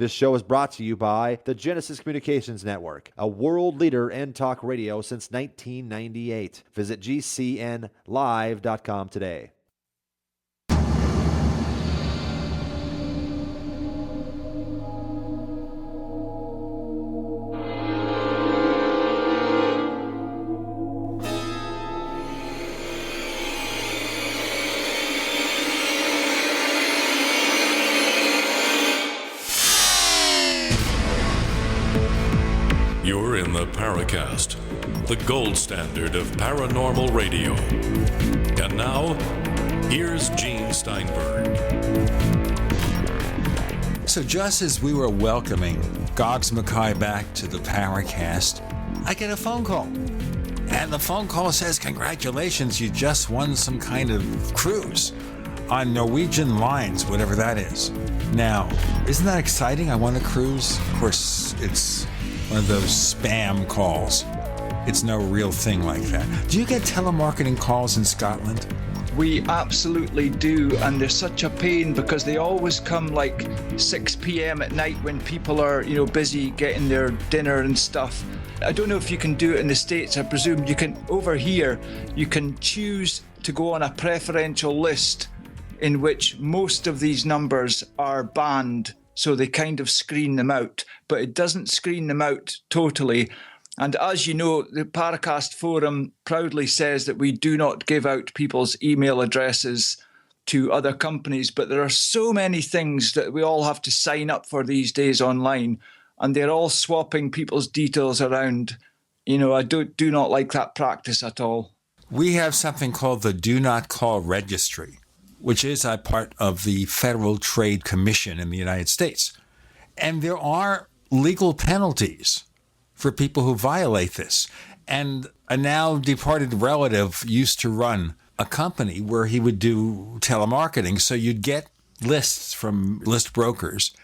This show is brought to you by the Genesis Communications Network, a world leader in talk radio since 1998. Visit gcnlive.com today. You're in the Paracast, the gold standard of paranormal radio. And now, here's Gene Steinberg. So just as we were welcoming Goggs Mackay back to the Paracast, I get a phone call. And the phone call says, congratulations, you just won some kind of cruise on Norwegian Lines, whatever that is. Now, isn't that exciting? I won a cruise. Of course, it's one of those spam calls. It's no real thing like that. Do you get telemarketing calls in Scotland? We absolutely do, and they're such a pain because they always come like 6 p.m. at night when people are, busy getting their dinner and stuff. I don't know if you can do it in the States. I presume you can. Over here, you can choose to go on a preferential list in which most of these numbers are banned. So they kind of screen them out, but it doesn't screen them out totally. And as you know, the Paracast Forum proudly says that we do not give out people's email addresses to other companies, but there are so many things that we all have to sign up for these days online, and they're all swapping people's details around. I do not like that practice at all. We have something called the Do Not Call Registry, which is a part of the Federal Trade Commission in the United States. And there are legal penalties for people who violate this. And a now departed relative used to run a company where he would do telemarketing. So you'd get lists from list brokers.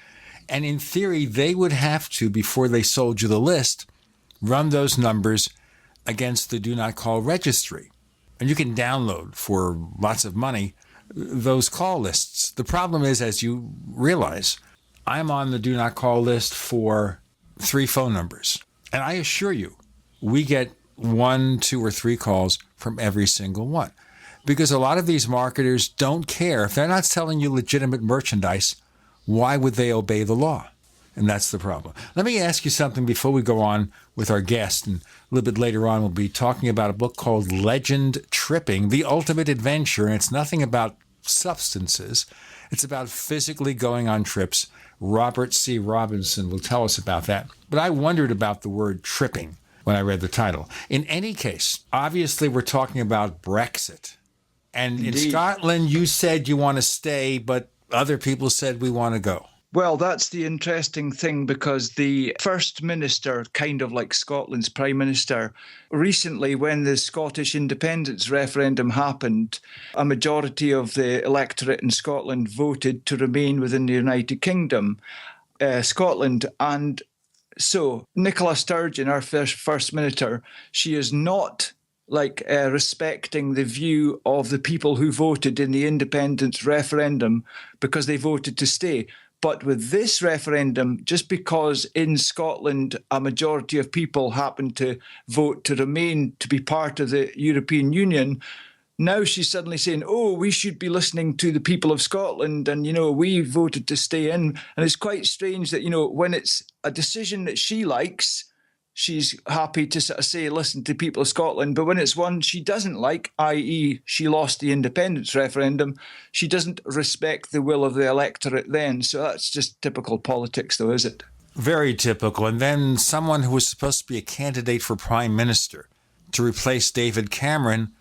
And in theory, they would have to, before they sold you the list, run those numbers against the Do Not Call Registry. And you can download for lots of money those call lists. The problem is, as you realize, I'm on the do not call list for 3 phone numbers. And I assure you, we get 1, 2, or 3 calls from every single one. Because a lot of these marketers don't care. If they're not selling you legitimate merchandise, why would they obey the law? And that's the problem. Let me ask you something before we go on with our guest. And a little bit later on, we'll be talking about a book called Legend Tripping, The Ultimate Adventure. And it's nothing about substances. It's about physically going on trips. Robert C. Robinson will tell us about that. But I wondered about the word tripping when I read the title. In any case, obviously we're talking about Brexit. And in Scotland, you said you want to stay, but other people said we want to go. Well, that's the interesting thing, because the First Minister, kind of like Scotland's Prime Minister, recently when the Scottish independence referendum happened, a majority of the electorate in Scotland voted to remain within the United Kingdom, Scotland. And so Nicola Sturgeon, our First Minister, she is not respecting the view of the people who voted in the independence referendum because they voted to stay. But with this referendum, just because in Scotland a majority of people happened to vote to remain, to be part of the European Union, now she's suddenly saying, we should be listening to the people of Scotland and, we voted to stay in. And it's quite strange that, when it's a decision that she likes, she's happy to sort of say, listen to people of Scotland. But when it's one she doesn't like, i.e. she lost the independence referendum, she doesn't respect the will of the electorate then. So that's just typical politics, though, is it? Very typical. And then someone who was supposed to be a candidate for prime minister to replace David Cameron,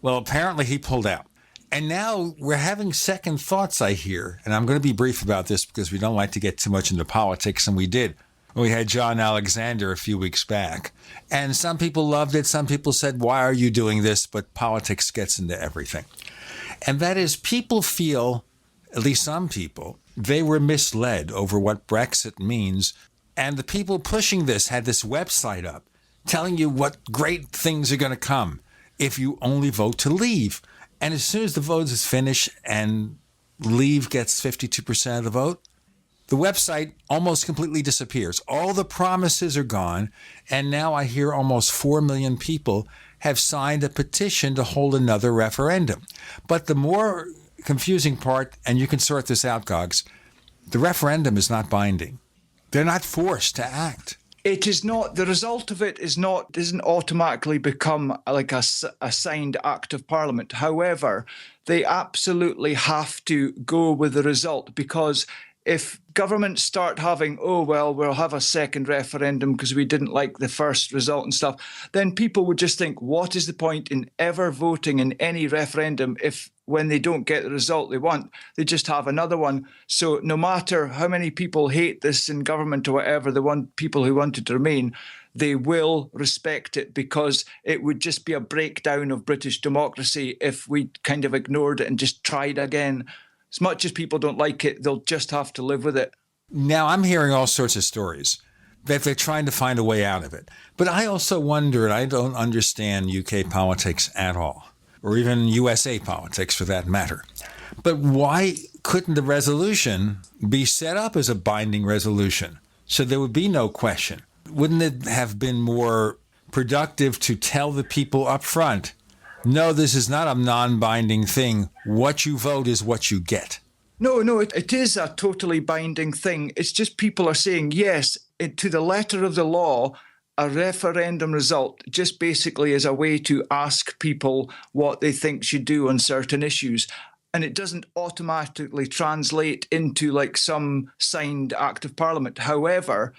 well, apparently he pulled out. And now we're having second thoughts, I hear. And I'm going to be brief about this because we don't like to get too much into politics, and we did. We had John Alexander a few weeks back, and some people loved it. Some people said, why are you doing this? But politics gets into everything. And that is, people feel, at least some people, they were misled over what Brexit means. And the people pushing this had this website up telling you what great things are going to come if you only vote to leave. And as soon as the vote is finished and leave gets 52% of the vote, The website almost completely disappears. All the promises are gone. And now I hear almost 4 million people have signed a petition to hold another referendum. But the more confusing part, and you can sort this out, Goggs, the referendum is not binding. They're not forced to act. It is not, the result of it doesn't automatically become like a signed act of parliament. However, they absolutely have to go with the result, because if governments start having, oh, well, we'll have a second referendum because we didn't like the first result and stuff, then people would just think, what is the point in ever voting in any referendum if when they don't get the result they want, they just have another one? So no matter how many people hate this in government or whatever, the one people who wanted to remain, they will respect it, because it would just be a breakdown of British democracy if we kind of ignored it and just tried again. As much as people don't like it, they'll just have to live with it. Now, I'm hearing all sorts of stories that they're trying to find a way out of it. But I also wonder, and I don't understand UK politics at all, or even USA politics for that matter. But why couldn't the resolution be set up as a binding resolution so there would be no question? Wouldn't it have been more productive to tell the people up front, no, this is not a non-binding thing. What you vote is what you get? No, it is a totally binding thing. It's just people are saying, yes, to the letter of the law, a referendum result just basically is a way to ask people what they think should do on certain issues. And it doesn't automatically translate into like some signed act of parliament. However,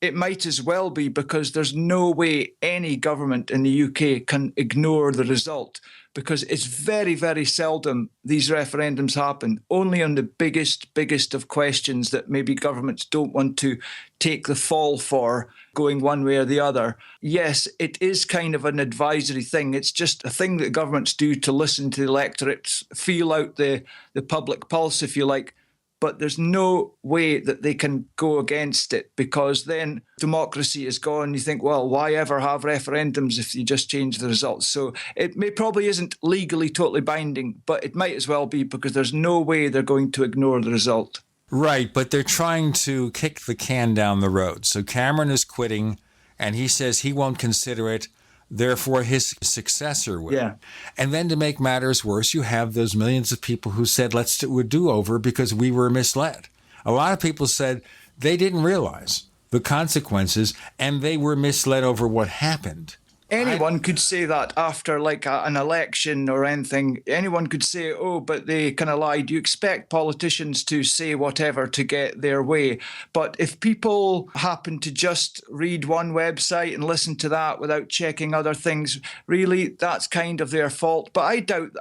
it might as well be, because there's no way any government in the UK can ignore the result, because it's very, very seldom these referendums happen. Only on the biggest of questions that maybe governments don't want to take the fall for, going one way or the other. Yes, it is kind of an advisory thing. It's just a thing that governments do to listen to the electorate, feel out the public pulse, if you like. But there's no way that they can go against it, because then democracy is gone. You think, well, why ever have referendums if you just change the results? So it probably isn't legally totally binding, but it might as well be, because there's no way they're going to ignore the result. Right, but they're trying to kick the can down the road. So Cameron is quitting, and he says he won't consider it. Therefore, his successor will. Yeah. And then to make matters worse, you have those millions of people who said, let's do a do-over because we were misled. A lot of people said they didn't realize the consequences and they were misled over what happened. Anyone could say that after like an election or anything. Anyone could say, oh, but they kind of lied. You expect politicians to say whatever to get their way. But if people happen to just read one website and listen to that without checking other things, really, that's kind of their fault. But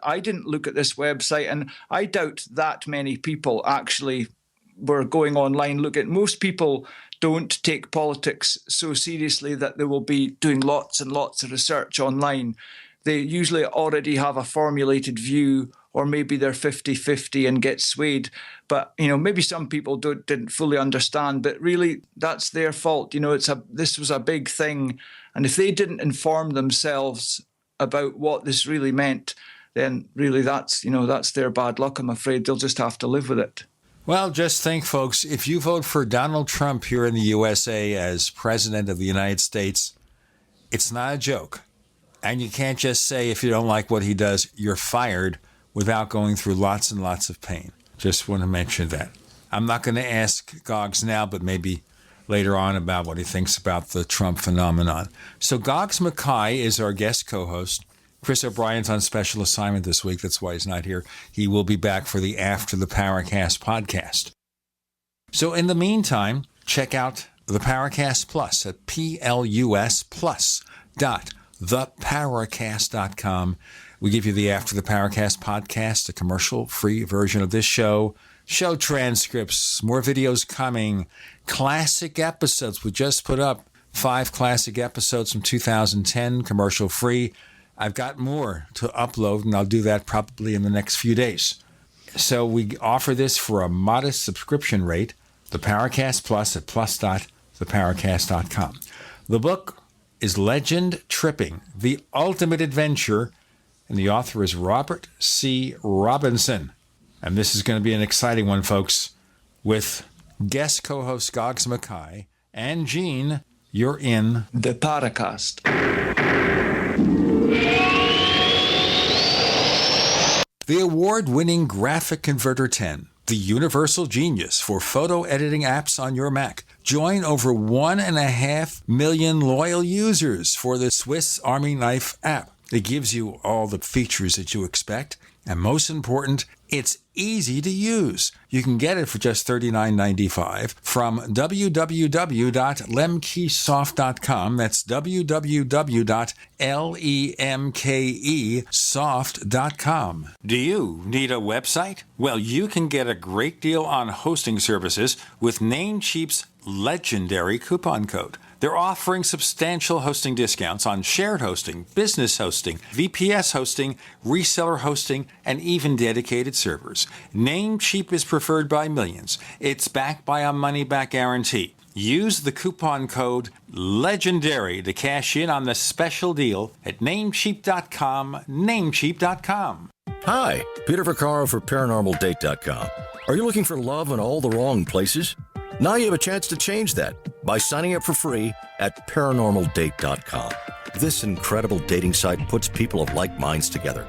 I didn't look at this website, and I doubt that many people actually were going online. Look, at most people don't take politics so seriously that they will be doing lots and lots of research online. They usually already have a formulated view, or maybe they're 50-50 and get swayed. But, maybe some people didn't fully understand, but really that's their fault. This was a big thing. And if they didn't inform themselves about what this really meant, then really that's their bad luck, I'm afraid. They'll just have to live with it. Well, just think, folks, if you vote for Donald Trump here in the USA as president of the United States, it's not a joke. And you can't just say if you don't like what he does, you're fired without going through lots and lots of pain. Just want to mention that. I'm not going to ask Goggs now, but maybe later on about what he thinks about the Trump phenomenon. So Goggs Mackay is our guest co-host. Chris O'Brien's on special assignment this week. That's why he's not here. He will be back for the After the Paracast podcast. So in the meantime, check out the Paracast Plus at plus.theparacast.com. We give you the After the Paracast podcast, a commercial-free version of this show transcripts, more videos coming, classic episodes. We just put up 5 classic episodes from 2010, commercial-free. I've got more to upload, and I'll do that probably in the next few days. So we offer this for a modest subscription rate, the Paracast Plus at plus.theparacast.com. The book is Legend Tripping, The Ultimate Adventure, and the author is Robert C. Robinson. And this is going to be an exciting one, folks, with Guest co-host Goggs Mackay, and Gene, you're in The Paracast. the award-winning Graphic Converter 10, the universal genius for photo editing apps on your Mac. Join over 1.5 million loyal users for the Swiss Army Knife app. It gives you all the features that you expect, and most important, it's easy to use. You can get it for just $39.95 from www.lemkesoft.com. That's www.lemkesoft.com. Do you need a website? Well, you can get a great deal on hosting services with Namecheap's legendary coupon code. They're offering substantial hosting discounts on shared hosting, business hosting, VPS hosting, reseller hosting, and even dedicated servers. Namecheap is preferred by millions. It's backed by a money-back guarantee. Use the coupon code LEGENDARY to cash in on the special deal at Namecheap.com, Namecheap.com. Hi, Peter Vaccaro for ParanormalDate.com. Are you looking for love in all the wrong places? Now you have a chance to change that by signing up for free at ParanormalDate.com. This incredible dating site puts people of like minds together.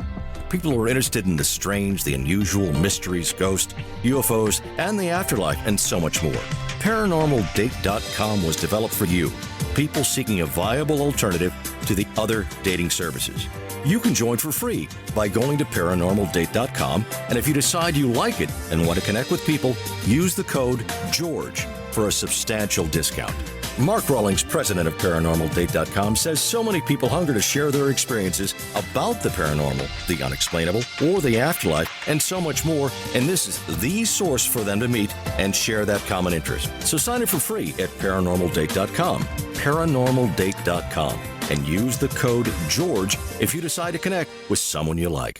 People who are interested in the strange, the unusual, mysteries, ghosts, UFOs, and the afterlife, and so much more. ParanormalDate.com was developed for you, people seeking a viable alternative to the other dating services. You can join for free by going to ParanormalDate.com, and if you decide you like it and want to connect with people, use the code GEORGE for a substantial discount. Mark Rawlings, president of ParanormalDate.com, says so many people hunger to share their experiences about the paranormal, the unexplainable, or the afterlife, and so much more, and this is the source for them to meet and share that common interest. So sign up for free at ParanormalDate.com, ParanormalDate.com, and use the code GEORGE if you decide to connect with someone you like.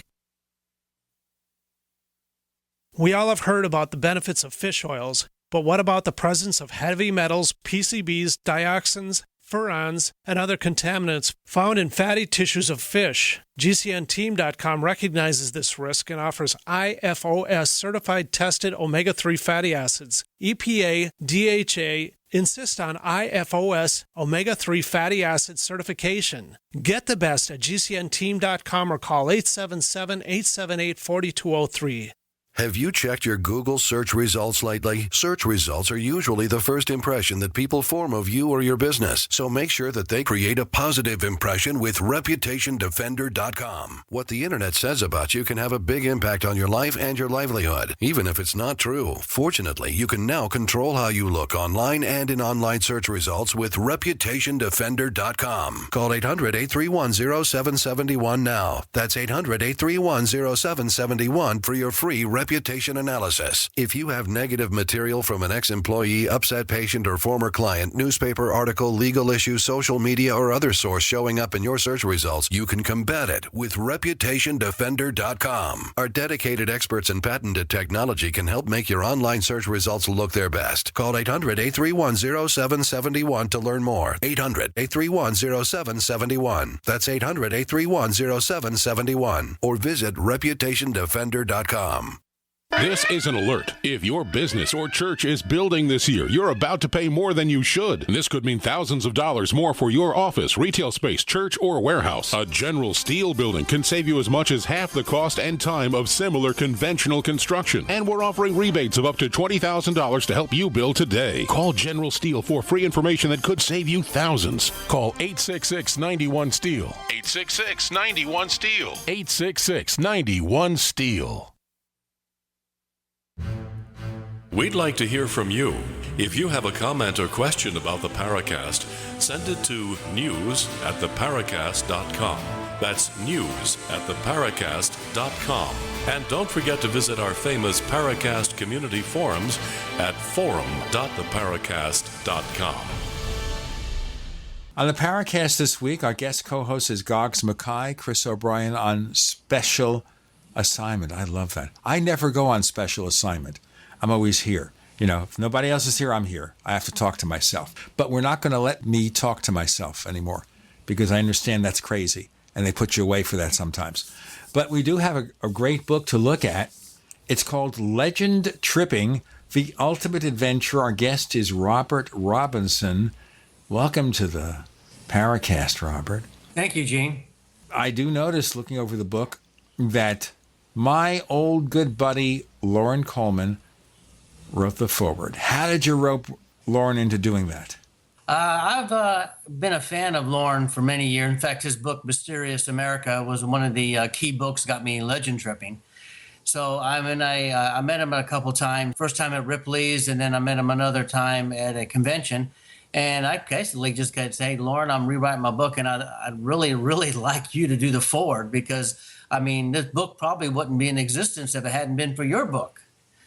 We all have heard about the benefits of fish oils, but what about the presence of heavy metals, PCBs, dioxins, furans, and other contaminants found in fatty tissues of fish? GCNteam.com recognizes this risk and offers IFOS certified tested omega-3 fatty acids. EPA, DHA, insist on IFOS omega-3 fatty acid certification. Get the best at GCNteam.com or call 877-878-4203. Have you checked your Google search results lately? Search results are usually the first impression that people form of you or your business, so make sure that they create a positive impression with ReputationDefender.com. What the internet says about you can have a big impact on your life and your livelihood, even if it's not true. Fortunately, you can now control how you look online and in online search results with ReputationDefender.com. Call 800-831-0771 now. That's 800-831-0771 for your free reputation analysis. If you have negative material from an ex-employee, upset patient, or former client, newspaper article, legal issue, social media, or other source showing up in your search results, you can combat it with ReputationDefender.com. Our dedicated experts in patented technology can help make your online search results look their best. Call 800-831-0771 to learn more. 800-831-0771. That's 800-831-0771. Or visit ReputationDefender.com. This is an alert. If your business or church is building this year, you're about to pay more than you should. And this could mean thousands of dollars more for your office, retail space, church, or warehouse. A General Steel building can save you as much as half the cost and time of similar conventional construction. And we're offering rebates of up to $20,000 to help you build today. Call General Steel for free information that could save you thousands. Call 866-91-STEEL. 866-91-STEEL. 866-91-STEEL. We'd like to hear from you. If you have a comment or question about the Paracast, send it to news@theparacast.com. That's news@theparacast.com. And don't forget to visit our famous Paracast community forums at forum.theparacast.com. On the Paracast this week, our guest co-host is Goggs Mackay, Chris O'Brien on special assignment. I love that. I never go on special assignment. I'm always here. You know, if nobody else is here, I'm here. I have to talk to myself. But we're not going to let me talk to myself anymore because I understand that's crazy and they put you away for that sometimes. But we do have a great book to look at. It's called Legend Tripping, The Ultimate Adventure. Our guest is Robert Robinson. Welcome to the Paracast, Robert. Thank you, Gene. I do notice, looking over the book, that my old good buddy, Lauren Coleman, wrote the foreword. How did you rope Lauren into doing that? I've been a fan of Lauren for many years. In fact, his book, Mysterious America, was one of the key books got me legend tripping. So I met him a couple times. First time at Ripley's, and then I met him another time at a convention. And I basically just got to say, Lauren, I'm rewriting my book, and I'd really, really like you to do the foreword because, I mean, this book probably wouldn't be in existence if it hadn't been for your book.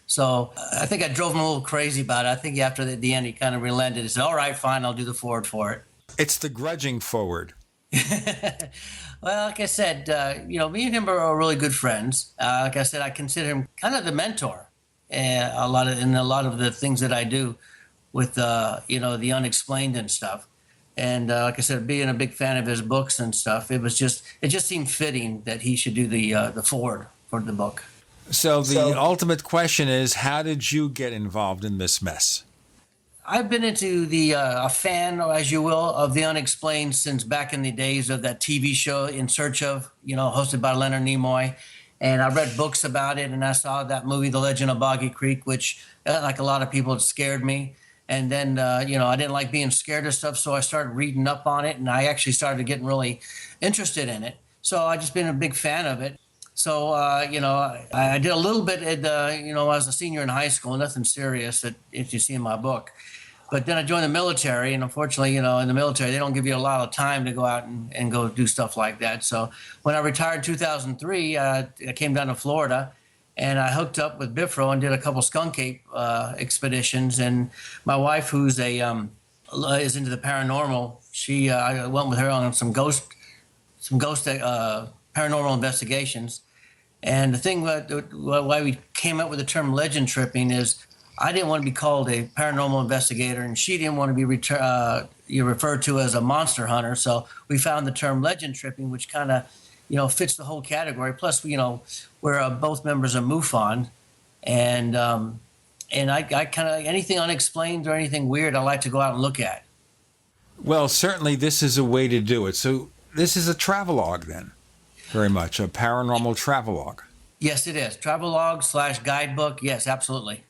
So I think I drove him a little crazy about it. I think after the end, he kind of relented. He said, all right, fine, I'll do the forward for it. It's the grudging forward. Well, like I said, me and him are really good friends. Like I said, I consider him kind of the mentor in a lot of the things that I do with, the unexplained and stuff. And like I said, being a big fan of his books and stuff, it just seemed fitting that he should do the forward for the book. So the ultimate question is, how did you get involved in this mess? I've been into a fan, as you will, of the unexplained since back in the days of that TV show In Search Of, hosted by Leonard Nimoy. And I read books about it, and I saw that movie, The Legend of Boggy Creek, which, like a lot of people, it scared me. And then, I didn't like being scared of stuff, so I started reading up on it, and I actually started getting really interested in it. So I just been a big fan of it. So, I did a little bit as a senior in high school, nothing serious that if you see in my book. But then I joined the military, and unfortunately, in the military, they don't give you a lot of time to go out and go do stuff like that. So when I retired in 2003, I came down to Florida, and I hooked up with Bifro and did a couple skunk ape expeditions. And my wife, who's is into the paranormal, I went with her on some ghost paranormal investigations. And the thing why we came up with the term legend tripping is I didn't want to be called a paranormal investigator, and she didn't want to be referred to as a monster hunter. So we found the term legend tripping, which kind of, fits the whole category. Plus, we're both members of MUFON, and I kind of anything unexplained or anything weird, I like to go out and look at. Well, certainly this is a way to do it. So this is a travelogue then. Very much a paranormal travelogue. Yes, it is. Travelogue / guidebook. Yes, absolutely.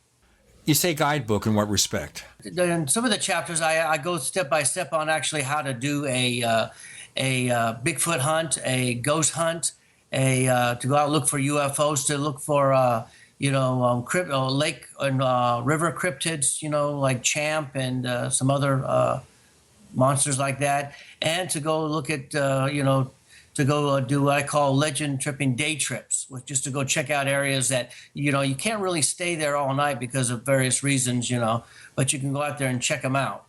You say guidebook in what respect? In some of the chapters, I go step by step on actually how to do a Bigfoot hunt, a ghost hunt, to go out and look for UFOs, to look for lake and river cryptids, like Champ and some other monsters like that, and to go look at to go do what I call legend tripping day trips, just to go check out areas that, you can't really stay there all night because of various reasons, but you can go out there and check them out.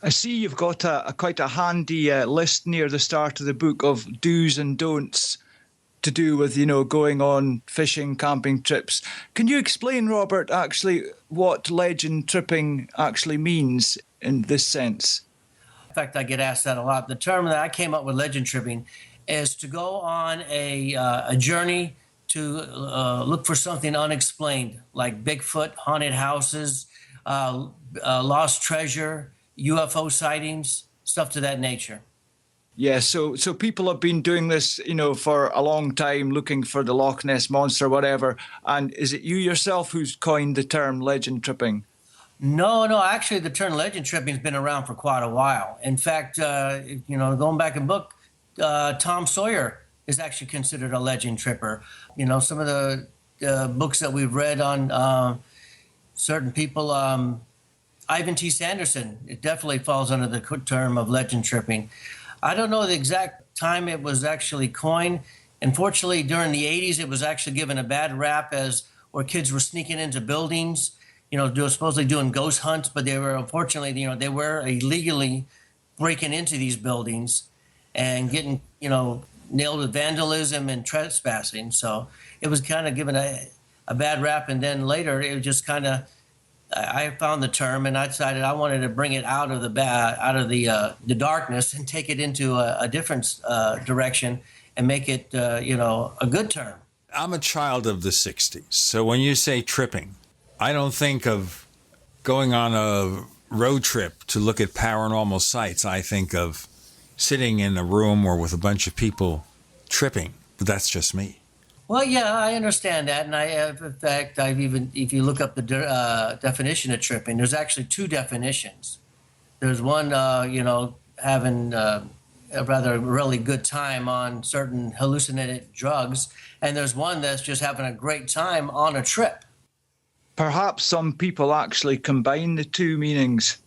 I see you've got quite a handy list near the start of the book of do's and don'ts to do with, going on fishing, camping trips. Can you explain, Robert, actually what legend tripping actually means in this sense? In fact, I get asked that a lot. The term that I came up with, legend tripping, is to go on a journey to look for something unexplained, like Bigfoot, haunted houses, lost treasure, UFO sightings, stuff to that nature. Yeah, so people have been doing this, for a long time, looking for the Loch Ness Monster, whatever. And is it you yourself who's coined the term legend tripping? No, actually the term legend tripping has been around for quite a while. In fact, going back in book, Tom Sawyer is actually considered a legend tripper. Some of the books that we've read on certain people, Ivan T. Sanderson, it definitely falls under the term of legend tripping. I don't know the exact time it was actually coined. Unfortunately, during the 80s, it was actually given a bad rap as where kids were sneaking into buildings, supposedly doing ghost hunts, but they were, unfortunately, they were illegally breaking into these buildings and getting, nailed with vandalism and trespassing. So it was kind of given a bad rap. And then later it was just kind of, I found the term and I decided I wanted to bring it out of the darkness and take it into a different direction and make it, a good term. I'm a child of the 60s. So when you say tripping, I don't think of going on a road trip to look at paranormal sites. I think of sitting in a room or with a bunch of people tripping. But that's just me. Well, yeah, I understand that, and in fact, if you look up the definition of tripping, there's actually two definitions. There's one, having a rather really good time on certain hallucinated drugs, and there's one that's just having a great time on a trip. Perhaps some people actually combine the two meanings.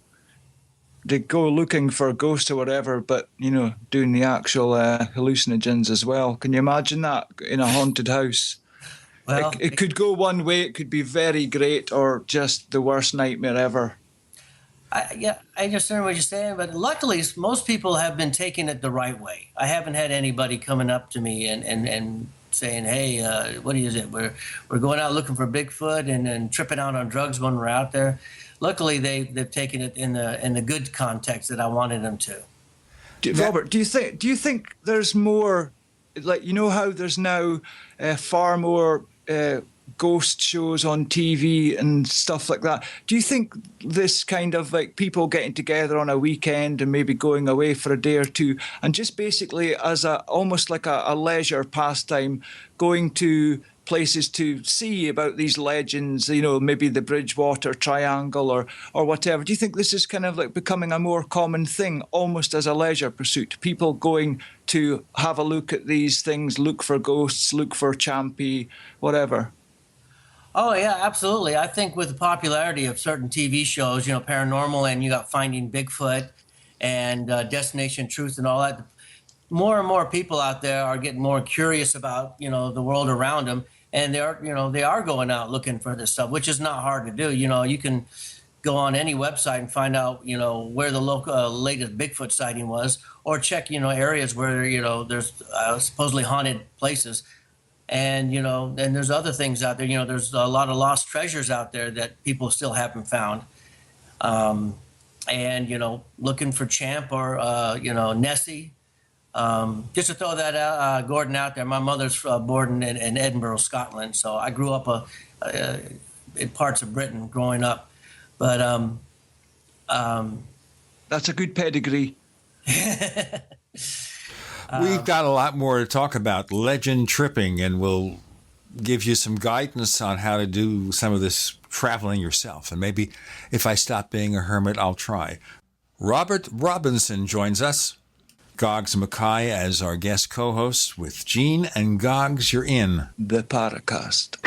They go looking for a ghost or whatever, but, doing the actual hallucinogens as well. Can you imagine that in a haunted house? Well, it could go one way. It could be very great or just the worst nightmare ever. I understand what you're saying, but luckily most people have been taking it the right way. I haven't had anybody coming up to me and saying, hey, what is it? We're going out looking for Bigfoot and tripping out on drugs when we're out there. Luckily, they've taken it in the good context that I wanted them to. Robert, do you think there's more, like, how there's now far more ghost shows on TV and stuff like that? Do you think this kind of like people getting together on a weekend and maybe going away for a day or two and just basically as almost like a leisure pastime, going to places to see about these legends, maybe the Bridgewater Triangle or whatever. Do you think this is kind of like becoming a more common thing, almost as a leisure pursuit? People going to have a look at these things, look for ghosts, look for Champy, whatever. Oh, yeah, absolutely. I think with the popularity of certain TV shows, paranormal, and you got Finding Bigfoot and Destination Truth and all that, more and more people out there are getting more curious about, the world around them. And they are going out looking for this stuff, which is not hard to do. You can go on any website and find out, where the local latest Bigfoot sighting was, or check, areas where, there's supposedly haunted places. And, and there's other things out there. There's a lot of lost treasures out there that people still haven't found. And, looking for Champ or, Nessie. Just to throw that out, Gordon, out there, my mother's born in Edinburgh, Scotland, so I grew up in parts of Britain growing up. But that's a good pedigree. We've got a lot more to talk about legend tripping, and we'll give you some guidance on how to do some of this traveling yourself. And maybe if I stop being a hermit, I'll try. Robert Robinson joins us. Goggs Mackay as our guest co-host. With Gene and Goggs, you're in the Paracast.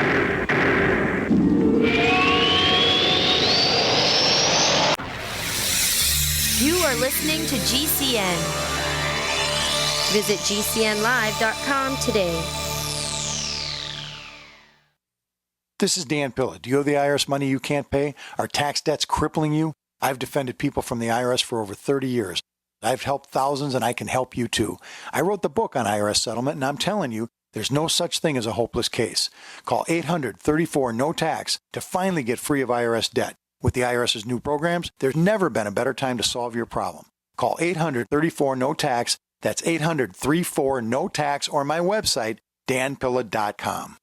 You are listening to GCN. Visit GCNlive.com today. This is Dan Pilla. Do you owe the IRS money you can't pay? Are tax debts crippling you? I've defended people from the IRS for over 30 years. I've helped thousands, and I can help you too. I wrote the book on IRS settlement, and I'm telling you, there's no such thing as a hopeless case. Call 800-34-NO-TAX to finally get free of IRS debt. With the IRS's new programs, there's never been a better time to solve your problem. Call 800-34-NO-TAX. That's 800-34-NO-TAX, or my website, danpilla.com.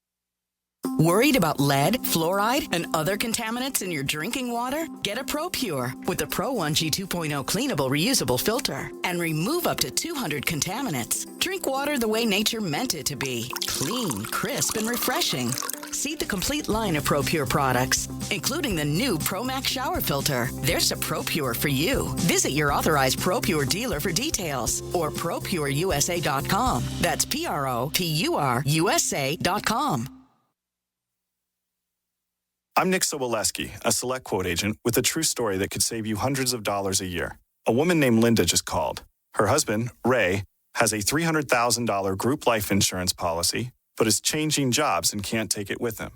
Worried about lead, fluoride, and other contaminants in your drinking water? Get a ProPure with the Pro 1G 2.0 cleanable reusable filter and remove up to 200 contaminants. Drink water the way nature meant it to be. Clean, crisp, and refreshing. See the complete line of ProPure products, including the new ProMax shower filter. There's a ProPure for you. Visit your authorized ProPure dealer for details or ProPureUSA.com. That's ProPureUSA.com. I'm Nick Soboleski, a Select Quote agent with a true story that could save you hundreds of dollars a year. A woman named Linda just called. Her husband, Ray, has a $300,000 group life insurance policy, but is changing jobs and can't take it with him.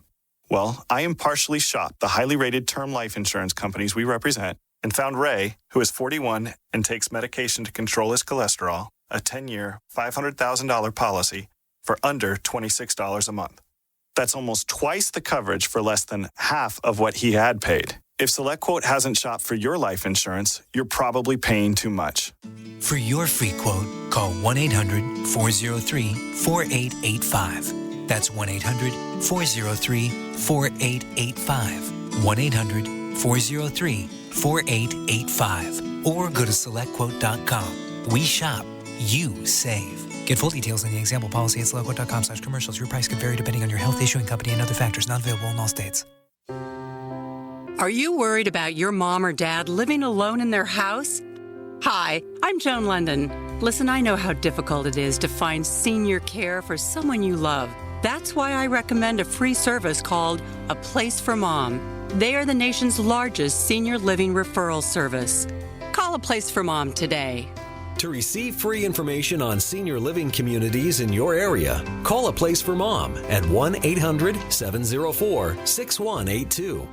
Well, I impartially shopped the highly rated term life insurance companies we represent and found Ray, who is 41 and takes medication to control his cholesterol, a 10-year, $500,000 policy for under $26 a month. That's almost twice the coverage for less than half of what he had paid. If SelectQuote hasn't shopped for your life insurance, you're probably paying too much. For your free quote, call 1-800-403-4885. That's 1-800-403-4885. 1-800-403-4885 or go to selectquote.com. We shop, you save. Get full details on the example policy at selectquote.com/commercials. Your price could vary depending on your health, issuing company, and other factors. Not available in all states. Are you worried about your mom or dad living alone in their house? Hi, I'm Joan London. Listen, I know how difficult it is to find senior care for someone you love. That's why I recommend a free service called A Place for Mom. They are the nation's largest senior living referral service. Call A Place for Mom today. To receive free information on senior living communities in your area, call A Place for Mom at 1-800-704-6182.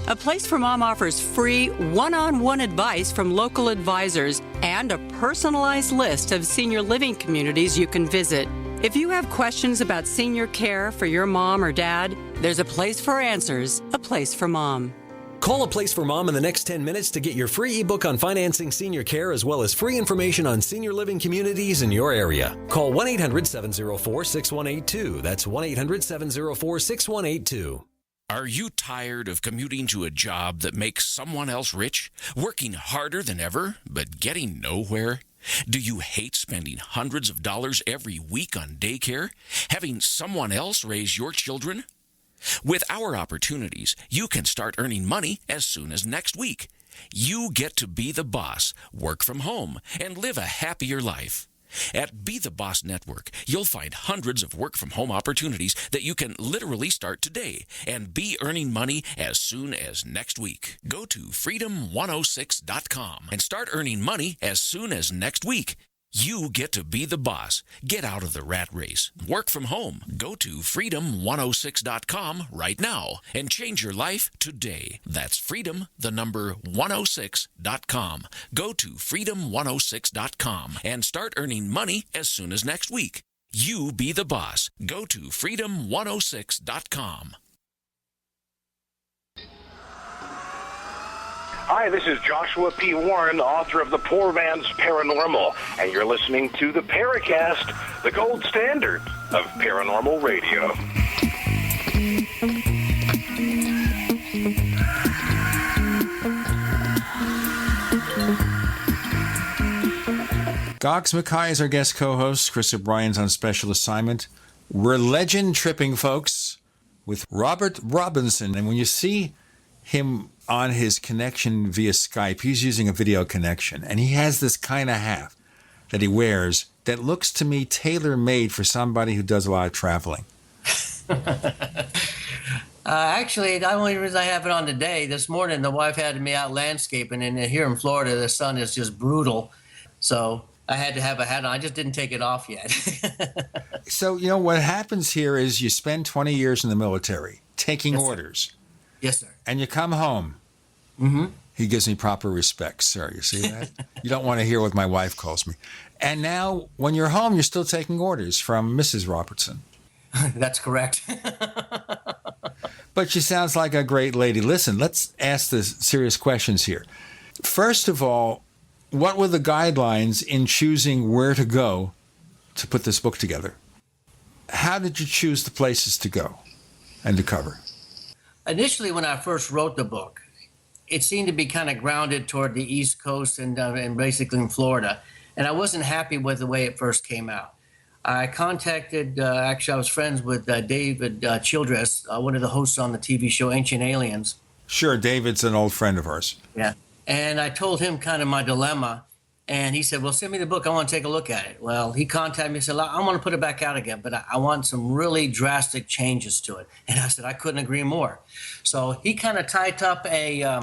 A Place for Mom offers free one-on-one advice from local advisors and a personalized list of senior living communities you can visit. If you have questions about senior care for your mom or dad, there's a place for answers, A Place for Mom. Call A Place for Mom in the next 10 minutes to get your free ebook on financing senior care as well as free information on senior living communities in your area. Call 1-800-704-6182. That's 1-800-704-6182. Are you tired of commuting to a job that makes someone else rich, working harder than ever, but getting nowhere? Do you hate spending hundreds of dollars every week on daycare, having someone else raise your children? With our opportunities, you can start earning money as soon as next week. You get to be the boss, work from home, and live a happier life. At Be the Boss Network, you'll find hundreds of work-from-home opportunities that you can literally start today and be earning money as soon as next week. Go to freedom106.com and start earning money as soon as next week. You get to be the boss. Get out of the rat race. Work from home. Go to freedom106.com right now and change your life today. That's freedom, the number 106.com. Go to freedom106.com and start earning money as soon as next week. You be the boss. Go to freedom106.com. Hi, this is Joshua P. Warren, author of The Poor Man's Paranormal, and you're listening to the Paracast, the gold standard of paranormal radio. Goggs Mackay is our guest co-host. Chris O'Brien's on special assignment. We're legend tripping, folks, with Robert Robinson. And when you see him on his connection via Skype, he's using a video connection, and he has this kind of hat that he wears that looks to me tailor-made for somebody who does a lot of traveling. Actually, the only reason I have it on today, this morning, the wife had me out landscaping, and here in Florida, the sun is just brutal. So I had to have a hat on. I just didn't take it off yet. So, you know, what happens here is you spend 20 years in the military taking orders. Yes, sir. And you come home. Mm-hmm. He gives me proper respect, sir. You see that? You don't want to hear what my wife calls me. And now, when you're home, you're still taking orders from Mrs. Robertson. That's correct. But she sounds like a great lady. Listen, let's ask the serious questions here. First of all, what were the guidelines in choosing where to go to put this book together? How did you choose the places to go and to cover? Initially, when I first wrote the book, it seemed to be kind of grounded toward the East Coast and basically in Florida. And I wasn't happy with the way it first came out. I contacted, actually, I was friends with David Childress, one of the hosts on the TV show Ancient Aliens. Sure, David's an old friend of ours. Yeah. And I told him kind of my dilemma. And he said, well, send me the book. I want to take a look at it. Well, he contacted me and said, I want to put it back out again, but I want some really drastic changes to it. And I said, I couldn't agree more. So he kind of typed up a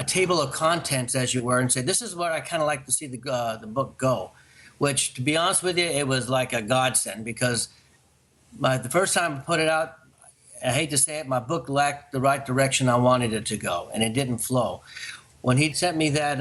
table of contents, as you were, and said, this is where I kind of like to see the book go, which, to be honest with you, it was like a godsend because the first time I put it out, I hate to say it, my book lacked the right direction I wanted it to go, and it didn't flow. When he sent me that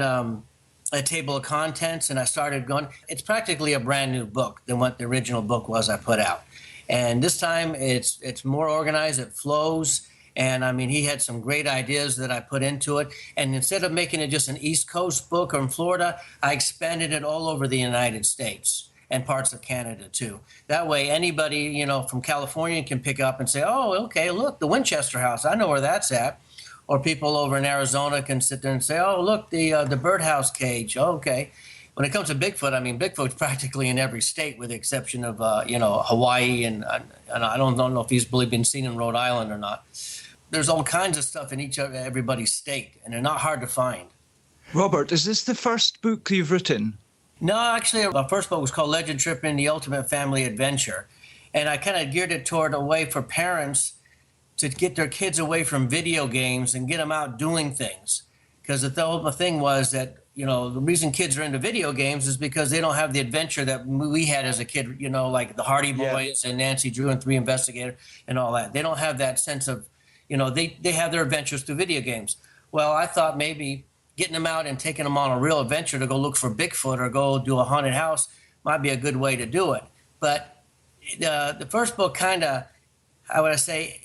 a table of contents and I started going, it's practically a brand new book than what the original book was I put out. And this time it's more organized, it flows. And I mean, he had some great ideas that I put into it. And instead of making it just an East Coast book or in Florida, I expanded it all over the United States and parts of Canada too. That way anybody, from California can pick up and say, oh, okay, look, the Winchester House, I know where that's at. Or people over in Arizona can sit there and say, oh, look, the birdhouse cage. Oh, okay. When it comes to Bigfoot, I mean, Bigfoot's practically in every state with the exception of, Hawaii. And I don't know if he's really been seen in Rhode Island or not. There's all kinds of stuff in everybody's state, and they're not hard to find. Robert, is this the first book you've written? No, actually, my first book was called Legend Tripping, The Ultimate Family Adventure. And I kind of geared it toward a way for parents to get their kids away from video games and get them out doing things. Because the whole thing was that, the reason kids are into video games is because they don't have the adventure that we had as a kid, like the Hardy Boys and Nancy Drew and Three Investigators and all that. They don't have that sense of, they have their adventures through video games. Well, I thought maybe getting them out and taking them on a real adventure to go look for Bigfoot or go do a haunted house might be a good way to do it. But the first book kind of, how would I say,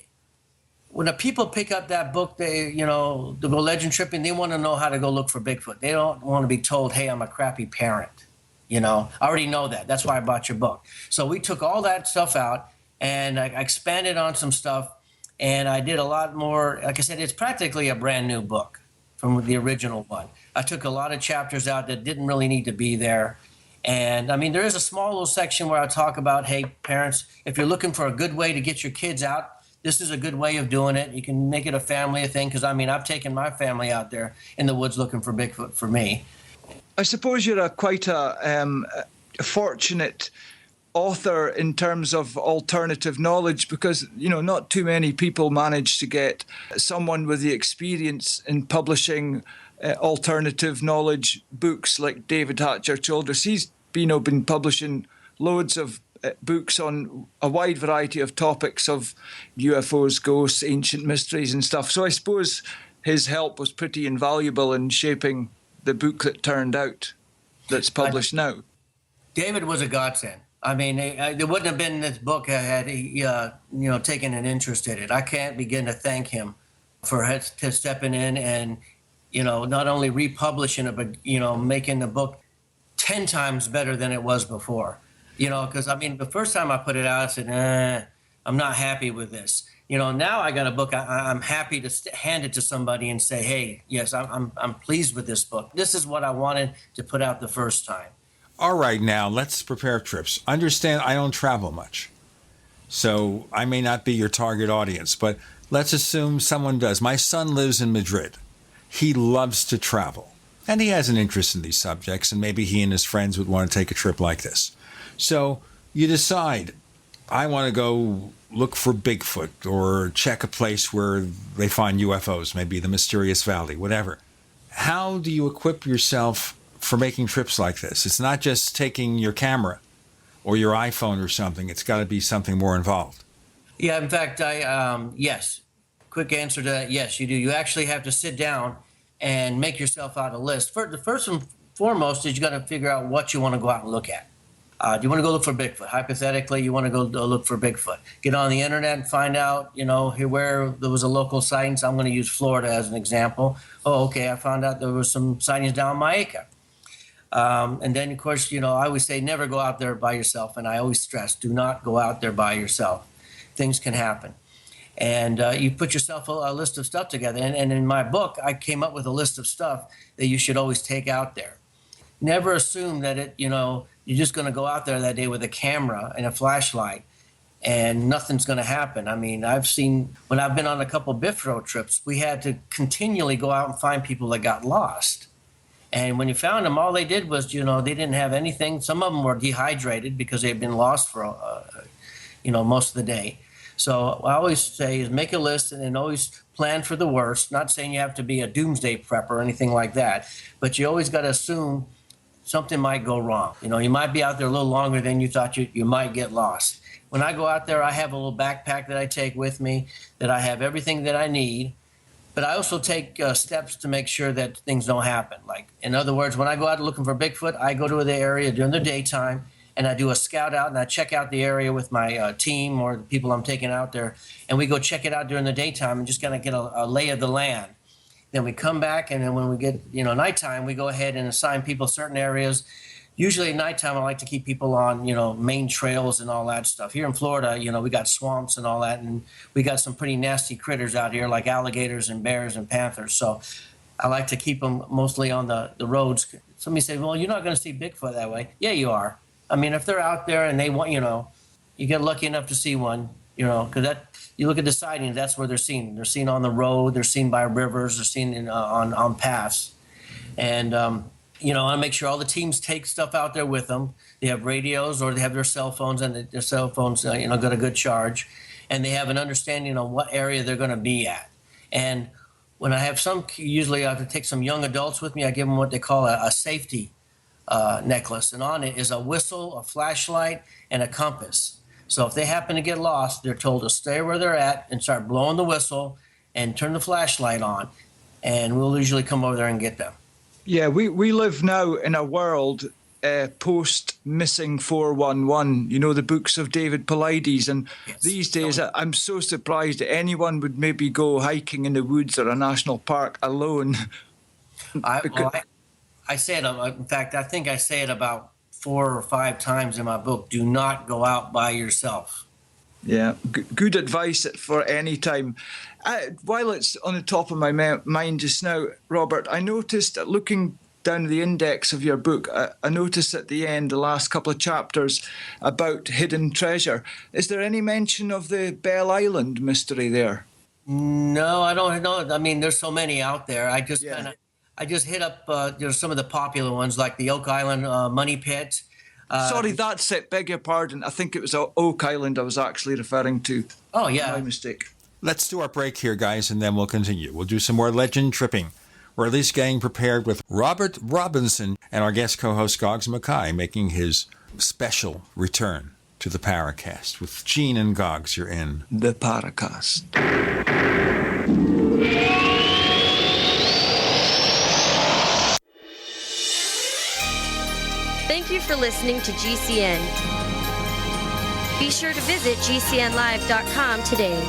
when the people pick up that book, they go legend tripping, they want to know how to go look for Bigfoot. They don't want to be told, hey, I'm a crappy parent. I already know that. That's why I bought your book. So we took all that stuff out and I expanded on some stuff, and I did a lot more. Like I said, it's practically a brand new book from the original one. I took a lot of chapters out that didn't really need to be there. And I mean, there is a small little section where I talk about, hey, parents, if you're looking for a good way to get your kids out, this is a good way of doing it. You can make it a family thing, because, I mean, I've taken my family out there in the woods looking for Bigfoot for me. I suppose you're quite a fortunate author in terms of alternative knowledge, because, not too many people manage to get someone with the experience in publishing alternative knowledge books like David Hatcher Childress. He's been publishing loads of books on a wide variety of topics of UFOs, ghosts, ancient mysteries and stuff. So I suppose his help was pretty invaluable in shaping the book that turned out, that's published now. David was a godsend. I mean, there wouldn't have been this book had he, taken an interest in it. I can't begin to thank him for stepping in and, not only republishing it, but, making the book 10 times better than it was before. Because, I mean, the first time I put it out, I said, I'm not happy with this. Now I got a book, I'm happy to hand it to somebody and say, hey, yes, I'm pleased with this book. This is what I wanted to put out the first time. All right, now let's prepare trips. Understand, I don't travel much, so I may not be your target audience, but let's assume someone does. My son lives in Madrid. He loves to travel, and he has an interest in these subjects, and maybe he and his friends would want to take a trip like this. So you decide, I want to go look for Bigfoot or check a place where they find UFOs, maybe the Mysterious Valley, whatever. How do you equip yourself for making trips like this? It's not just taking your camera or your iPhone or something. It's got to be something more involved. Yeah, in fact, yes. Quick answer to that, yes, you do. You actually have to sit down and make yourself out a list. First and foremost is you got to figure out what you want to go out and look at. Do you want to go look for Bigfoot? Hypothetically, you want to go look for Bigfoot. Get on the internet and find out, where there was a local sighting. So I'm going to use Florida as an example. Oh, okay, I found out there was some sightings down Maika. And then, of course, I always say never go out there by yourself. And I always stress, do not go out there by yourself. Things can happen. And you put yourself a list of stuff together. And in my book, I came up with a list of stuff that you should always take out there. Never assume that you're just going to go out there that day with a camera and a flashlight and nothing's going to happen. I mean, I've seen, when I've been on a couple Bifro trips, we had to continually go out and find people that got lost. And when you found them, all they did was, they didn't have anything. Some of them were dehydrated because they'd been lost for, most of the day. So I always say is make a list and always plan for the worst. Not saying you have to be a doomsday prepper or anything like that, but you always got to assume something might go wrong. You might be out there a little longer than you thought you might get lost. When I go out there, I have a little backpack that I take with me, that I have everything that I need. But I also take steps to make sure that things don't happen. Like, in other words, when I go out looking for Bigfoot, I go to the area during the daytime, and I do a scout out, and I check out the area with my team or the people I'm taking out there, and we go check it out during the daytime and just kind of get a lay of the land. Then we come back, and then when we get, nighttime, we go ahead and assign people certain areas Usually at nighttime, I like to keep people on, main trails and all that stuff. Here in Florida, we got swamps and all that, and we got some pretty nasty critters out here like alligators and bears and panthers. So I like to keep them mostly on the roads. Somebody said, well, you're not going to see Bigfoot that way. Yeah, you are. I mean, if they're out there and they want, you get lucky enough to see one, because you look at the sightings, that's where they're seen. They're seen on the road, they're seen by rivers, they're seen on paths. And, I make sure all the teams take stuff out there with them. They have radios or they have their cell phones, and their cell phones, got a good charge. And they have an understanding on what area they're going to be at. And when I have usually I have to take some young adults with me, I give them what they call a safety necklace. And on it is a whistle, a flashlight, and a compass. So if they happen to get lost, they're told to stay where they're at and start blowing the whistle and turn the flashlight on. And we'll usually come over there and get them. Yeah, we live now in a world post-Missing 411, the books of David Paulides. And these days, I'm so surprised that anyone would maybe go hiking in the woods or a national park alone. I say it, in fact, I think I say it about 4 or 5 times in my book. Do not go out by yourself. Yeah, good advice for any time. While it's on the top of my mind just now, Robert, I noticed looking down the index of your book, I noticed at the end, the last couple of chapters, about hidden treasure. Is there any mention of the Bell Island mystery there? No, I don't know. I mean, there's so many out there. I just hit up some of the popular ones like the Oak Island Money Pit. Sorry, that's it. Beg your pardon. I think it was Oak Island I was actually referring to. Oh, yeah. My mistake. Let's do our break here, guys, and then we'll continue. We'll do some more legend tripping. We're at least getting prepared with Robert Robinson and our guest co-host Goggs Mackay making his special return to the Paracast. With Gene and Goggs, you're in the Paracast. Thank you for listening to GCN. Be sure to visit GCNlive.com today.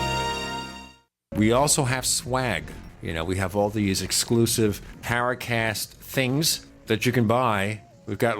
We also have swag. We have all these exclusive Paracast things that you can buy. We've got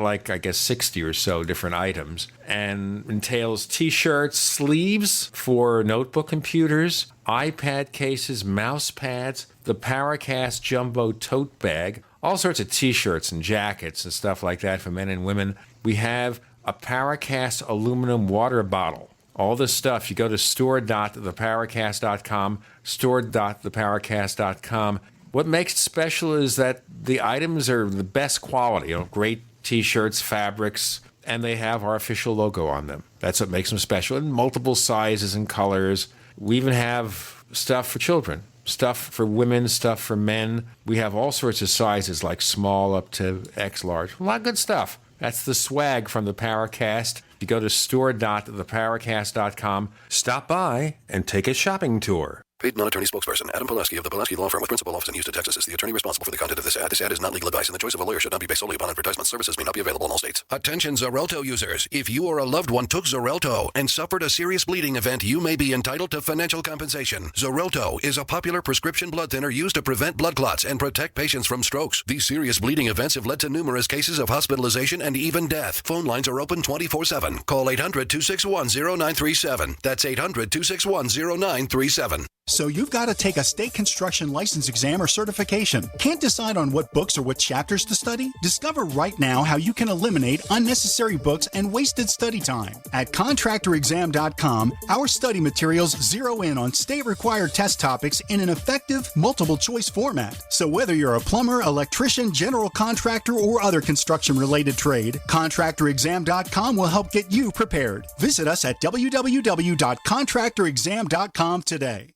60 or so different items, and entails t-shirts, sleeves for notebook computers, iPad cases, mouse pads, the Paracast Jumbo tote bag, all sorts of t-shirts and jackets and stuff like that for men and women. We have a Paracast aluminum water bottle. All this stuff, you go to store.theparacast.com, store.theparacast.com. What makes it special is that the items are the best quality, great t-shirts, fabrics, and they have our official logo on them. That's what makes them special, in multiple sizes and colors. We even have stuff for children, stuff for women, stuff for men. We have all sorts of sizes, like small up to X large. A lot of good stuff. That's the swag from the Paracast. You go to store.theparacast.com, stop by, and take a shopping tour. Paid non-attorney spokesperson Adam Pileski of the Pileski Law Firm with principal office in Houston, Texas is the attorney responsible for the content of this ad. This ad is not legal advice, and the choice of a lawyer should not be based solely upon advertisement. Services may not be available in all states. Attention Xarelto users. If you or a loved one took Xarelto and suffered a serious bleeding event, you may be entitled to financial compensation. Xarelto is a popular prescription blood thinner used to prevent blood clots and protect patients from strokes. These serious bleeding events have led to numerous cases of hospitalization and even death. Phone lines are open 24/7. Call 800-261-0937. That's 800-261-0937. So you've got to take a state construction license exam or certification. Can't decide on what books or what chapters to study? Discover right now how you can eliminate unnecessary books and wasted study time. At contractorexam.com, our study materials zero in on state-required test topics in an effective, multiple-choice format. So whether you're a plumber, electrician, general contractor, or other construction-related trade, contractorexam.com will help get you prepared. Visit us at www.contractorexam.com today.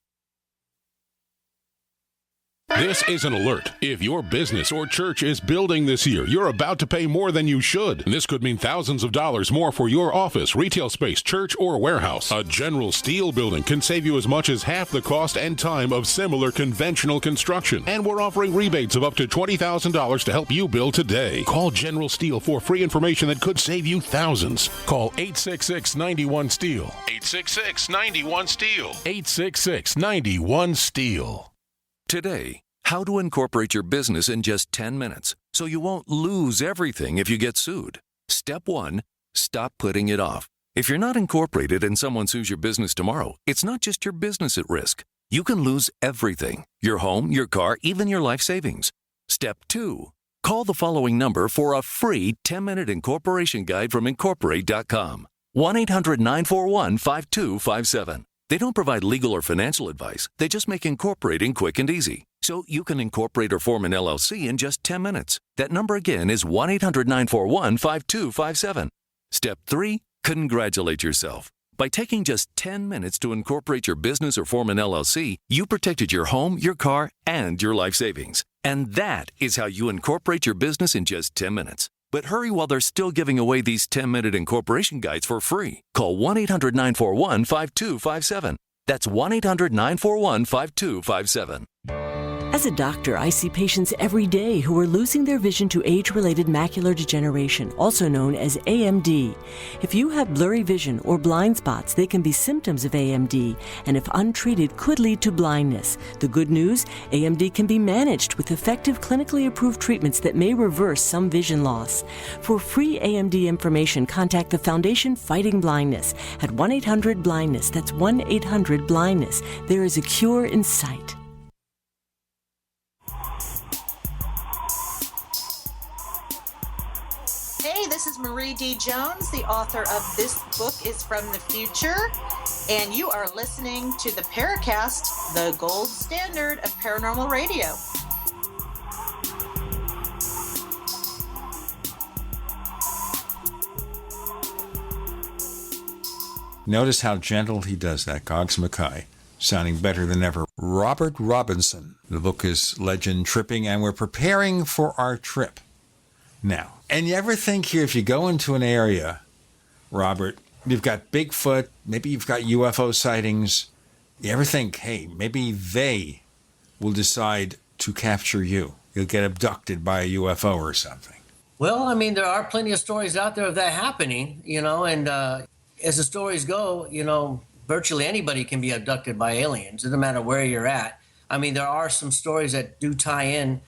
This is an alert. If your business or church is building this year, you're about to pay more than you should. And this could mean thousands of dollars more for your office, retail space, church, or warehouse. A general steel building can save you as much as half the cost and time of similar conventional construction. And we're offering rebates of up to $20,000 to help you build today. Call General Steel for free information that could save you thousands. Call 866-91-STEEL. 866-91-STEEL. 866-91-STEEL. Today, how to incorporate your business in just 10 minutes so you won't lose everything if you get sued. Step 1, stop putting it off. If you're not incorporated and someone sues your business tomorrow, it's not just your business at risk. You can lose everything: your home, your car, even your life savings. Step 2, call the following number for a free 10-minute incorporation guide from Incorporate.com. 1-800-941-5257. They don't provide legal or financial advice. They just make incorporating quick and easy. So you can incorporate or form an LLC in just 10 minutes. That number again is 1-800-941-5257. Step 3, congratulate yourself. By taking just 10 minutes to incorporate your business or form an LLC, you protected your home, your car, and your life savings. And that is how you incorporate your business in just 10 minutes. But hurry while they're still giving away these 10-minute incorporation guides for free. Call 1-800-941-5257. That's 1-800-941-5257. As a doctor, I see patients every day who are losing their vision to age-related macular degeneration, also known as AMD. If you have blurry vision or blind spots, they can be symptoms of AMD, and if untreated, could lead to blindness. The good news, AMD can be managed with effective clinically approved treatments that may reverse some vision loss. For free AMD information, contact the Foundation Fighting Blindness at 1-800-BLINDNESS. That's 1-800-BLINDNESS. There is a cure in sight. Hey, this is Marie D. Jones, the author of This Book is from the Future, and you are listening to the Paracast, the gold standard of paranormal radio. Notice how gentle he does that, Goggs Mackay, sounding better than ever. Robert Robinson. The book is Legend Tripping, and we're preparing for our trip now. And you ever think here, if you go into an area, Robert, you've got Bigfoot, maybe you've got UFO sightings, you ever think, hey, maybe they will decide to capture you? You'll get abducted by a UFO or something. Well, I mean, there are plenty of stories out there of that happening, and as the stories go, virtually anybody can be abducted by aliens. It doesn't matter where you're at. I mean, there are some stories that do tie in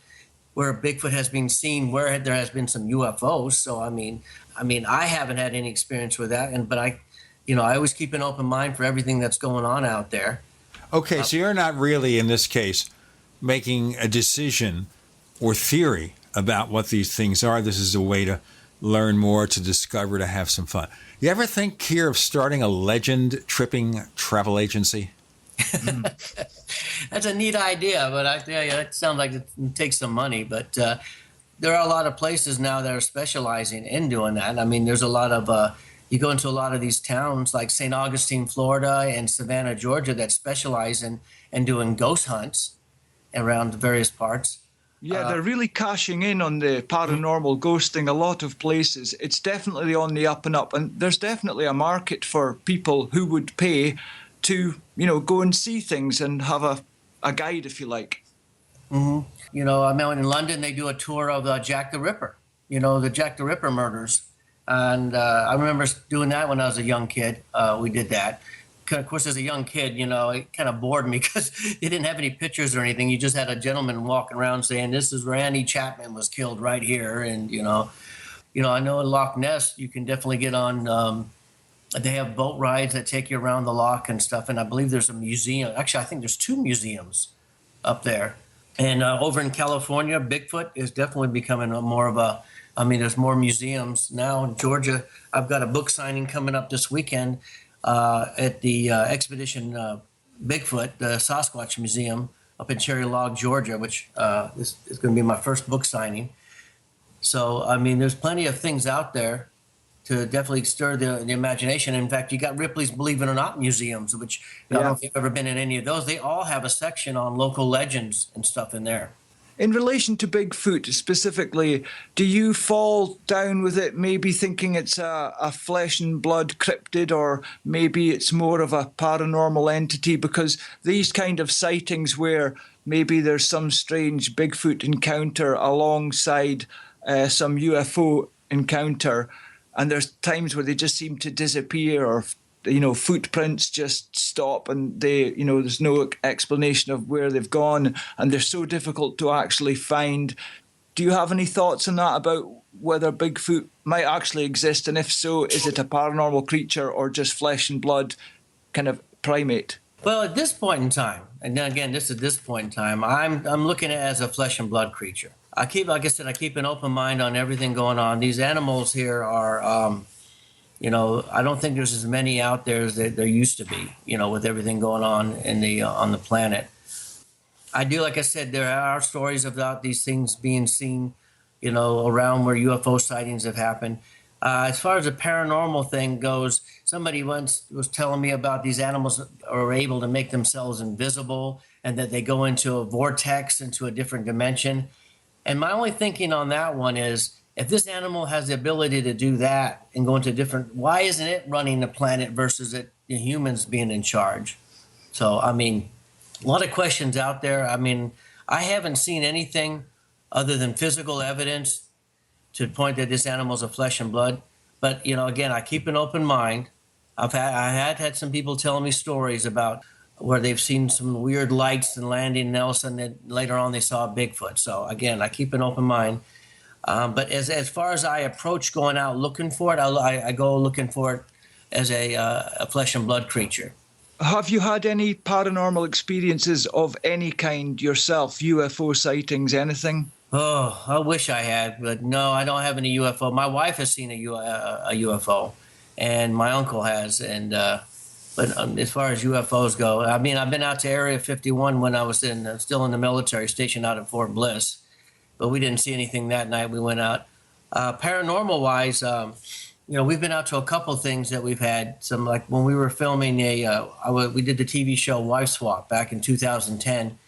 where Bigfoot has been seen, where there has been some UFOs. So, I mean, I haven't had any experience with that, but I always keep an open mind for everything that's going on out there. Okay, so you're not really, in this case, making a decision or theory about what these things are. This is a way to learn more, to discover, to have some fun. You ever think here of starting a legend tripping travel agency? That's a neat idea, but I tell you, that sounds like it takes some money. But there are a lot of places now that are specializing in doing that. I mean, there's a lot of, you go into a lot of these towns like St. Augustine, Florida, and Savannah, Georgia, that specialize in doing ghost hunts around various parts. Yeah, they're really cashing in on the paranormal ghosting. A lot of places. It's definitely on the up and up. And there's definitely a market for people who would pay to, go and see things and have a guide, if you like. Mm-hmm. I mean, in London, they do a tour of Jack the Ripper, the Jack the Ripper murders. And I remember doing that when I was a young kid. We did that. Of course, as a young kid, it kind of bored me because they didn't have any pictures or anything. You just had a gentleman walking around saying, this is where Andy Chapman was killed right here. And, I know in Loch Ness, you can definitely get on, they have boat rides that take you around the loch and stuff. And I believe there's a museum. Actually, I think there's 2 museums up there. And over in California, Bigfoot is definitely becoming more of a, there's more museums now in Georgia. I've got a book signing coming up this weekend at the Expedition Bigfoot, the Sasquatch Museum up in Cherry Log, Georgia, which is going to be my first book signing. So, there's plenty of things out there to definitely stir the imagination. In fact, you got Ripley's Believe It or Not museums, which I don't know if you've ever been in any of those. They all have a section on local legends and stuff in there. In relation to Bigfoot specifically, do you fall down with it, maybe thinking it's a flesh and blood cryptid, or maybe it's more of a paranormal entity? Because these kind of sightings where maybe there's some strange Bigfoot encounter alongside some UFO encounter, and there's times where they just seem to disappear, or footprints just stop and they, there's no explanation of where they've gone, and they're so difficult to actually find. Do you have any thoughts on that about whether Bigfoot might actually exist? And if so, is it a paranormal creature or just flesh and blood kind of primate? Well, at this point in time, and again, this is this point in time, I'm looking at it as a flesh and blood creature. I keep an open mind on everything going on. These animals here are, I don't think there's as many out there as there used to be, with everything going on on the planet. I do, like I said, there are stories about these things being seen, around where UFO sightings have happened. As far as the paranormal thing goes, somebody once was telling me about these animals are able to make themselves invisible and that they go into a vortex, into a different dimension. And my only thinking on that one is, if this animal has the ability to do that and go into why isn't it running the planet versus the humans being in charge? So, I mean, a lot of questions out there. I mean, I haven't seen anything other than physical evidence to point that this animal's of flesh and blood. But, again, I keep an open mind. I had some people telling me stories about where they've seen some weird lights and landing, and all of a sudden then later on they saw a Bigfoot. So, again, I keep an open mind. But as far as I approach going out looking for it, I go looking for it as a flesh and blood creature. Have you had any paranormal experiences of any kind yourself? UFO sightings, anything? Oh, I wish I had, but no, I don't have any UFO. My wife has seen a UFO, and my uncle has. And but as far as UFOs go, I mean, I've been out to Area 51 when I was still in the military, stationed out at Fort Bliss, but we didn't see anything that night. We went out. Paranormal-wise, we've been out to a couple things that we've had. Some, like when we were filming we did the TV show Wife Swap back in 2010,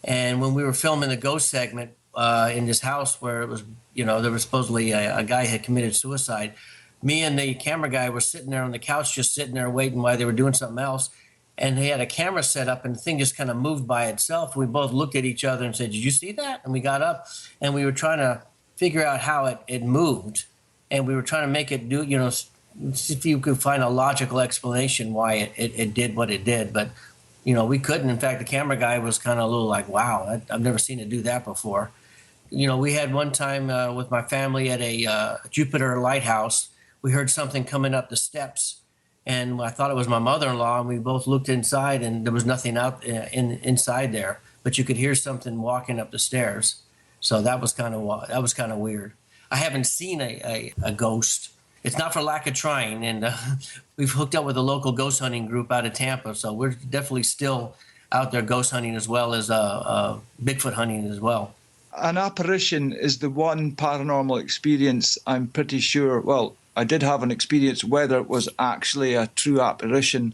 and when we were filming the ghost segment in this house where it was, there was supposedly a guy had committed suicide. Me and the camera guy were sitting there on the couch, just sitting there waiting while they were doing something else. And he had a camera set up, and the thing just kind of moved by itself. We both looked at each other and said, "Did you see that?" And we got up, and we were trying to figure out how it moved. And we were trying to make it do, see if you could find a logical explanation why it did what it did. But, we couldn't. In fact, the camera guy was kind of a little like, wow, I've never seen it do that before. We had one time with my family at a Jupiter lighthouse. We heard something coming up the steps, and I thought it was my mother-in-law, and we both looked inside, and there was nothing out inside there, but you could hear something walking up the stairs. So that was kind of weird. I haven't seen a ghost. It's not for lack of trying, and we've hooked up with a local ghost hunting group out of Tampa, so we're definitely still out there ghost hunting as well as Bigfoot hunting as well. An apparition is the one paranormal experience I'm pretty sure, well, I did have an experience. Whether it was actually a true apparition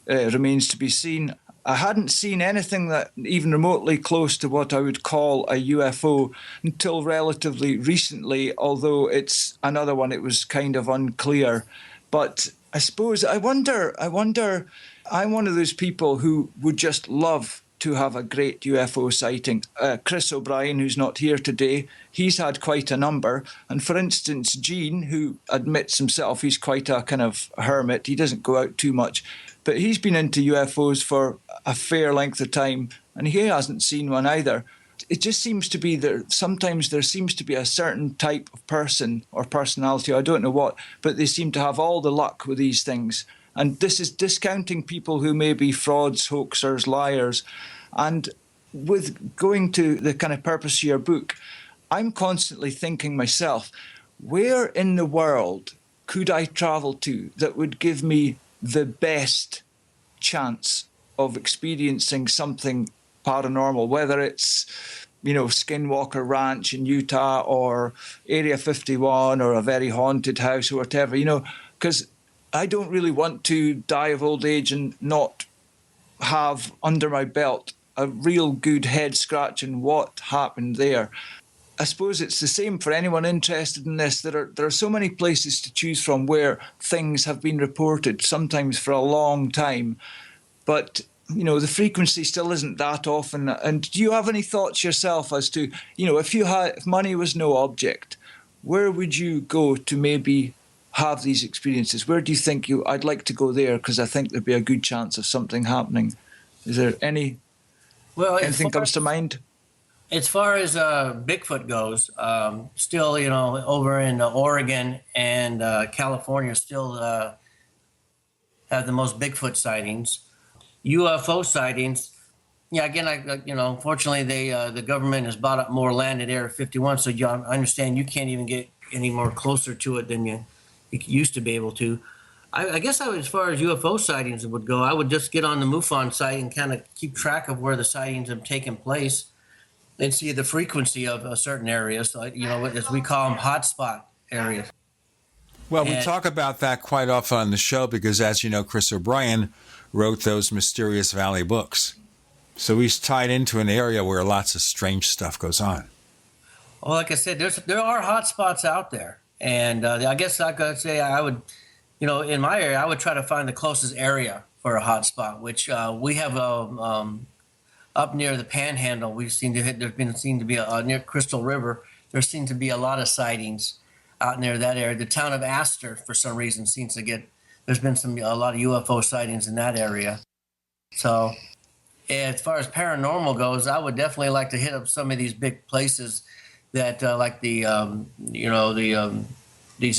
remains to be seen. I hadn't seen anything that even remotely close to what I would call a UFO until relatively recently, although it's another one, it was kind of unclear. But I suppose, I wonder, I'm one of those people who would just love to have a great UFO sighting. Chris O'Brien, who's not here today, he's had quite a number. And for instance, Gene, who admits himself he's quite a kind of hermit, he doesn't go out too much, but he's been into UFOs for a fair length of time, and he hasn't seen one either. It just seems to be that sometimes there seems to be a certain type of person or personality, I don't know what, but they seem to have all the luck with these things. And this is discounting people who may be frauds, hoaxers, liars. And with going to the kind of purpose of your book, I'm constantly thinking myself, where in the world could I travel to that would give me the best chance of experiencing something paranormal, whether it's, Skinwalker Ranch in Utah or Area 51 or a very haunted house or whatever, because I don't really want to die of old age and not have under my belt a real good head scratch in what happened there. I suppose it's the same for anyone interested in this. There are so many places to choose from where things have been reported, sometimes for a long time, but the frequency still isn't that often. And do you have any thoughts yourself as to, if money was no object, where would you go to maybe have these experiences? Where do you think I'd like to go there because I think there'd be a good chance of something happening? Is there anything comes to mind? As far as Bigfoot goes, still, over in Oregon and California still have the most Bigfoot sightings. UFO sightings, yeah, again, unfortunately, the government has bought up more land at Area 51, so I understand you can't even get any more closer to it than you used to be able to. I guess as far as UFO sightings would go, I would just get on the MUFON site and kind of keep track of where the sightings have taken place and see the frequency of certain areas, like, as we call them, hotspot areas. Well, we talk about that quite often on the show because, as you know, Chris O'Brien wrote those Mysterious Valley books. So he's tied into an area where lots of strange stuff goes on. Well, like I said, there are hotspots out there. And I guess I could say I would, in my area, I would try to find the closest area for a hotspot, which we have up near the Panhandle. There's seen to be near Crystal River. There seem to be a lot of sightings out near that area. The town of Astor, for some reason, seems to get. There's been a lot of UFO sightings in that area. So, as far as paranormal goes, I would definitely like to hit up some of these big places that, like these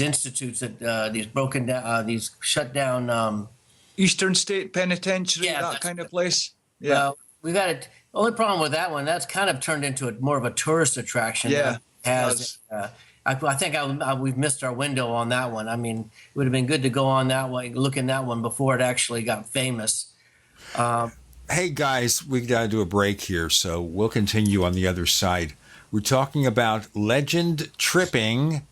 institutes that these broken down, these shut down. Eastern State Penitentiary, that kind of place. Yeah. Well, we got it. The only problem with that one, that's kind of turned into more of a tourist attraction. Yeah. I think we've missed our window on that one. I mean, it would have been good to go on that one, look in that one before it actually got famous. Hey, guys, we got to do a break here, so we'll continue on the other side. We're talking about legend tripping,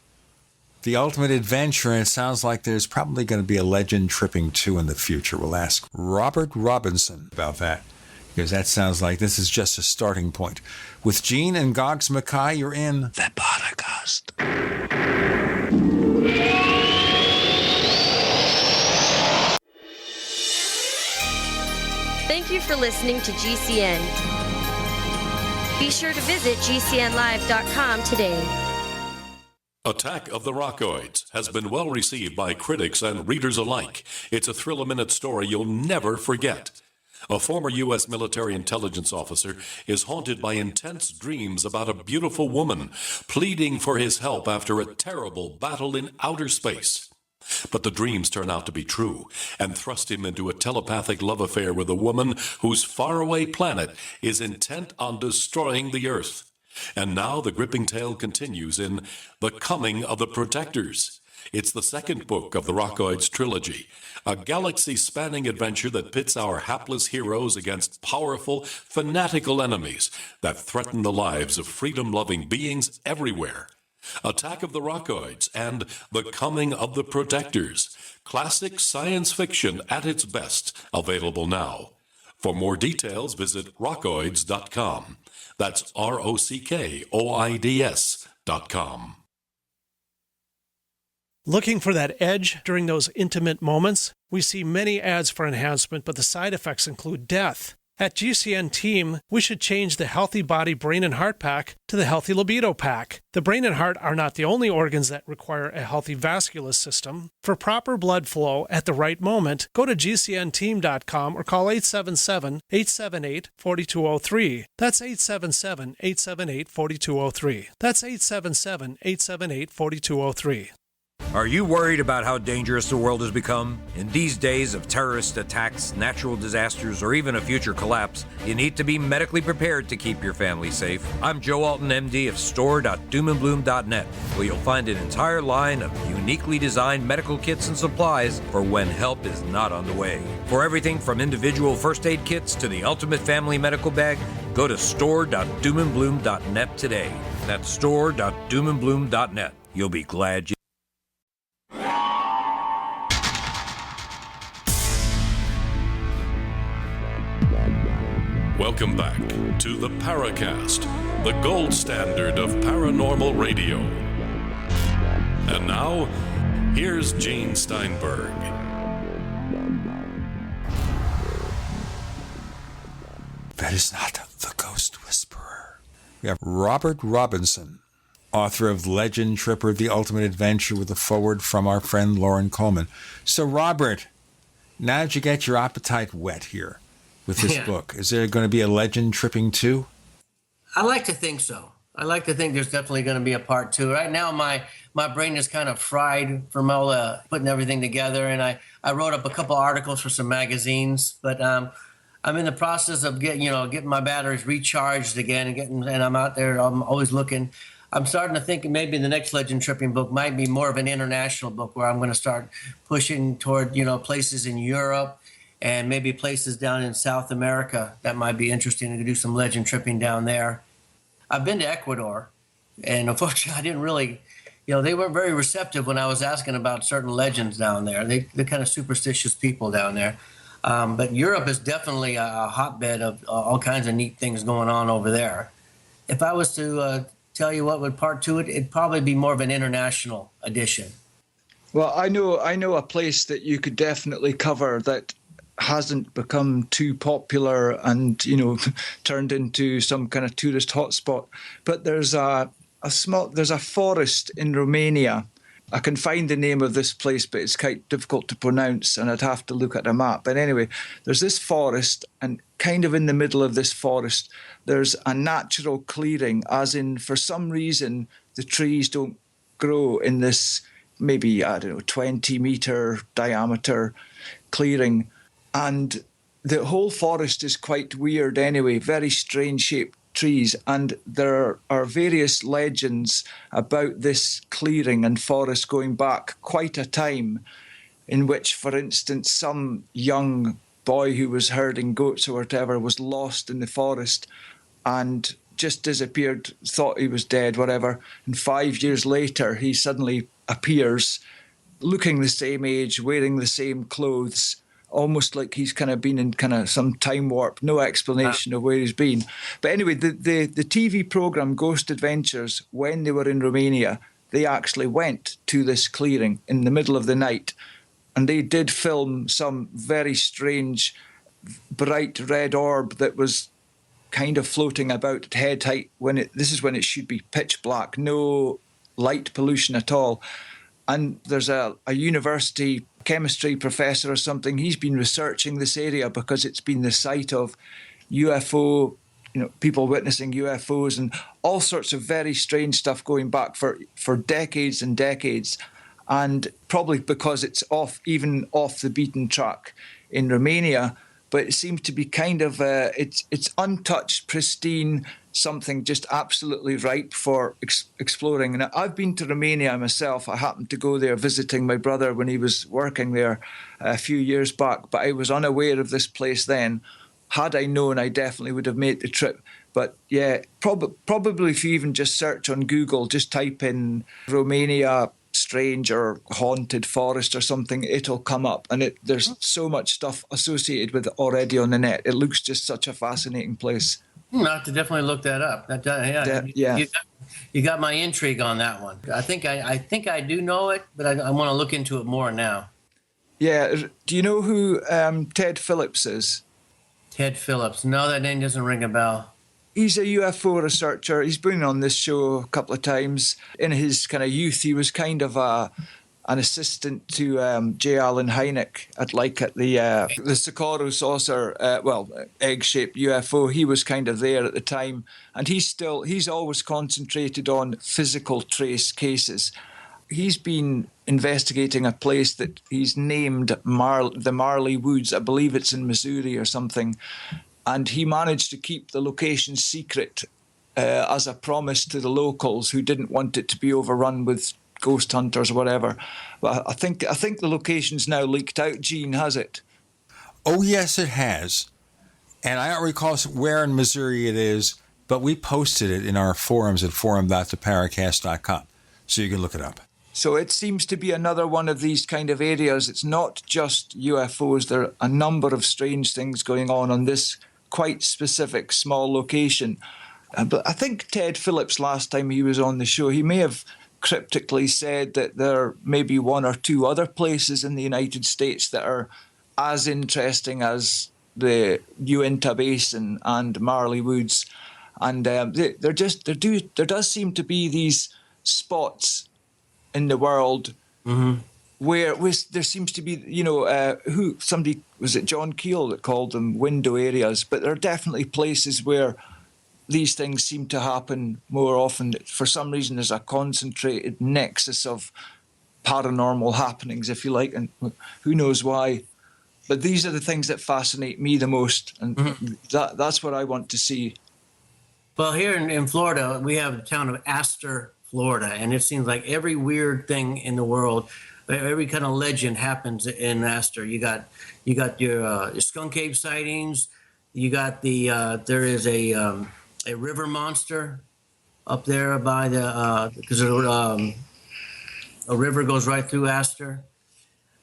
the ultimate adventure, and it sounds like there's probably going to be a legend tripping 2 in the future. We'll ask Robert Robinson about that, because that sounds like this is just a starting point. With Gene and Goggs Mackay, you're in the Paracast. Thank you for listening to GCN. Be sure to visit GCNlive.com today. Attack of the Rockoids has been well received by critics and readers alike. It's a thrill-a-minute story you'll never forget. A former U.S. military intelligence officer is haunted by intense dreams about a beautiful woman pleading for his help after a terrible battle in outer space. But the dreams turn out to be true and thrust him into a telepathic love affair with a woman whose faraway planet is intent on destroying the Earth. And now the gripping tale continues in The Coming of the Protectors. It's the second book of the Rockoids trilogy, a galaxy-spanning adventure that pits our hapless heroes against powerful, fanatical enemies that threaten the lives of freedom-loving beings everywhere. Attack of the Rockoids and The Coming of the Protectors, classic science fiction at its best, available now. For more details, visit rockoids.com. That's ROCKOIDS.com. Looking for that edge during those intimate moments? We see many ads for enhancement, but the side effects include death. At GCN Team, we should change the Healthy Body, Brain, and Heart Pack to the Healthy Libido Pack. The brain and heart are not the only organs that require a healthy vascular system. For proper blood flow at the right moment, go to GCNteam.com or call 877-878-4203. That's 877-878-4203. That's 877-878-4203. Are you worried about how dangerous the world has become? In these days of terrorist attacks, natural disasters, or even a future collapse, you need to be medically prepared to keep your family safe. I'm Joe Alton, MD of store.doomandbloom.net, where you'll find an entire line of uniquely designed medical kits and supplies for when help is not on the way. For everything from individual first aid kits to the ultimate family medical bag, go to store.doomandbloom.net today. That's store.doomandbloom.net. You'll be glad you... Welcome back to the Paracast, the gold standard of paranormal radio. And now, here's Gene Steinberg. That is not the Ghost Whisperer. We have Robert Robinson, author of Legend Tripper, The Ultimate Adventure, with a foreword from our friend Lauren Coleman. So, Robert, now that you get your appetite wet here with this book, is there going to be a legend tripping too? I like to think so. I like to think there's definitely going to be a part 2. Right now, my brain is kind of fried from all putting everything together, and I wrote up a couple articles for some magazines, but I'm in the process of getting my batteries recharged again, and I'm out there. I'm always looking. I'm starting to think maybe the next legend tripping book might be more of an international book, where I'm going to start pushing toward places in Europe and maybe places down in South America that might be interesting to do some legend tripping down there. I've been to Ecuador, and unfortunately, I didn't really, they weren't very receptive when I was asking about certain legends down there. They're kind of superstitious people down there. But Europe is definitely a hotbed of all kinds of neat things going on over there. If I was to tell you what would part 2 it'd probably be more of an international edition. Well, I know a place that you could definitely cover that hasn't become too popular and turned into some kind of tourist hotspot. But there's a forest in Romania. I can find the name of this place, but it's quite difficult to pronounce, and I'd have to look at a map. But anyway, there's this forest, and kind of in the middle of this forest, there's a natural clearing, as in, for some reason, the trees don't grow in this maybe, 20-meter diameter clearing. And the whole forest is quite weird anyway, very strange shaped trees. And there are various legends about this clearing and forest going back quite a time, in which, for instance, some young boy who was herding goats or whatever was lost in the forest and just disappeared, thought he was dead, whatever. And 5 years later, he suddenly appears, looking the same age, wearing the same clothes, almost like he's kind of been in kind of some time warp, no explanation of where he's been. But anyway, the TV program Ghost Adventures, when they were in Romania, they actually went to this clearing in the middle of the night, and they did film some very strange, bright red orb that was kind of floating about at head height this is when it should be pitch black, no light pollution at all. And there's a university chemistry professor or something. He's been researching this area because it's been the site of UFO, people witnessing UFOs and all sorts of very strange stuff going back for decades and decades. And probably because it's off the beaten track in Romania, but it seems to be kind of it's untouched, pristine, something just absolutely ripe for exploring. And I've been to Romania myself. I happened to go there visiting my brother when he was working there a few years back, but I was unaware of this place then. Had I known, I definitely would have made the trip. But yeah, probably if you even just search on Google, just type in Romania strange or haunted forest or something, it'll come up. And there's so much stuff associated with it already on the net. It looks just such a fascinating place. I have to definitely look that up. You got my intrigue on that one. I think I do know it, but I want to look into it more now. Yeah. Do you know who Ted Phillips is? Ted Phillips. No, that name doesn't ring a bell. He's a UFO researcher. He's been on this show a couple of times. In his kind of youth, he was kind of an assistant to J. Allen Hynek at the Socorro saucer, egg-shaped UFO. He was kind of there at the time, and he's always concentrated on physical trace cases. He's been investigating a place that he's named the Marley Woods. I believe it's in Missouri or something, and he managed to keep the location secret as a promise to the locals who didn't want it to be overrun with ghost hunters or whatever. Well, I think the location's now leaked out. Gene, has it? Oh, yes, it has. And I don't recall where in Missouri it is, but we posted it in our forums at forum.theparacast.com, so you can look it up. So it seems to be another one of these kind of areas. It's not just UFOs. There are a number of strange things going on this quite specific small location. But I think Ted Phillips, last time he was on the show, he may have cryptically said that there may be one or two other places in the United States that are as interesting as the Uinta Basin and Marley Woods. And there does seem to be these spots in the world where there seems to be, was it John Keel that called them window areas? But there are definitely places where these things seem to happen more often. For some reason, there's a concentrated nexus of paranormal happenings, if you like, and who knows why. But these are the things that fascinate me the most, and that's what I want to see. Well, here in Florida, we have the town of Astor, Florida, and it seems like every weird thing in the world, every kind of legend happens in Astor. You got your skunk ape sightings. You got there is a river monster up there by because a river goes right through Astor.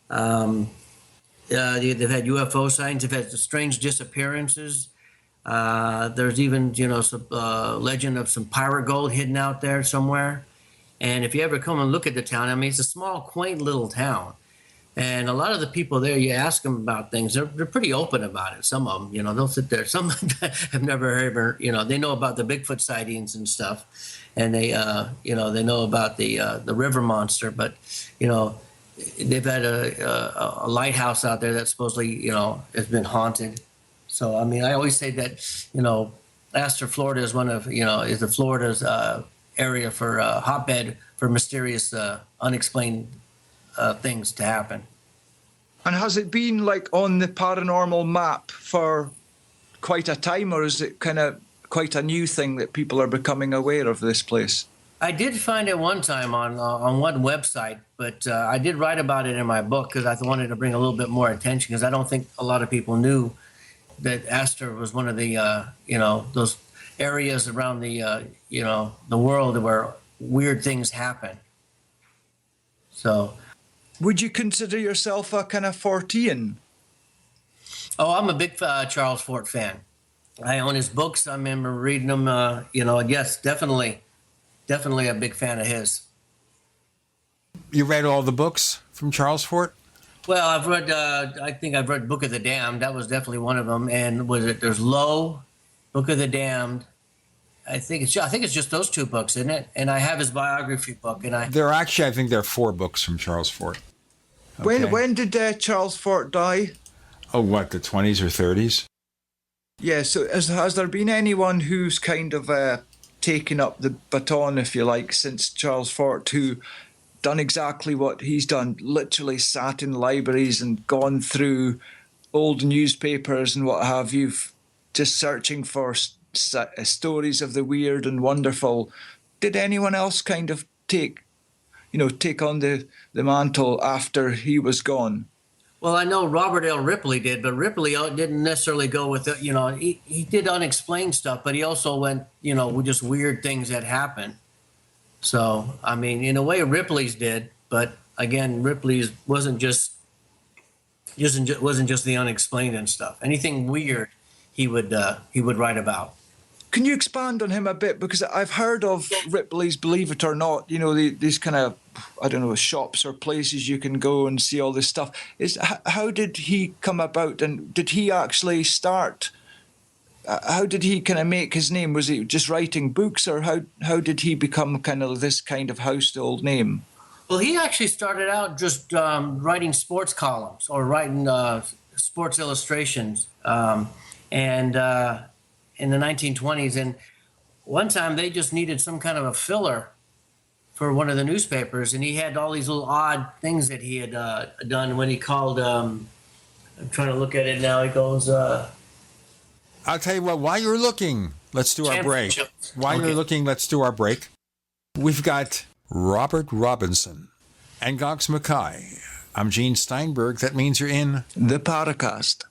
They've had UFO sightings. They've had strange disappearances. There's even, some legend of some pirate gold hidden out there somewhere. And if you ever come and look at the town, I mean, it's a small, quaint little town. And a lot of the people there, you ask them about things, they're pretty open about it. Some of them, they'll sit there. Some have never ever, they know about the Bigfoot sightings and stuff. And they know about the river monster. But, they've had a lighthouse out there that supposedly, has been haunted. So, I mean, I always say that, Astor, Florida is is the Florida's area for hotbed for mysterious, unexplained things to happen. And has it been like on the paranormal map for quite a time, or is it kind of quite a new thing that people are becoming aware of this place? I did find it one time on one website, but I did write about it in my book because I wanted to bring a little bit more attention, because I don't think a lot of people knew that Astor was one of the, those areas around the world where weird things happen. So, would you consider yourself a kind of Fortean? Oh, I'm a big Charles Fort fan. I own his books. I remember reading them. Yes, definitely a big fan of his. You read all the books from Charles Fort? Well, I've read. I think I've read Book of the Damned. That was definitely one of them. And there's Low, Book of the Damned. I think it's just those two books, isn't it? And I have his biography book. And I think there are 4 books from Charles Fort. Okay. When did Charles Fort die? Oh, what, the 20s or 30s? Yeah. So has there been anyone who's kind of taken up the baton, if you like, since Charles Fort, who done exactly what he's done, literally sat in libraries and gone through old newspapers and what have you, just searching for stories of the weird and wonderful? Did anyone else kind of take on the mantle after he was gone? Well, I know Robert L. Ripley did, but Ripley didn't necessarily go with it. He did unexplained stuff, but he also went, with just weird things that happened. So, I mean, in a way, Ripley's did, but again, Ripley's wasn't just the unexplained and stuff. Anything weird, he would write about. Can you expand on him a bit? Because I've heard of Ripley's, believe it or not, these kind of, I don't know, shops or places you can go and see all this stuff. How did he come about, and did he actually start? How did he kind of make his name? Was he just writing books, or how did he become kind of this kind of household name? Well, he actually started out just writing sports columns or writing sports illustrations, and in the 1920s. And one time they just needed some kind of a filler for one of the newspapers, and he had all these little odd things that he had done when he called. I'm trying to look at it now. He goes. I'll tell you what, while you're looking, let's do our break. You're looking, let's do our break. We've got Robert Robinson and Goggs Mackay. I'm Gene Steinberg. That means you're in the Paracast.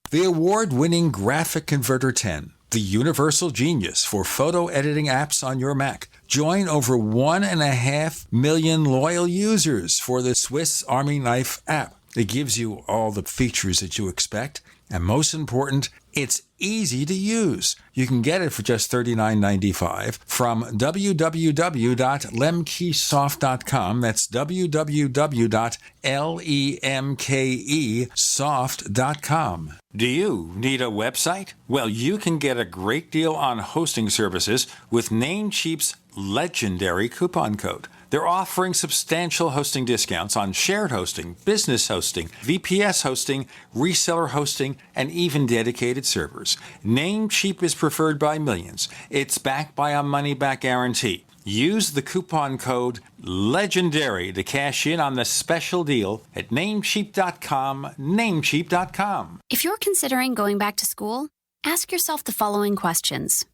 The award-winning Graphic Converter 10, the universal genius for photo editing apps on your Mac. Join over 1.5 million loyal users for the Swiss Army Knife app. It gives you all the features that you expect, and most important, it's easy to use. You can get it for just $39.95 from www.lemkesoft.com. That's www.lemkesoft.com. Do you need a website? Well, you can get a great deal on hosting services with Namecheap's legendary coupon code. They're offering substantial hosting discounts on shared hosting, business hosting, VPS hosting, reseller hosting, and even dedicated servers. Namecheap is preferred by millions. It's backed by a money-back guarantee. Use the coupon code LEGENDARY to cash in on the special deal at Namecheap.com, Namecheap.com. If you're considering going back to school, ask yourself the following questions.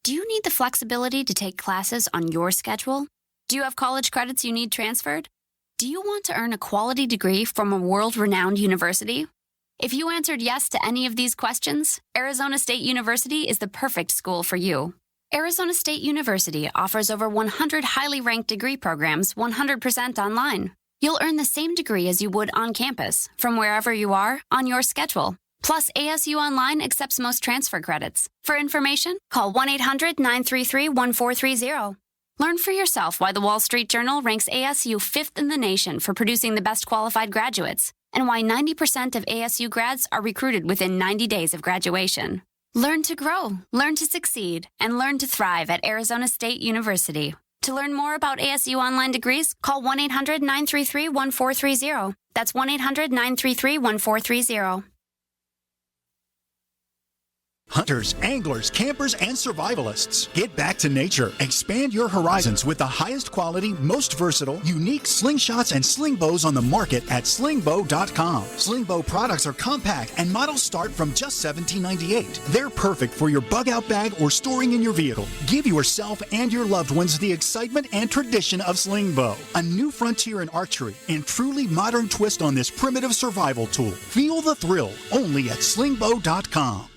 Do you need the flexibility to take classes on your schedule? Do you have college credits you need transferred? Do you want to earn a quality degree from a world-renowned university? If you answered yes to any of these questions, Arizona State University is the perfect school for you. Arizona State University offers over 100 highly ranked degree programs 100% online. You'll earn the same degree as you would on campus, from wherever you are, on your schedule. Plus, ASU Online accepts most transfer credits. For information, call 1-800-933-1430. Learn for yourself why the Wall Street Journal ranks ASU 5th in the nation for producing the best qualified graduates, and why 90% of ASU grads are recruited within 90 days of graduation. Learn to grow, learn to succeed, and learn to thrive at Arizona State University. To learn more about ASU online degrees, call 1-800-933-1430. That's 1-800-933-1430. Hunters, anglers, campers, and survivalists. Get back to nature. Expand your horizons with the highest quality, most versatile, unique slingshots and sling bows on the market at slingbow.com. Sling bow products are compact and models start from just $17.98. They're perfect for your bug out bag or storing in your vehicle. Give yourself and your loved ones the excitement and tradition of sling bow. A new frontier in archery and truly modern twist on this primitive survival tool. Feel the thrill only at slingbow.com.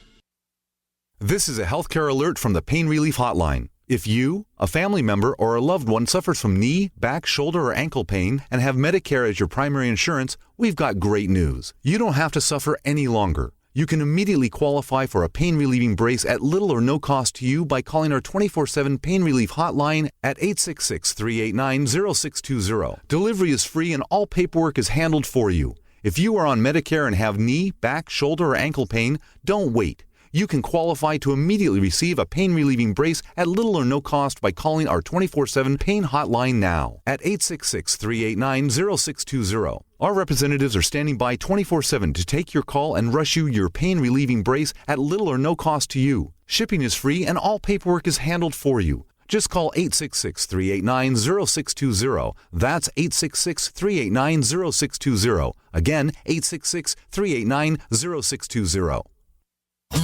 This is a healthcare alert from the Pain Relief Hotline. If you, a family member, or a loved one suffers from knee, back, shoulder, or ankle pain and have Medicare as your primary insurance, we've got great news. You don't have to suffer any longer. You can immediately qualify for a pain-relieving brace at little or no cost to you by calling our 24/7 Pain Relief Hotline at 866-389-0620. Delivery is free and all paperwork is handled for you. If you are on Medicare and have knee, back, shoulder, or ankle pain, don't wait. You can qualify to immediately receive a pain-relieving brace at little or no cost by calling our 24/7 Pain Hotline now at 866-389-0620. Our representatives are standing by 24/7 to take your call and rush you your pain-relieving brace at little or no cost to you. Shipping is free and all paperwork is handled for you. Just call 866-389-0620. That's 866-389-0620. Again, 866-389-0620.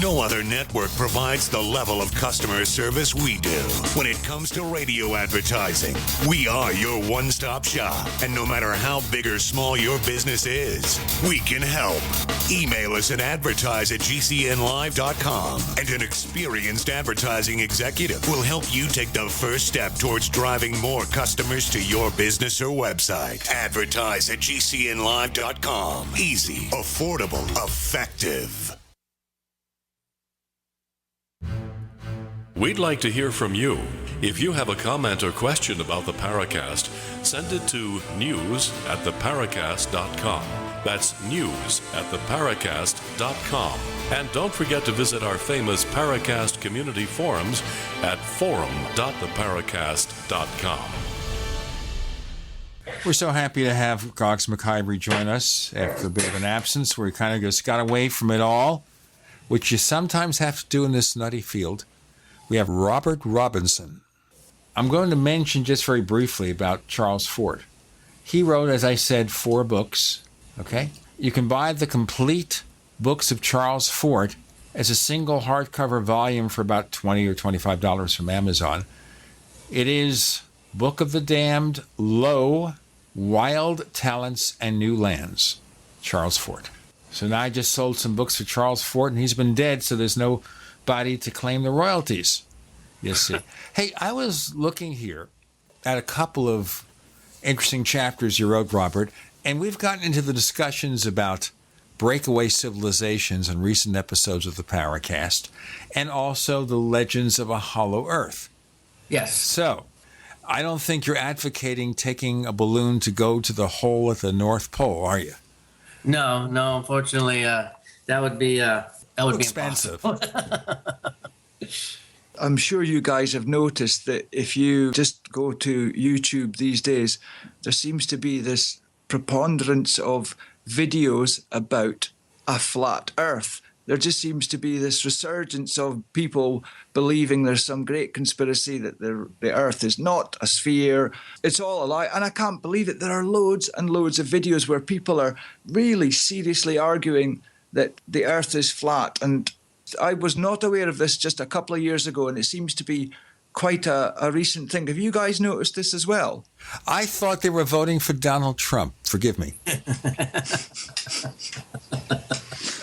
No other network provides the level of customer service we do. When it comes to radio advertising, we are your one-stop shop. And no matter how big or small your business is, we can help. Email us at advertise@gcnlive.com, and an experienced advertising executive will help you take the first step towards driving more customers to your business or website. Advertise@gcnlive.com. Easy, affordable, effective. We'd like to hear from you. If you have a comment or question about the Paracast, send it to news@theparacast.com. That's news@theparacast.com. And don't forget to visit our famous Paracast community forums at forum.theparacast.com. We're so happy to have Goggs Mackay rejoin us after a bit of an absence where he kind of just got away from it all, which you sometimes have to do in this nutty field. We have Robert Robinson. I'm going to mention just very briefly about Charles Fort. He wrote, as I said, 4 books. Okay? You can buy the complete books of Charles Fort as a single hardcover volume for about $20 or $25 from Amazon. It is Book of the Damned, Low, Wild Talents, and New Lands. Charles Fort. So now I just sold some books for Charles Fort, and he's been dead, so there's no body to claim the royalties, you see. Hey, I was looking here at a couple of interesting chapters you wrote, Robert, and we've gotten into the discussions about breakaway civilizations in recent episodes of the Paracast, and also the legends of a hollow earth. Yes. So, I don't think you're advocating taking a balloon to go to the hole at the North Pole, are you? No, unfortunately, that would be expensive. I'm sure you guys have noticed that if you just go to YouTube these days, there seems to be this preponderance of videos about a flat Earth. There just seems to be this resurgence of people believing there's some great conspiracy that the Earth is not a sphere. It's all a lie. And I can't believe it. There are loads and loads of videos where people are really seriously arguing that the Earth is flat. And I was not aware of this just a couple of years ago, and it seems to be quite a recent thing. Have you guys noticed this as well? I thought they were voting for Donald Trump. Forgive me.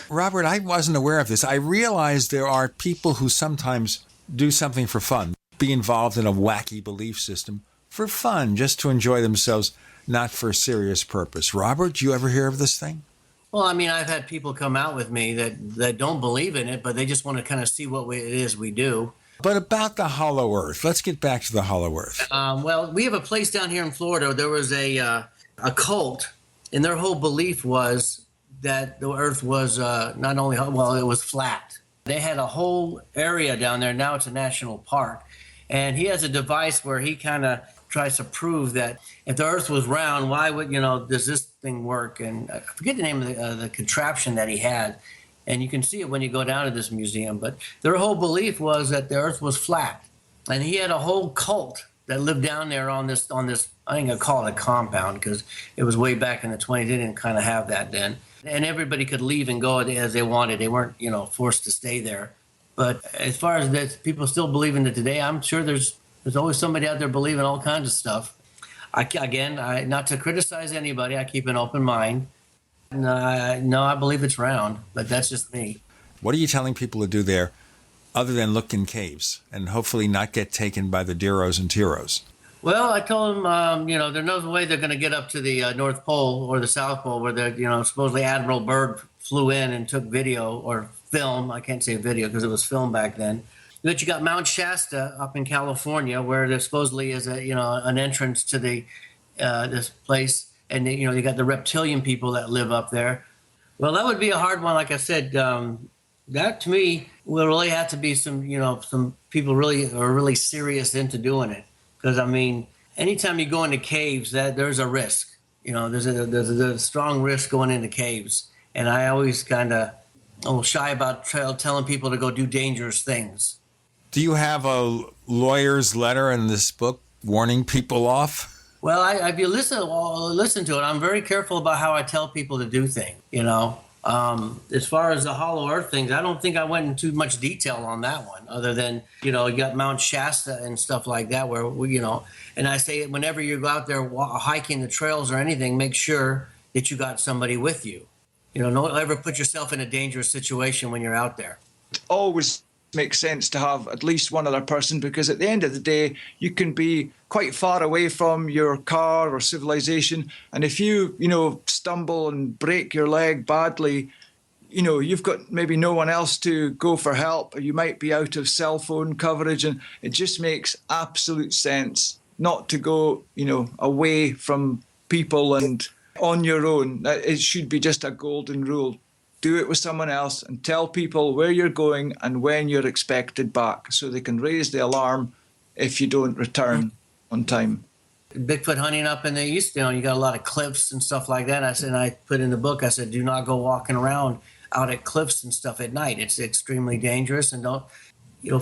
Robert, I wasn't aware of this. I realize there are people who sometimes do something for fun, be involved in a wacky belief system for fun, just to enjoy themselves, not for a serious purpose. Robert, do you ever hear of this thing? Well, I mean, I've had people come out with me that don't believe in it, but they just want to kind of see what it is we do. But about the hollow earth, let's get back to the hollow earth. Well, we have a place down here in Florida. There was a cult, and their whole belief was that the earth was not only, well, it was flat. They had a whole area down there. Now it's a national park. And he has a device where he kind of tries to prove that if the earth was round, why would, does this thing work? And I forget the name of the contraption that he had. And you can see it when you go down to this museum. But their whole belief was that the earth was flat. And he had a whole cult that lived down there on this, I think I call it a compound because it was way back in the 20s. They didn't kind of have that then. And everybody could leave and go as they wanted. They weren't, forced to stay there. But as far as that, people still believe in it today, I'm sure there's always somebody out there believing all kinds of stuff. Not to criticize anybody, I keep an open mind. No, I believe it's round, but that's just me. What are you telling people to do there other than look in caves and hopefully not get taken by the Deros and Tiros? Well, I told them, there's no way they're going to get up to the North Pole or the South Pole where supposedly Admiral Byrd flew in and took video or film. I can't say video because it was film back then. But you got Mount Shasta up in California where there supposedly is an entrance to this place. And, you got the reptilian people that live up there. Well, that would be a hard one. Like I said, that to me will really have to be some people really are really serious into doing it. Because, I mean, anytime you go into caves, there's a risk. There's a strong risk going into caves. And I always kind of shy about telling people to go do dangerous things. Do you have a lawyer's letter in this book warning people off? Well, if you listen to it, I'm very careful about how I tell people to do things, As far as the hollow earth things, I don't think I went into much detail on that one other than, you got Mount Shasta and stuff like that where, and I say whenever you go out there hiking the trails or anything, make sure that you got somebody with you. Don't ever put yourself in a dangerous situation when you're out there. It always makes sense to have at least one other person because at the end of the day, you can be quite far away from your car or civilization. And if you, stumble and break your leg badly, you've got maybe no one else to go for help, or you might be out of cell phone coverage. And it just makes absolute sense not to go, away from people and on your own. It should be just a golden rule. Do it with someone else and tell people where you're going and when you're expected back so they can raise the alarm if you don't return on time. Bigfoot hunting up in the east, you got a lot of cliffs and stuff like that. I put in the book, I said, do not go walking around out at cliffs and stuff at night. It's extremely dangerous and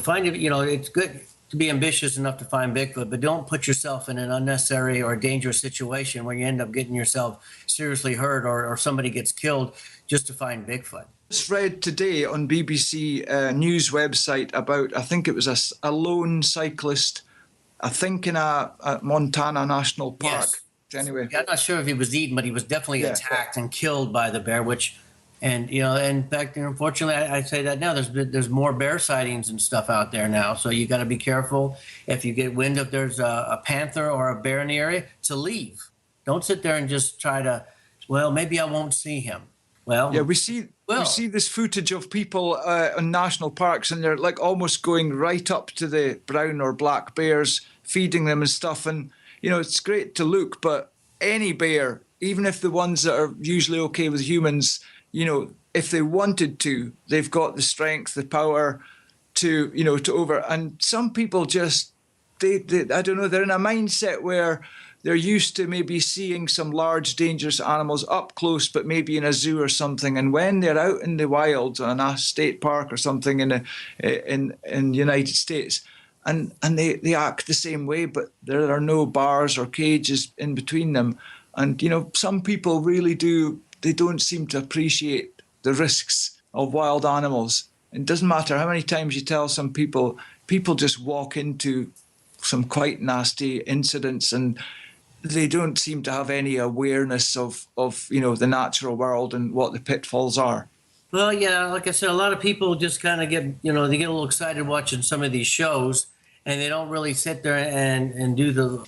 find it, it's good to be ambitious enough to find Bigfoot, but don't put yourself in an unnecessary or dangerous situation where you end up getting yourself seriously hurt or somebody gets killed just to find Bigfoot. Just read today on BBC News website about, I think it was a lone cyclist, I think in a Montana National Park. Yes. Anyway. Yeah, I'm not sure if he was eaten, but he was definitely attacked and killed by the bear, and in fact, unfortunately, I say that now, there's more bear sightings and stuff out there now. So you got to be careful. If you get wind if there's a panther or a bear in the area, to leave. Don't sit there and just try to, maybe I won't see him. Well, yeah, we see this footage of people in national parks, and they're like almost going right up to the brown or black bears, feeding them and stuff. And it's great to look, but any bear, even if the ones that are usually okay with humans, if they wanted to, they've got the strength, the power to over. And some people just, they I don't know, they're in a mindset where they're used to maybe seeing some large, dangerous animals up close, but maybe in a zoo or something. And when they're out in the wild, on a state park or something in the United States, and they act the same way, but there are no bars or cages in between them. And, some people really they don't seem to appreciate the risks of wild animals. It doesn't matter how many times you tell some people just walk into some quite nasty incidents, and they don't seem to have any awareness of the natural world and what the pitfalls are. Well, yeah, like I said, a lot of people just kind of get, they get a little excited watching some of these shows, and they don't really sit there and do the,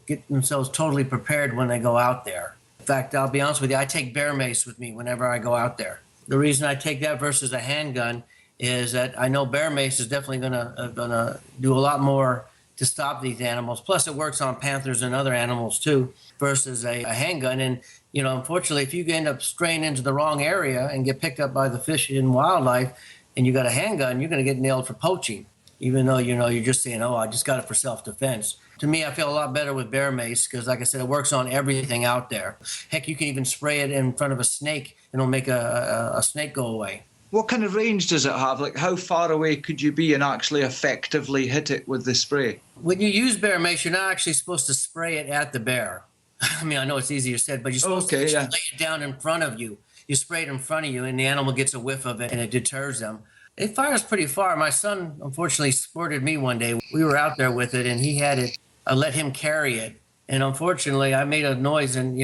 get themselves totally prepared when they go out there. In fact, I'll be honest with you, I take bear mace with me whenever I go out there. The reason I take that versus a handgun is that I know bear mace is definitely gonna do a lot more to stop these animals. Plus, it works on panthers and other animals too, versus a handgun. And unfortunately, if you end up straying into the wrong area and get picked up by the fish and wildlife, and you got a handgun, you're going to get nailed for poaching, even though you're just saying, "Oh, I just got it for self-defense." To me, I feel a lot better with bear mace because, like I said, it works on everything out there. Heck, you can even spray it in front of a snake, and it'll make a snake go away. What kind of range does it have? Like, how far away could you be and actually effectively hit it with the spray? When you use bear mace, you're not actually supposed to spray it at the bear. I mean, I know it's easier said, but you're supposed to lay it down in front of you. You spray it in front of you, and the animal gets a whiff of it, and it deters them. It fires pretty far. My son, unfortunately, sported me one day. We were out there with it, and he had it. I let him carry it. And unfortunately, I made a noise, and,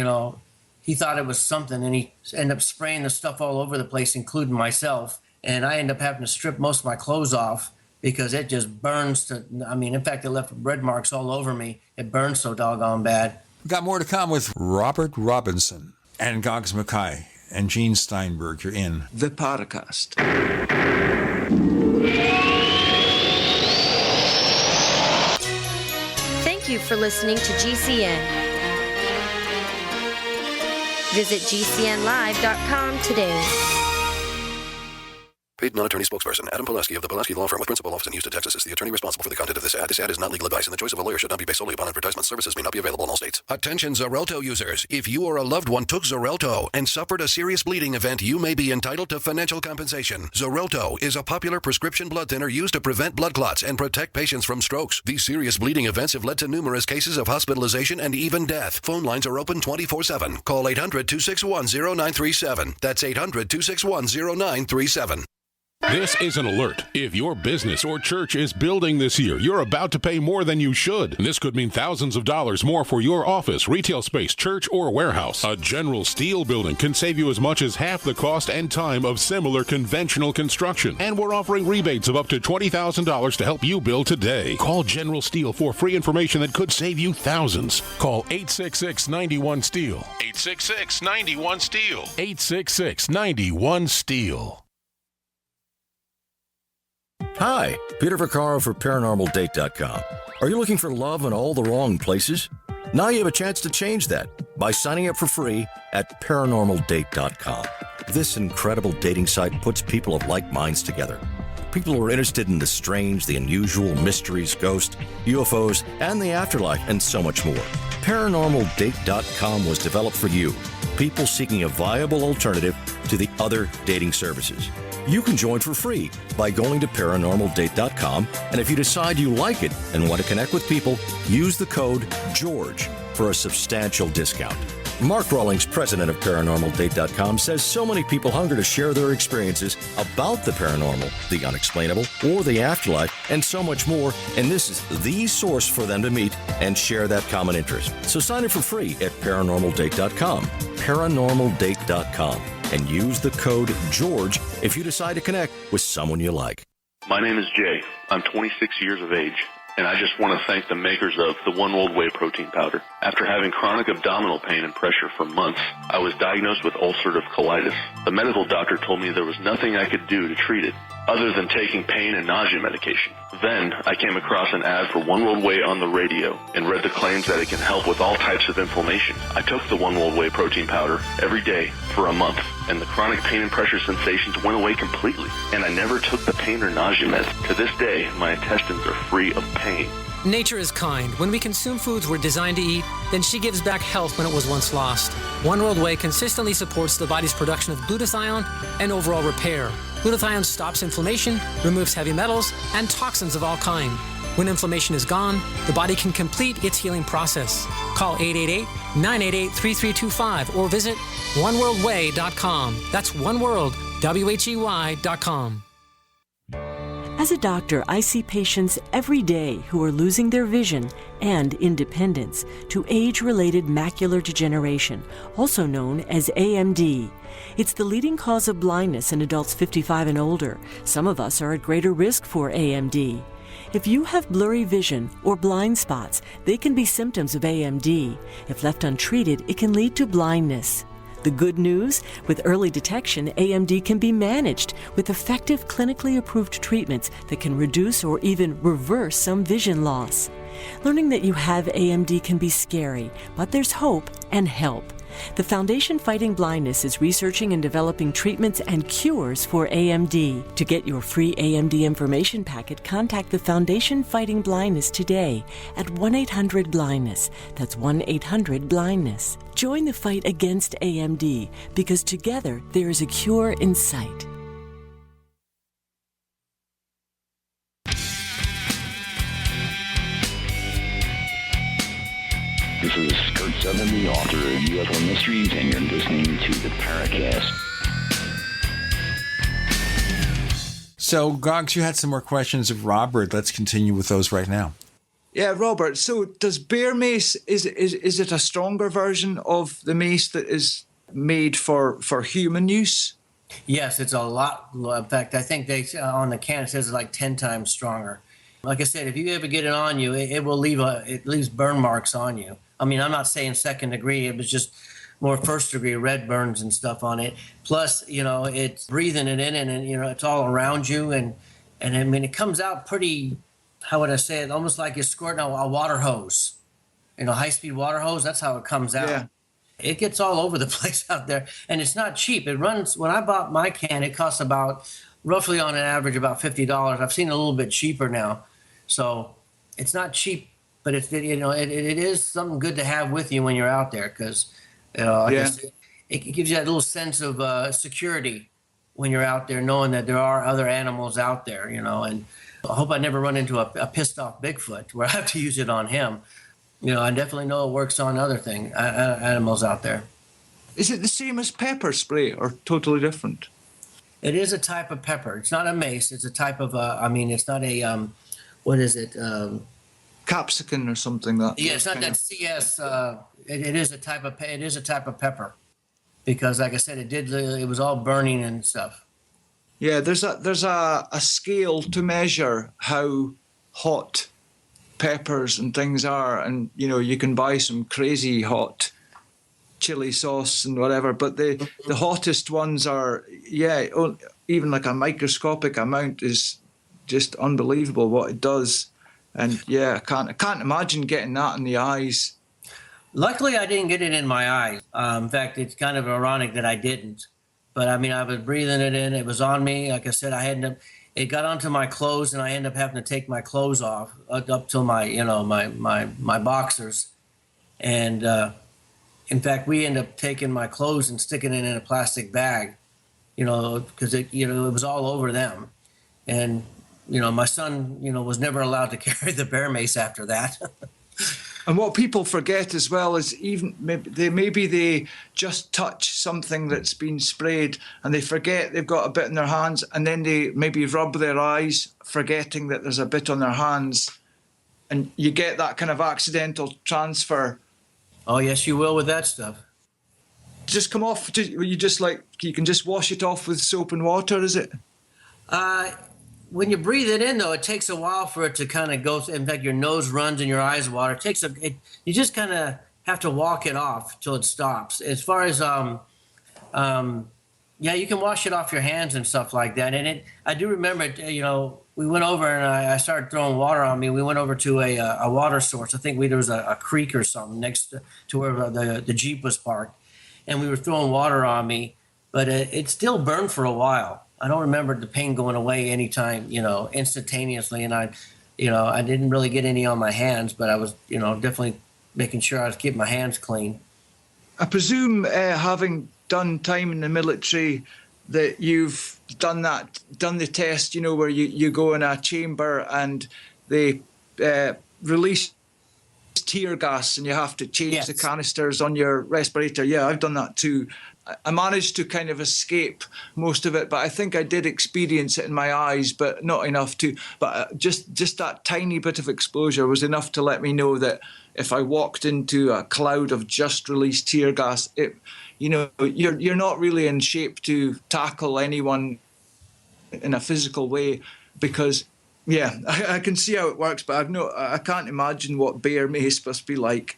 he thought it was something, and he ended up spraying the stuff all over the place, including myself. And I ended up having to strip most of my clothes off because it just burns in fact, it left red marks all over me. It burns so doggone bad. We've got more to come with Robert Robinson and Goggs Mackay and Gene Steinberg. You're in the Paracast. Thank you for listening to GCN. Visit GCNlive.com today. Paid non-attorney spokesperson Adam Pulaski of the Pulaski Law Firm with principal office in Houston, Texas is the attorney responsible for the content of this ad. This ad is not legal advice, and the choice of a lawyer should not be based solely upon advertisement. Services may not be available in all states. Attention Xarelto users. If you or a loved one took Xarelto and suffered a serious bleeding event, you may be entitled to financial compensation. Xarelto is a popular prescription blood thinner used to prevent blood clots and protect patients from strokes. These serious bleeding events have led to numerous cases of hospitalization and even death. Phone lines are open 24/7. Call 800-261-0937. That's 800-261-0937. This is an alert. If your business or church is building this year, you're about to pay more than you should. This could mean thousands of dollars more for your office, retail space, church, or warehouse. A general steel building can save you as much as half the cost and time of similar conventional construction. And we're offering rebates of up to $20,000 to help you build today. Call General Steel for free information that could save you thousands. Call 866-91-STEEL. 866-91-STEEL. 866-91-STEEL. Hi, Peter Vaccaro for ParanormalDate.com. Are you looking for love in all the wrong places? Now you have a chance to change that by signing up for free at ParanormalDate.com. This incredible dating site puts people of like minds together. People who are interested in the strange, the unusual, mysteries, ghosts, UFOs, and the afterlife, and so much more. ParanormalDate.com was developed for you, people seeking a viable alternative to the other dating services. You can join for free by going to ParanormalDate.com, and if you decide you like it and want to connect with people, use the code GEORGE for a substantial discount. Mark Rawlings, president of ParanormalDate.com, says so many people hunger to share their experiences about the paranormal, the unexplainable, or the afterlife, and so much more, and this is the source for them to meet and share that common interest. So sign up for free at ParanormalDate.com, ParanormalDate.com, and use the code GEORGE if you decide to connect with someone you like. My name is Jay. I'm 26 years of age, and I just want to thank the makers of the One World Whey protein powder. After having chronic abdominal pain and pressure for months, I was diagnosed with ulcerative colitis. The medical doctor told me there was nothing I could do to treat it. other than taking pain and nausea medication. Then I came across an ad for One World Whey on the radio and read the claims that it can help with all types of inflammation. I took the One World Whey protein powder every day for a month, and the chronic pain and pressure sensations went away completely. And I never took the pain or nausea meds. To this day, my intestines are free of pain. Nature is kind. When we consume foods we're designed to eat, then she gives back health when it was once lost. One World Whey consistently supports the body's production of glutathione and overall repair. Glutathione stops inflammation, removes heavy metals, and toxins of all kind. When inflammation is gone, the body can complete its healing process. Call 888-988-3325 or visit oneworldwhey.com. That's oneworld, WHEY.com. As a doctor, I see patients every day who are losing their vision and independence to age-related macular degeneration, also known as AMD. It's the leading cause of blindness in adults 55 and older. Some of us are at greater risk for AMD. If you have blurry vision or blind spots, they can be symptoms of AMD. If left untreated, it can lead to blindness. The good news? With early detection, AMD can be managed with effective clinically approved treatments that can reduce or even reverse some vision loss. Learning that you have AMD can be scary, but there's hope and help. The Foundation Fighting Blindness is researching and developing treatments and cures for AMD. To get your free AMD information packet, contact the Foundation Fighting Blindness today at 1-800-BLINDNESS. That's 1-800-BLINDNESS. Join the fight against AMD because together there is a cure in sight. This is Kurt Seven, the author of UFO Mysteries, and you're listening to the Paracast. So, Goggs, you had some more questions of Robert. Let's continue with those right now. Yeah, Robert, so does bear mace, is it a stronger version of the mace that is made for human use? Yes, it's a lot. In fact, I think they on the can it says it's like 10 times stronger. Like I said, if you ever get it on you, it will it leaves burn marks on you. I mean, I'm not saying second degree. It was just more first degree red burns and stuff on it. Plus, it's breathing it in and it's all around you. And I mean, it comes out pretty, how would I say it? Almost like you're squirting a water hose, high-speed water hose. That's how it comes out. Yeah. It gets all over the place out there. And it's not cheap. It runs, when I bought my can, it costs about, roughly on an average, about $50. I've seen it a little bit cheaper now. So it's not cheap, but it is something good to have with you when you're out there because it gives you that little sense of security when you're out there, knowing that there are other animals out there, and I hope I never run into a pissed off Bigfoot where I have to use it on him. I definitely know it works on other animals out there. Is it the same as pepper spray or totally different? It is a type of pepper. It's not a mace. It's a type of, it's not a, what is it? Capsicum or something that. Yeah, it's not that CS. It is a type of pepper, because like I said, it was all burning and stuff. Yeah, there's a scale to measure how hot peppers and things are, and you can buy some crazy hot chili sauce and whatever, but the hottest ones are even like a microscopic amount is just unbelievable what it does. And I can't imagine getting that in the eyes. Luckily, I didn't get it in my eyes. In fact, it's kind of ironic that I didn't. But I mean, I was breathing it in. It was on me. Like I said, it got onto my clothes, and I ended up having to take my clothes off up till my my boxers. And in fact, we ended up taking my clothes and sticking it in a plastic bag, because it was all over them. And my son, was never allowed to carry the bear mace after that. And what people forget as well is even maybe they just touch something that's been sprayed and they forget they've got a bit in their hands, and then they maybe rub their eyes, forgetting that there's a bit on their hands, and you get that kind of accidental transfer. Oh yes, you will with that stuff. Just come off. You can just wash it off with soap and water, is it? When you breathe it in, though, it takes a while for it to kind of go. In fact, your nose runs and your eyes water. You just kind of have to walk it off till it stops. As far as Yeah, you can wash it off your hands and stuff like that. And I do remember, we went over and I started throwing water on me. We went over to a water source. I think there was a creek or something next to where the Jeep was parked. And we were throwing water on me, but it still burned for a while. I don't remember the pain going away anytime, instantaneously. And I didn't really get any on my hands, but I was, definitely making sure I was keeping my hands clean. I presume having done time in the military that you've done the test, where you go in a chamber and they release tear gas and you have to change the canisters on your respirator. Yeah, I've done that too. I managed to kind of escape most of it, but I think I did experience it in my eyes, but not enough to. But just that tiny bit of exposure was enough to let me know that if I walked into a cloud of just released tear gas, you're not really in shape to tackle anyone in a physical way, because I can see how it works, but I can't imagine what bear mace must be like.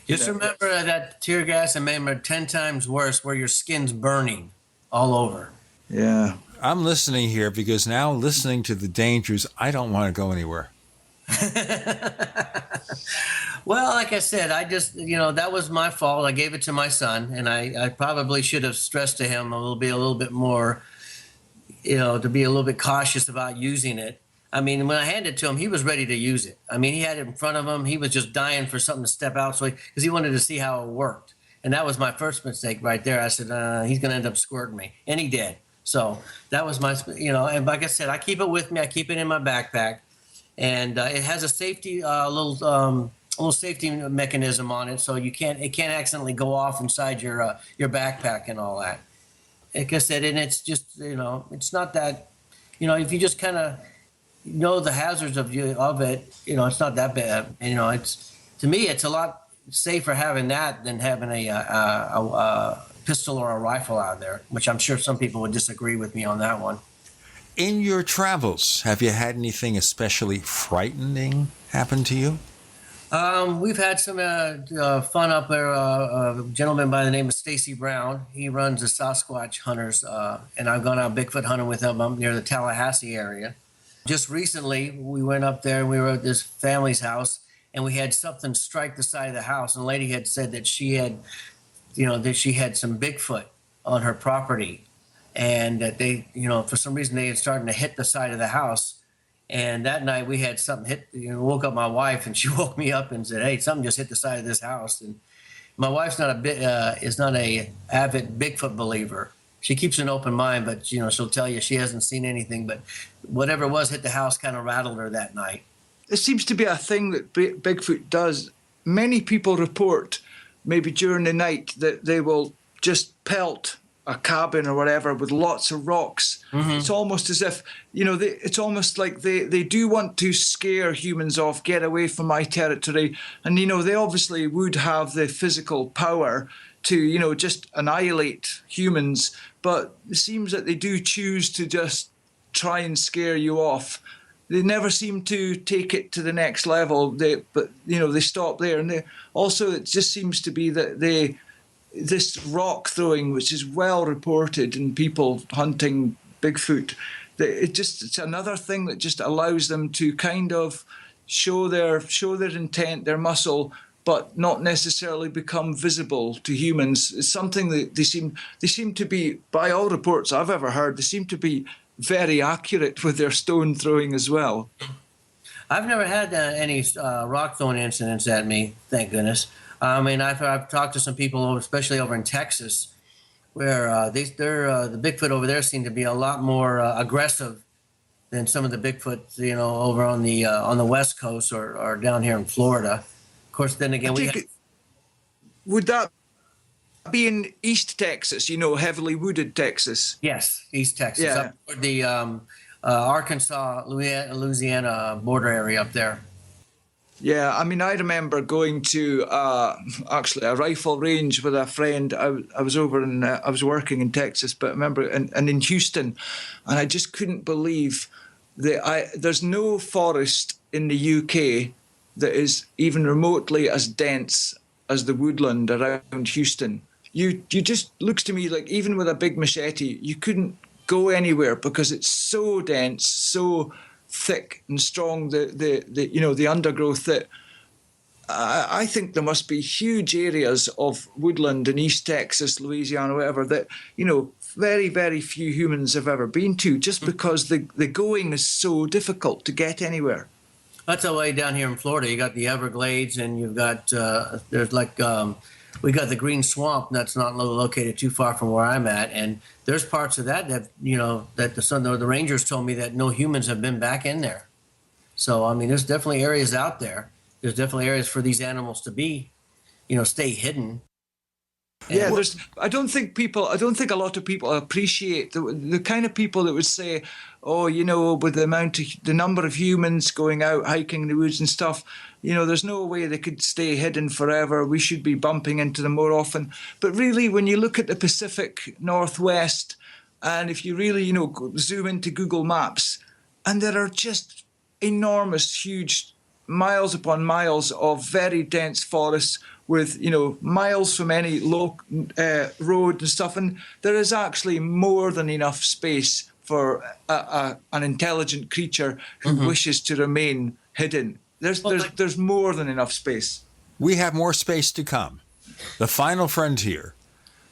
Just remember that tear gas, and remember 10 times worse, where your skin's burning all over. Yeah. I'm listening here because now, listening to the dangers, I don't want to go anywhere. Well, like I said, I just, that was my fault. I gave it to my son, and I probably should have stressed to him a little bit more, to be a little bit cautious about using it. I mean, when I handed it to him, he was ready to use it. I mean, he had it in front of him. He was just dying for something to step out, because he wanted to see how it worked. And that was my first mistake right there. I said, he's going to end up squirting me. And he did. So that was my, and like I said, I keep it with me. I keep it in my backpack. And it has a safety, little safety mechanism on it, so it can't accidentally go off inside your backpack and all that. Like I said, and it's just, it's not that, if you just kind of know the hazards of it, it's not that bad. And, to me, it's a lot safer having that than having a pistol or a rifle out there, which I'm sure some people would disagree with me on that one. In your travels, have you had anything especially frightening happen to you? We've had some fun up there. A gentleman by the name of Stacy Brown. He runs the Sasquatch Hunters, and I've gone out Bigfoot hunting with him up near the Tallahassee area. Just recently, we went up there and we were at this family's house, and we had something strike the side of the house. And the lady had said that she had some Bigfoot on her property, and that they, for some reason they had started to hit the side of the house. And that night we had something hit, woke up my wife, and she woke me up and said, "Hey, something just hit the side of this house." And my wife's is not a avid Bigfoot believer. She keeps an open mind, but she'll tell you she hasn't seen anything, but whatever it was hit the house kind of rattled her that night. It seems to be a thing that Bigfoot does. Many people report, maybe during the night, that they will just pelt a cabin or whatever with lots of rocks. Mm-hmm. It's almost as if, it's almost like they do want to scare humans off, get away from my territory. And, they obviously would have the physical power to, just annihilate humans. But it seems that they do choose to just try and scare you off. They never seem to take it to the next level. They stop there. And also it just seems to be that this rock throwing, which is well reported in people hunting Bigfoot, it's another thing that just allows them to kind of show their intent, their muscle, but not necessarily become visible to humans. It's something that they seem to be, by all reports I've ever heard, they seem to be very accurate with their stone throwing as well. I've never had any rock throwing incidents at me, thank goodness. I mean, I've talked to some people, especially over in Texas, where the Bigfoot over there seem to be a lot more aggressive than some of the Bigfoot, over on the West Coast or down here in Florida. Of course, then again, would that be in East Texas? Heavily wooded Texas. Yes, East Texas, yeah. Up toward the Arkansas, Louisiana border area up there. Yeah, I mean, I remember going to actually a rifle range with a friend. I was I was working in Texas, but I remember and in Houston, and I just couldn't believe that there's no forest in the UK that is even remotely as dense as the woodland around Houston. you just looks to me like even with a big machete, you couldn't go anywhere because it's so dense, so thick and strong, the undergrowth, that I think there must be huge areas of woodland in East Texas, Louisiana, whatever, that, very, very few humans have ever been to, just because the going is so difficult to get anywhere. That's the way down here in Florida. You got the Everglades, and you've got we got the Green Swamp that's not located too far from where I'm at, and there's parts of that that the rangers told me that no humans have been back in there. So I mean, there's definitely areas out there. There's definitely areas for these animals to be, stay hidden. Yeah, I don't think a lot of people appreciate the kind of people that would say, oh, with the number of humans going out hiking in the woods and stuff, there's no way they could stay hidden forever. We should be bumping into them more often. But really, when you look at the Pacific Northwest, and if you really, zoom into Google Maps, and there are just enormous, huge, miles upon miles of very dense forests with, miles from any road and stuff. And there is actually more than enough space for an intelligent creature who wishes to remain hidden. There's more than enough space. We have more space to come. The Final Frontier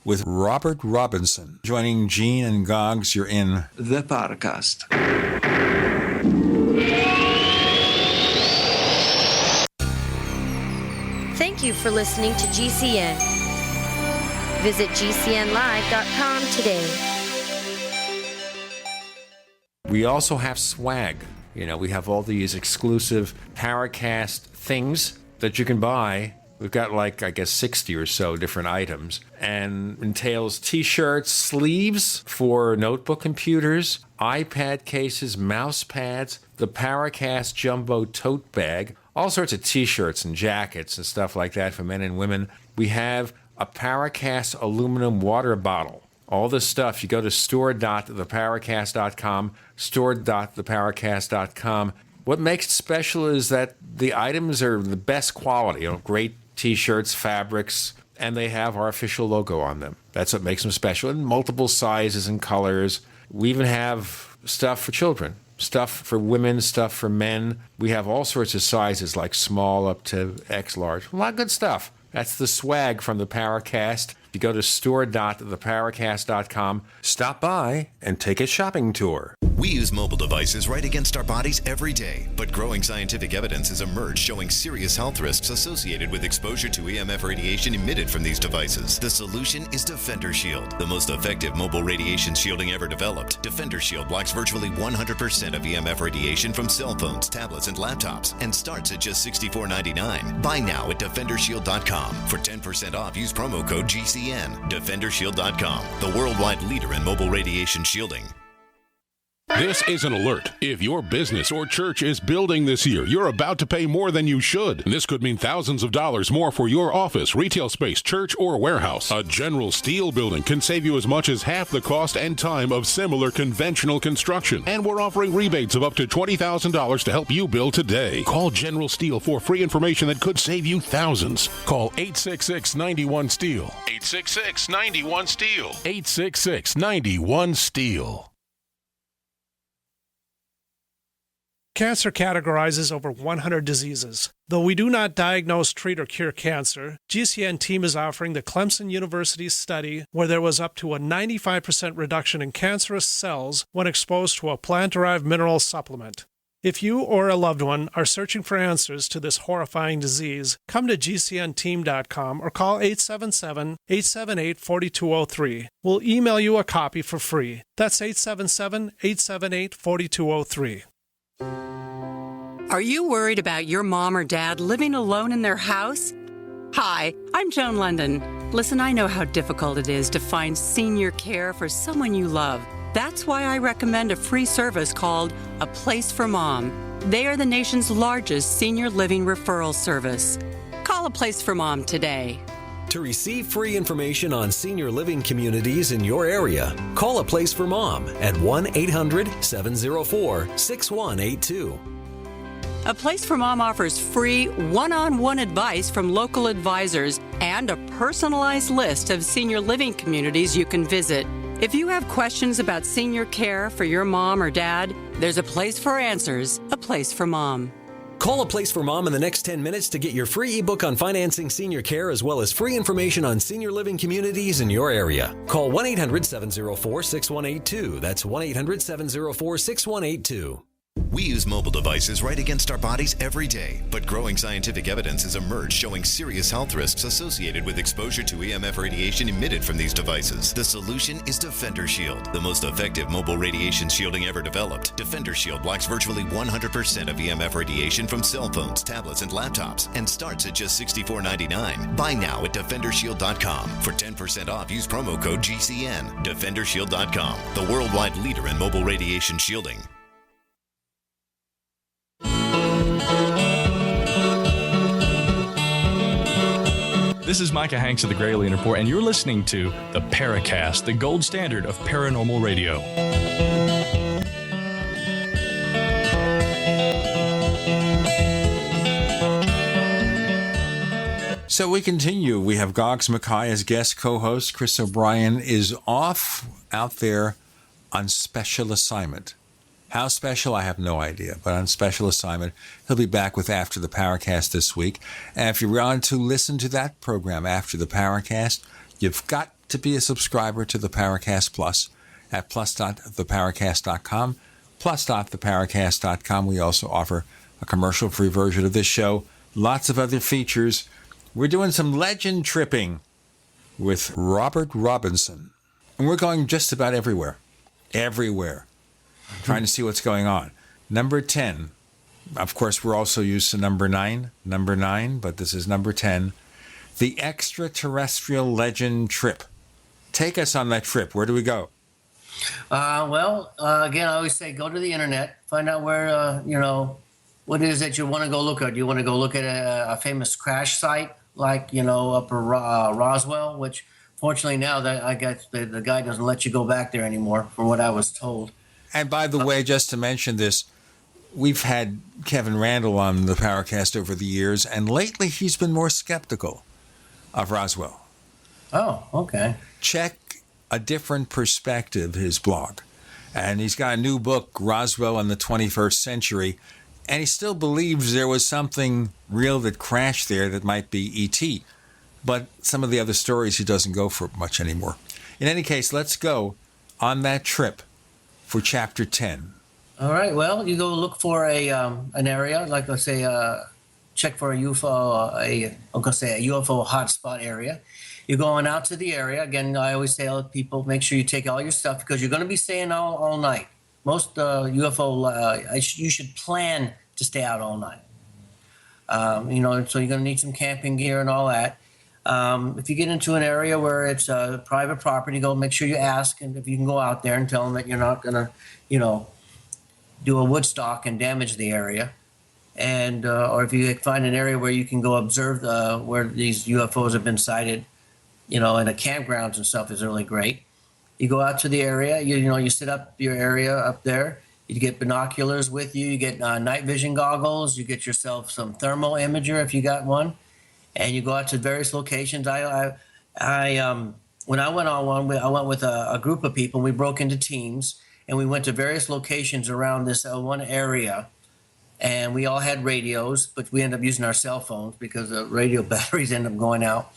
with Robert Robinson. Joining Gene and Goggs, you're in the Paracast. Thank you for listening to GCN. Visit GCNlive.com today. We also have swag. We have all these exclusive Paracast things that you can buy. We've got 60 or so different items, and entails t-shirts, sleeves for notebook computers, iPad cases, mouse pads, the Paracast Jumbo tote bag, all sorts of t-shirts and jackets and stuff like that for men and women. We have a Paracast aluminum water bottle. All this stuff, you go to store.theparacast.com, store.theparacast.com. What makes it special is that the items are the best quality, great t-shirts, fabrics, and they have our official logo on them. That's what makes them special, in multiple sizes and colors. We even have stuff for children, stuff for women, stuff for men. We have all sorts of sizes, like small up to X large. A lot of good stuff. That's the swag from the Paracast. You go to store.theparacast.com, stop by, and take a shopping tour. We use mobile devices right against our bodies every day, but growing scientific evidence has emerged showing serious health risks associated with exposure to EMF radiation emitted from these devices. The solution is Defender Shield, the most effective mobile radiation shielding ever developed. Defender Shield blocks virtually 100% of EMF radiation from cell phones, tablets, and laptops, and starts at just $64.99. Buy now at DefenderShield.com. For 10% off, use promo code GCN. DefenderShield.com, the worldwide leader in mobile radiation shielding. This is an alert. If your business or church is building this year, you're about to pay more than you should. And this could mean thousands of dollars more for your office, retail space, church, or warehouse. A General Steel building can save you as much as half the cost and time of similar conventional construction. And we're offering rebates of up to $20,000 to help you build today. Call General Steel for free information that could save you thousands. Call 866-91-STEEL. 866-91-STEEL. 866-91-STEEL. Cancer categorizes over 100 diseases. Though we do not diagnose, treat, or cure cancer, GCN team is offering the Clemson University study where there was up to a 95% reduction in cancerous cells when exposed to a plant-derived mineral supplement. If you or a loved one are searching for answers to this horrifying disease, come to GCNteam.com or call 877-878-4203. We'll email you a copy for free. That's 877-878-4203. Are you worried about your mom or dad living alone in their house? Hi, I'm Joan London. Listen, I know how difficult it is to find senior care for someone you love. That's why I recommend a free service called A Place for Mom. They are the nation's largest senior living referral service. Call A Place for Mom today. To receive free information on senior living communities in your area, call A Place for Mom at 1-800-704-6182. A Place for Mom offers free one-on-one advice from local advisors and a personalized list of senior living communities you can visit. If you have questions about senior care for your mom or dad, there's a place for answers, A Place for Mom. Call A Place for Mom in the next 10 minutes to get your free ebook on financing senior care as well as free information on senior living communities in your area. Call 1-800-704-6182. That's 1-800-704-6182. We use mobile devices right against our bodies every day, but growing scientific evidence has emerged showing serious health risks associated with exposure to EMF radiation emitted from these devices. The solution is Defender Shield, the most effective mobile radiation shielding ever developed. Defender Shield blocks virtually 100% of EMF radiation from cell phones, tablets, and laptops, and starts at just $64.99. Buy now at DefenderShield.com. For 10% off, use promo code GCN. DefenderShield.com, the worldwide leader in mobile radiation shielding. This is Micah Hanks of the Gralien Report, and you're listening to the Paracast, the gold standard of paranormal radio. So we continue. We have Goggs Mackay as guest co-host. Chris O'Brien is off out there on special assignment. How special, I have no idea, but on special assignment. He'll be back with After the Paracast this week. And if you want to listen to that program After the Paracast, you've got to be a subscriber to the Paracast Plus at plus.theparacast.com, plus.theparacast.com. We also offer a commercial-free version of this show, lots of other features. We're doing some legend tripping with Robert Robinson. And we're going just about everywhere. Everywhere. Trying to see what's going on. Number 10. Of course, we're also used to number 9, but this is number 10. The extraterrestrial legend trip. Take us on that trip. Where do we go? Again, I always say go to the internet, find out where, what it is that you want to go look at. Do you want to go look at a famous crash site like, Upper Roswell, which fortunately now that I guess the guy doesn't let you go back there anymore, from what I was told. And by the way, just to mention this, we've had Kevin Randall on the Paracast over the years, and lately he's been more skeptical of Roswell. Oh, okay. Check A Different Perspective, his blog. And he's got a new book, Roswell in the 21st Century, and he still believes there was something real that crashed there that might be E.T. But some of the other stories he doesn't go for much anymore. In any case, let's go on that trip for Chapter 10. All right. Well, you go look for an area, like let's say, check for a UFO, a UFO hotspot area. You're going out to the area. Again, I always tell people, make sure you take all your stuff because you're going to be staying all night. Most UFO, you should plan to stay out all night. So you're going to need some camping gear and all that. If you get into an area where it's private property, go make sure you ask, and if you can go out there and tell them that you're not going to, do a woodstock and damage the area, and or if you find an area where you can go observe where these UFOs have been sighted, in the campgrounds and stuff is really great. You go out to the area, you set up your area up there. You get binoculars with you. You get night vision goggles. You get yourself some thermal imager if you got one. And you go out to various locations. When I went on one, I went with a group of people. We broke into teams, and we went to various locations around this one area. And we all had radios, but we ended up using our cell phones because the radio batteries end up going out.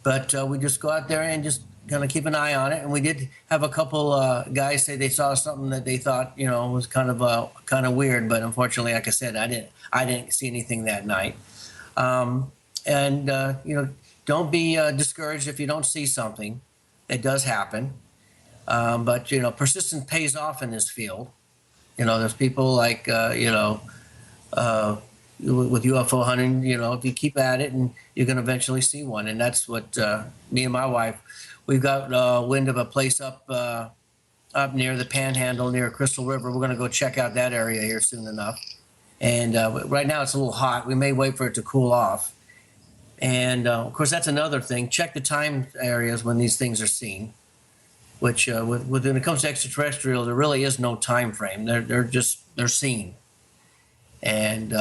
But we just go out there and just kind of keep an eye on it. And we did have a couple guys say they saw something that they thought, was kind of weird. But unfortunately, like I said, I didn't see anything that night. Don't be discouraged if you don't see something. It does happen. But persistence pays off in this field. There's people like, with UFO hunting, if you keep at it and you're going to eventually see one. And that's what me and my wife, we've got wind of a place up near the Panhandle, near Crystal River. We're going to go check out that area here soon enough. And right now it's a little hot. We may wait for it to cool off. And, of course, that's another thing. Check the time areas when these things are seen, which when it comes to extraterrestrials, there really is no time frame. They're seen. and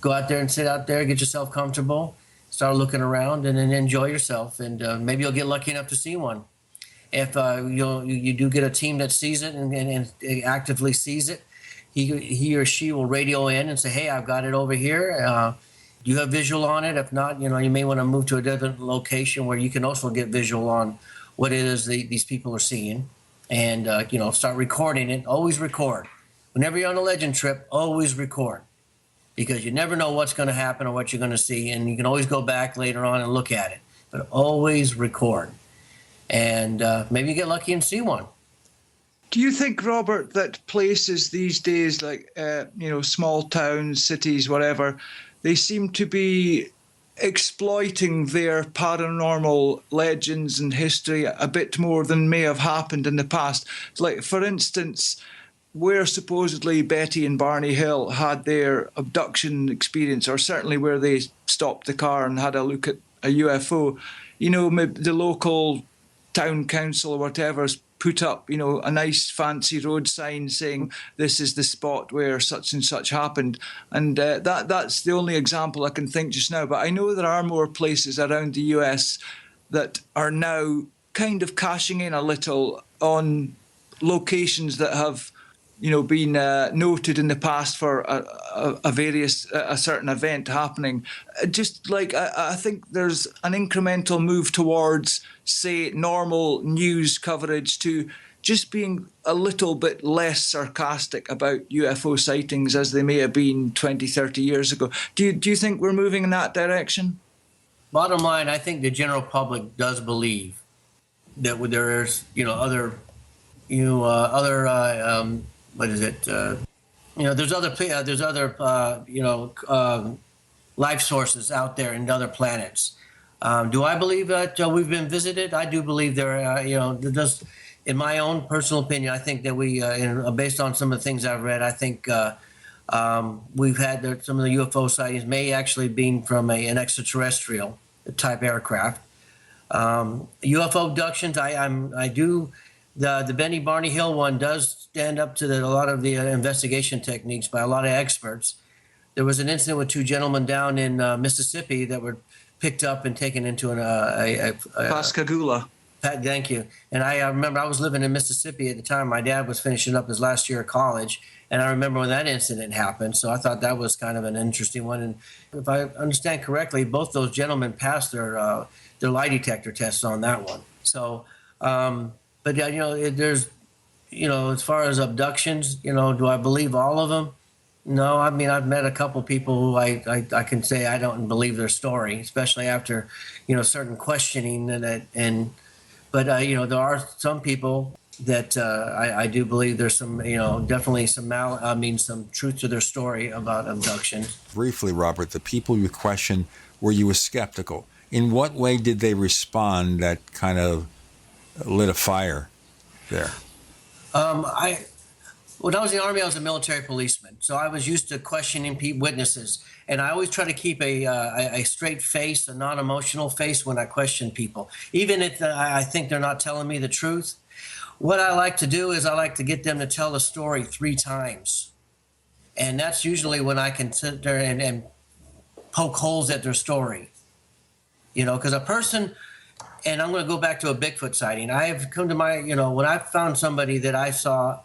go out there and sit out there, get yourself comfortable, start looking around, and then enjoy yourself. And maybe you'll get lucky enough to see one. If you do get a team that sees it and actively sees it, he or she will radio in and say, hey, I've got it over here. Do you have visual on it? If not, you may want to move to a different location where you can also get visual on what it is these people are seeing, and start recording it. Always record. Whenever you're on a legend trip, always record, because you never know what's going to happen or what you're going to see, and you can always go back later on and look at it. But always record, and maybe you get lucky and see one. Do you think, Robert, that places these days, like small towns, cities, whatever, they seem to be exploiting their paranormal legends and history a bit more than may have happened in the past? Like, for instance, where supposedly Betty and Barney Hill had their abduction experience, or certainly where they stopped the car and had a look at a UFO, the local town council or whatever's put up, a nice fancy road sign saying this is the spot where such and such happened. And that's the only example I can think just now. But I know there are more places around the US that are now kind of cashing in a little on locations that have, been noted in the past for a certain event happening. Just like I think there's an incremental move towards, say, normal news coverage to just being a little bit less sarcastic about UFO sightings as they may have been 20, 30 years ago. Do you think we're moving in that direction? Bottom line, I think the general public does believe that there's, there's other life sources out there in other planets. Do I believe that we've been visited? I do believe there in my own personal opinion, I think that we, based on some of the things I've read, I think we've had some of the UFO sightings may actually be from an extraterrestrial type aircraft. UFO abductions, the Benny Barney Hill one does stand up to a lot of the investigation techniques by a lot of experts. There was an incident with two gentlemen down in Mississippi that were picked up and taken into Pascagoula. Thank you. And I remember I was living in Mississippi at the time. My dad was finishing up his last year of college, and I remember when that incident happened. So I thought that was kind of an interesting one. And if I understand correctly, both those gentlemen passed their lie detector tests on that one. So, but there's, as far as abductions, do I believe all of them? No, I mean, I've met a couple people who I can say I don't believe their story, especially after, certain questioning but there are some people that I do believe there's some, definitely some truth to their story about abductions. Briefly, Robert, the people you questioned, were you skeptical? In what way did they respond that kind of lit a fire there? When I was in the Army, I was a military policeman, so I was used to questioning witnesses, and I always try to keep a straight face, a non-emotional face when I question people, even if I think they're not telling me the truth. What I like to do is I like to get them to tell the story 3 times, and that's usually when I can sit there and poke holes at their story, because a person. And I'm going to go back to a Bigfoot sighting. I have come to when I found somebody that I saw,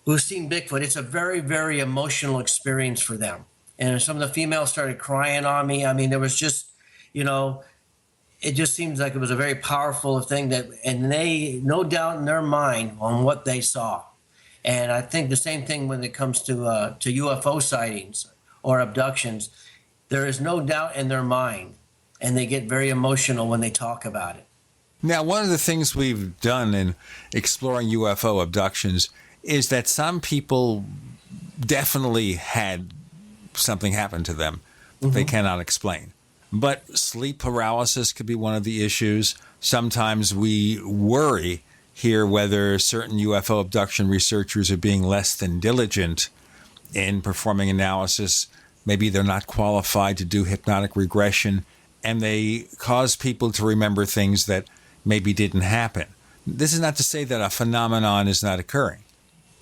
who's seen Bigfoot, it's a very, very emotional experience for them. And some of the females started crying on me. I mean, there was just, it just seems like it was a very powerful thing and they, no doubt in their mind on what they saw. And I think the same thing when it comes to UFO sightings or abductions, there is no doubt in their mind. And they get very emotional when they talk about it. Now, one of the things we've done in exploring UFO abductions is that some people definitely had something happen to them they cannot explain. But sleep paralysis could be one of the issues. Sometimes we worry here whether certain UFO abduction researchers are being less than diligent in performing analysis. Maybe they're not qualified to do hypnotic regression, and they cause people to remember things that maybe didn't happen. This is not to say that a phenomenon is not occurring,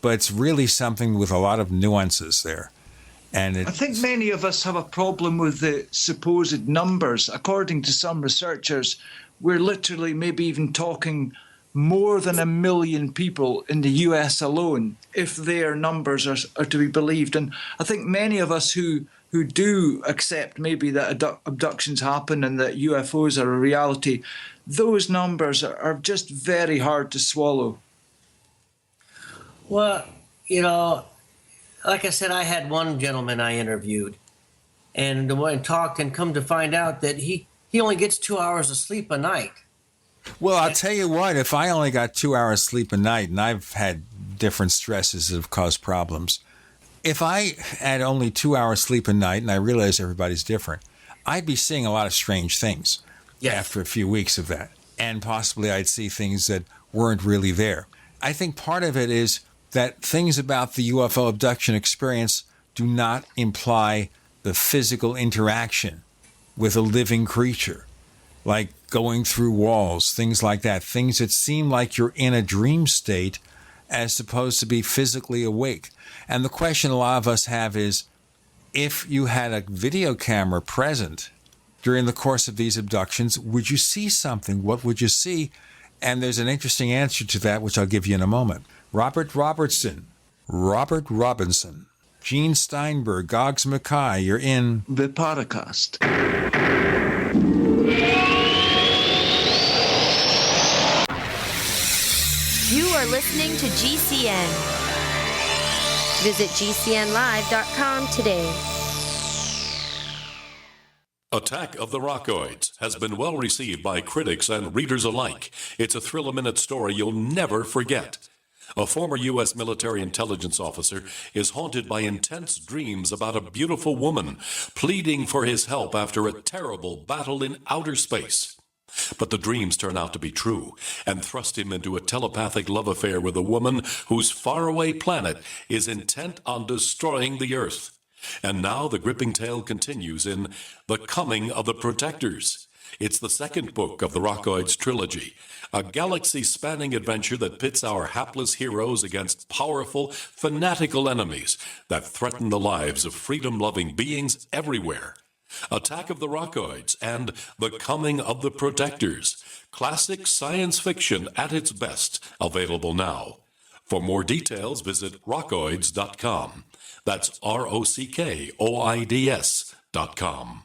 but it's really something with a lot of nuances there. And I think many of us have a problem with the supposed numbers. According to some researchers, we're literally maybe even talking more than 1 million people in the US alone, if their numbers are to be believed. And I think many of us who do accept maybe that abductions happen and that UFOs are a reality, those numbers are just very hard to swallow. Well, like I said, I had one gentleman I interviewed, and the one talked and come to find out that he only gets 2 hours of sleep a night. Well, I'll tell you what, if I only got 2 hours sleep a night, and I've had different stresses that have caused problems, if I had only 2 hours sleep a night, and I realize everybody's different, I'd be seeing a lot of strange things after a few weeks of that. And possibly I'd see things that weren't really there. I think part of it is that things about the UFO abduction experience do not imply the physical interaction with a living creature, like going through walls, things like that, things that seem like you're in a dream state as opposed to be physically awake. And the question a lot of us have is, if you had a video camera present during the course of these abductions, would you see something? What would you see? And there's an interesting answer to that, which I'll give you in a moment. Robert Robinson, Gene Steinberg, Goggs Mackay, you're in the Paracast. You are listening to GCN. Visit GCNlive.com today. Attack of the Rockoids has been well received by critics and readers alike. It's a thrill-a-minute story you'll never forget. A former U.S. military intelligence officer is haunted by intense dreams about a beautiful woman pleading for his help after a terrible battle in outer space. But the dreams turn out to be true and thrust him into a telepathic love affair with a woman whose faraway planet is intent on destroying the Earth. And now the gripping tale continues in The Coming of the Protectors. It's the second book of the Rockoids trilogy, a galaxy-spanning adventure that pits our hapless heroes against powerful, fanatical enemies that threaten the lives of freedom-loving beings everywhere. Attack of the Rockoids and The Coming of the Protectors. Classic science fiction at its best, available now. For more details, visit rockoids.com. That's ROCKOIDS.com.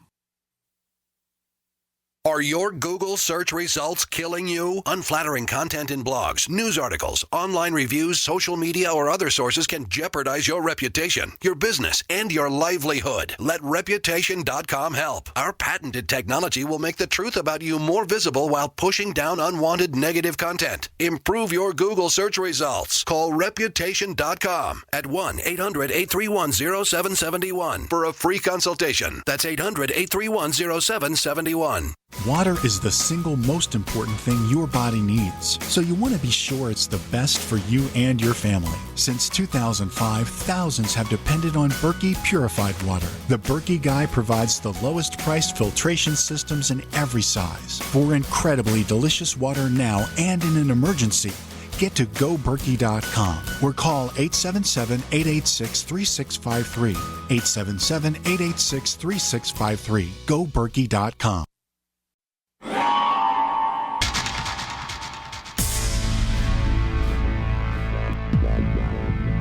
Are your Google search results killing you? Unflattering content in blogs, news articles, online reviews, social media, or other sources can jeopardize your reputation, your business, and your livelihood. Let Reputation.com help. Our patented technology will make the truth about you more visible while pushing down unwanted negative content. Improve your Google search results. Call Reputation.com at 1-800-831-0771 for a free consultation. That's 800-831-0771. Water is the single most important thing your body needs, so you want to be sure it's the best for you and your family. Since 2005, thousands have depended on Berkey purified water. The Berkey Guy provides the lowest priced filtration systems in every size. For incredibly delicious water now and in an emergency, get to GoBerkey.com or call 877-886-3653. 877-886-3653. GoBerkey.com.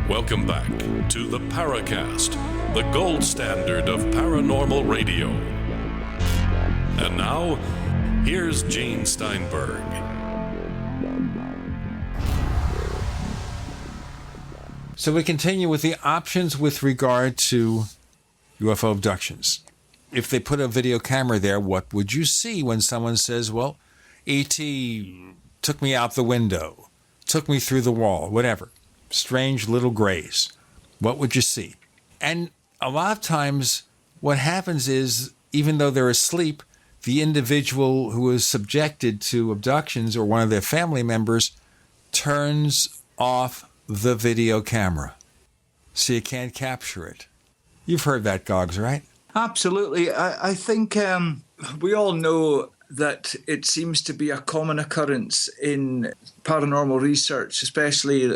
Welcome back to the Paracast, the gold standard of paranormal radio. And now, here's Gene Steinberg. So we continue with the options with regard to UFO abductions. If they put a video camera there, what would you see when someone says, well, E.T. took me out the window, took me through the wall, whatever. Strange little grays. What would you see? And a lot of times what happens is, even though they're asleep, the individual who is subjected to abductions or one of their family members turns off the video camera so you can't capture it. You've heard that, Goggs, right? Absolutely. I think we all know that it seems to be a common occurrence in paranormal research, especially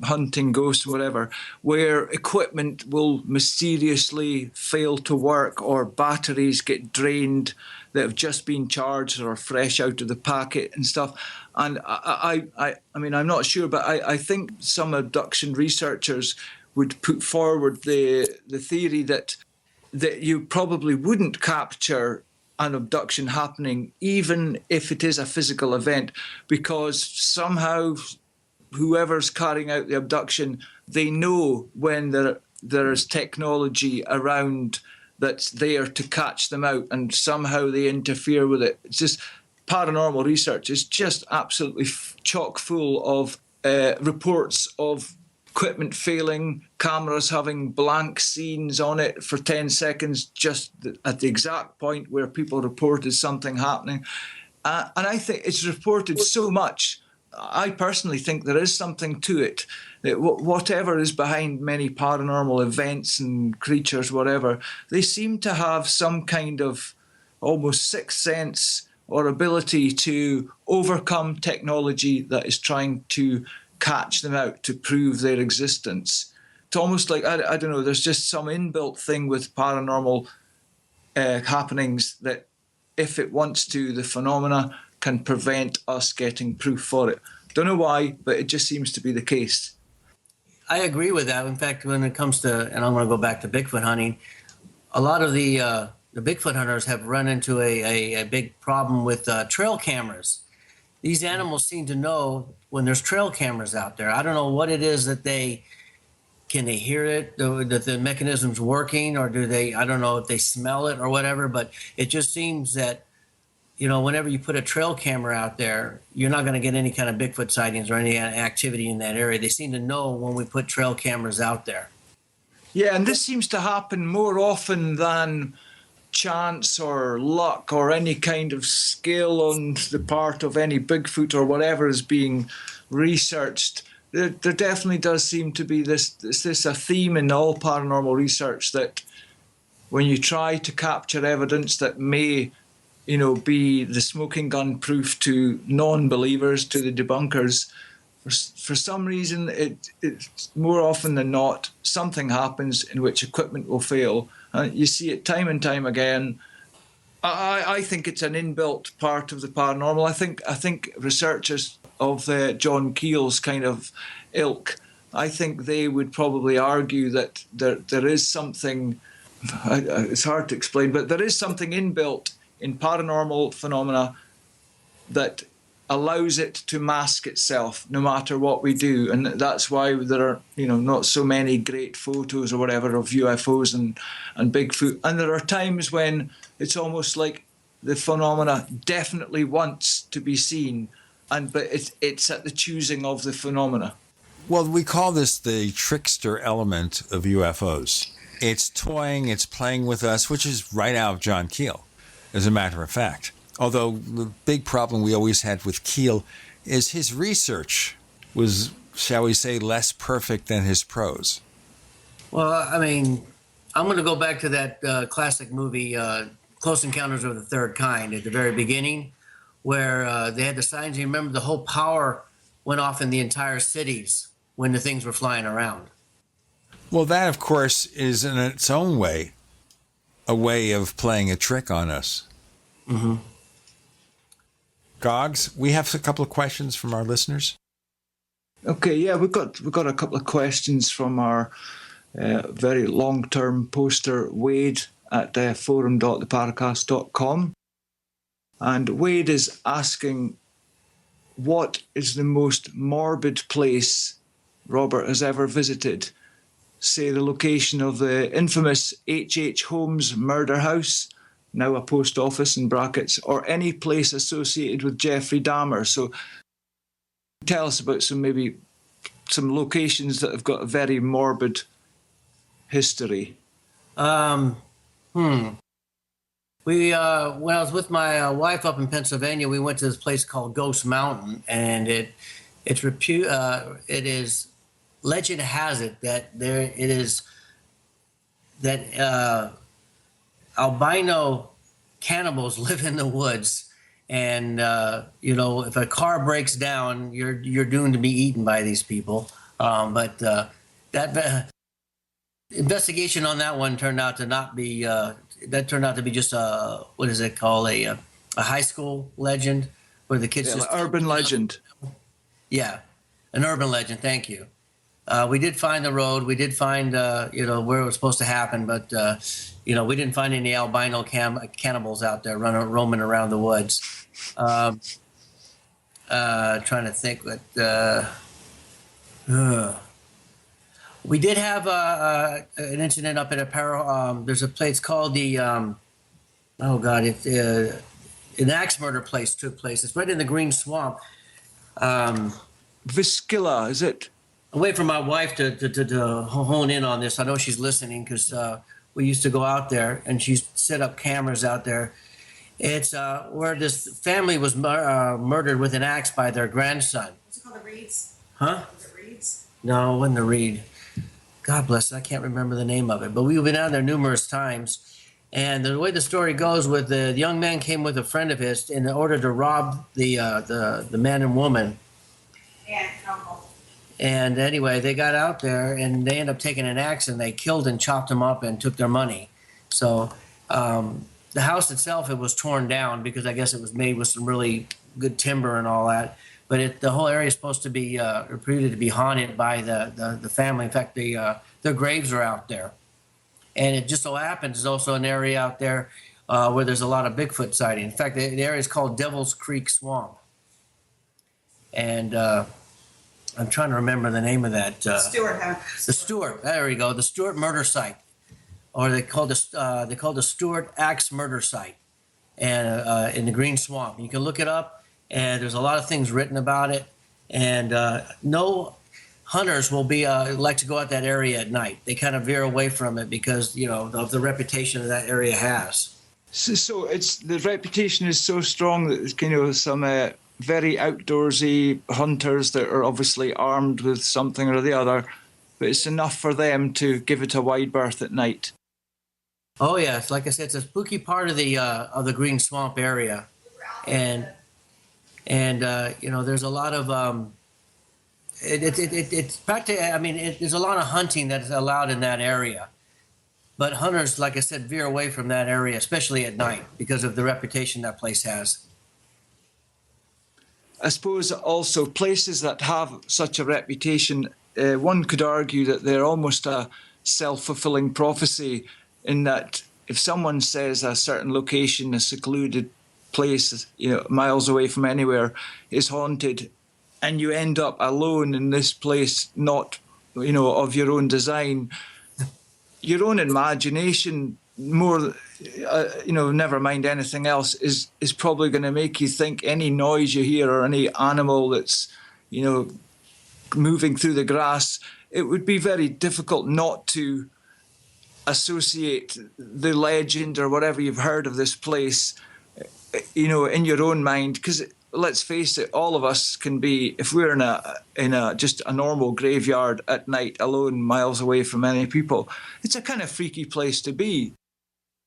hunting ghosts, whatever, where equipment will mysteriously fail to work or batteries get drained that have just been charged or are fresh out of the packet and stuff. And I mean, I'm not sure, but I think some abduction researchers would put forward the theory that you probably wouldn't capture an abduction happening, even if it is a physical event, because somehow whoever's carrying out the abduction, they know when there is technology around that's there to catch them out, and somehow they interfere with it. It's just paranormal research is just absolutely chock full of reports of equipment failing, cameras having blank scenes on it for 10 seconds just at the exact point where people reported something happening. And I think it's reported so much. I personally think there is something to it. That whatever is behind many paranormal events and creatures, whatever, they seem to have some kind of almost sixth sense or ability to overcome technology that is trying to catch them out, to prove their existence. It's almost like, I don't know, there's just some inbuilt thing with paranormal happenings that if it wants to, the phenomena can prevent us getting proof for it. Don't know why, but it just seems to be the case. I agree with that. In fact, when it comes to, and I'm going to go back to Bigfoot hunting, a lot of the Bigfoot hunters have run into a big problem with trail cameras. These animals seem to know when there's trail cameras out there. I don't know what it is that can they hear it, that the mechanism's working, or do they, I don't know if they smell it or whatever, but it just seems that, you know, whenever you put a trail camera out there, you're not going to get any kind of Bigfoot sightings or any activity in that area. They seem to know when we put trail cameras out there. Yeah, and this seems to happen more often than chance or luck or any kind of skill on the part of any Bigfoot or whatever is being researched. There definitely does seem to be this a theme in all paranormal research that when you try to capture evidence that may, you know, be the smoking gun proof to non-believers, to the debunkers, for some reason, it's more often than not, something happens in which equipment will fail. You see it time and time again. I think it's an inbuilt part of the paranormal. I think researchers of John Keel's kind of ilk, I think they would probably argue that there is something, it's hard to explain, but there is something inbuilt in paranormal phenomena that allows it to mask itself no matter what we do. And that's why there are, you know, not so many great photos or whatever of UFOs and Bigfoot. And there are times when it's almost like the phenomena definitely wants to be seen, but it's at the choosing of the phenomena. Well, we call this the trickster element of UFOs. It's toying, it's playing with us, which is right out of John Keel, as a matter of fact. Although the big problem we always had with Keel is his research was, shall we say, less perfect than his prose. Well, I mean, I'm going to go back to that classic movie, Close Encounters of the Third Kind, at the very beginning, where they had the signs. You remember the whole power went off in the entire cities when the things were flying around. Well, that, of course, is in its own way a way of playing a trick on us. Mm-hmm. Goggs, we have a couple of questions from our listeners. Okay, yeah, we've got a couple of questions from our very long-term poster, Wade, at forum.theparacast.com. And Wade is asking, what is the most morbid place Robert has ever visited? Say the location of the infamous H.H. Holmes murder house, now a post office in brackets, or any place associated with Jeffrey Dahmer. So tell us about some locations that have got a very morbid history. We when I was with my wife up in Pennsylvania, we went to this place called Ghost Mountain, and it is, legend has it that albino cannibals live in the woods, And if a car breaks down, you're doomed to be eaten by these people. But that investigation on that one turned out to not be. That turned out to be just a high school legend where the kids just urban legend. Yeah, an urban legend. Thank you. We did find the road. We did find where it was supposed to happen, but we didn't find any albino cannibals out there roaming around the woods. Trying to think, but we did have an incident up at a there's a place called the an axe murder place took place. It's right in the Green Swamp. Viscilla, is it? I wait for my wife to hone in on this. I know she's listening because we used to go out there and she set up cameras out there. It's where this family was murdered with an axe by their grandson. What's it called, the Reeds? Huh? Was it Reeds? No, it wasn't the Reed. God bless it. I can't remember the name of it. But we've been out there numerous times. And the way the story goes, with the young man came with a friend of his in order to rob the man and woman. Aunt and uncle. And anyway, they got out there and they ended up taking an axe and they killed and chopped them up and took their money. So the house itself, it was torn down because I guess it was made with some really good timber and all that. But the whole area is supposed to be reputed to be haunted by the family. In fact, their graves are out there. And it just so happens there's also an area out there where there's a lot of Bigfoot sighting. In fact, the area is called Devil's Creek Swamp. And I'm trying to remember the name of that. Stewart. The Stewart. There we go. The Stewart murder site, or they call the Stewart Axe murder site, and in the Green Swamp. You can look it up, and there's a lot of things written about it. And no hunters will be like to go out that area at night. They kind of veer away from it because of the reputation that area has. So it's the reputation is so strong that some very outdoorsy hunters that are obviously armed with something or the other, but it's enough for them to give it a wide berth at night. Oh yeah, it's like I said, it's a spooky part of the Green Swamp area, and there's a lot of it's practically. I mean, there's a lot of hunting that is allowed in that area, but hunters, like I said, veer away from that area, especially at night, because of the reputation that place has. I suppose also places that have such a reputation, one could argue that they're almost a self-fulfilling prophecy, in that if someone says a certain location, a secluded place, miles away from anywhere, is haunted, and you end up alone in this place, not, of your own design, your own imagination, more, never mind anything else, is probably going to make you think any noise you hear or any animal that's, moving through the grass, it would be very difficult not to associate the legend or whatever you've heard of this place, in your own mind. Because let's face it, all of us can be, if we're in a just a normal graveyard at night, alone, miles away from any people, it's a kind of freaky place to be.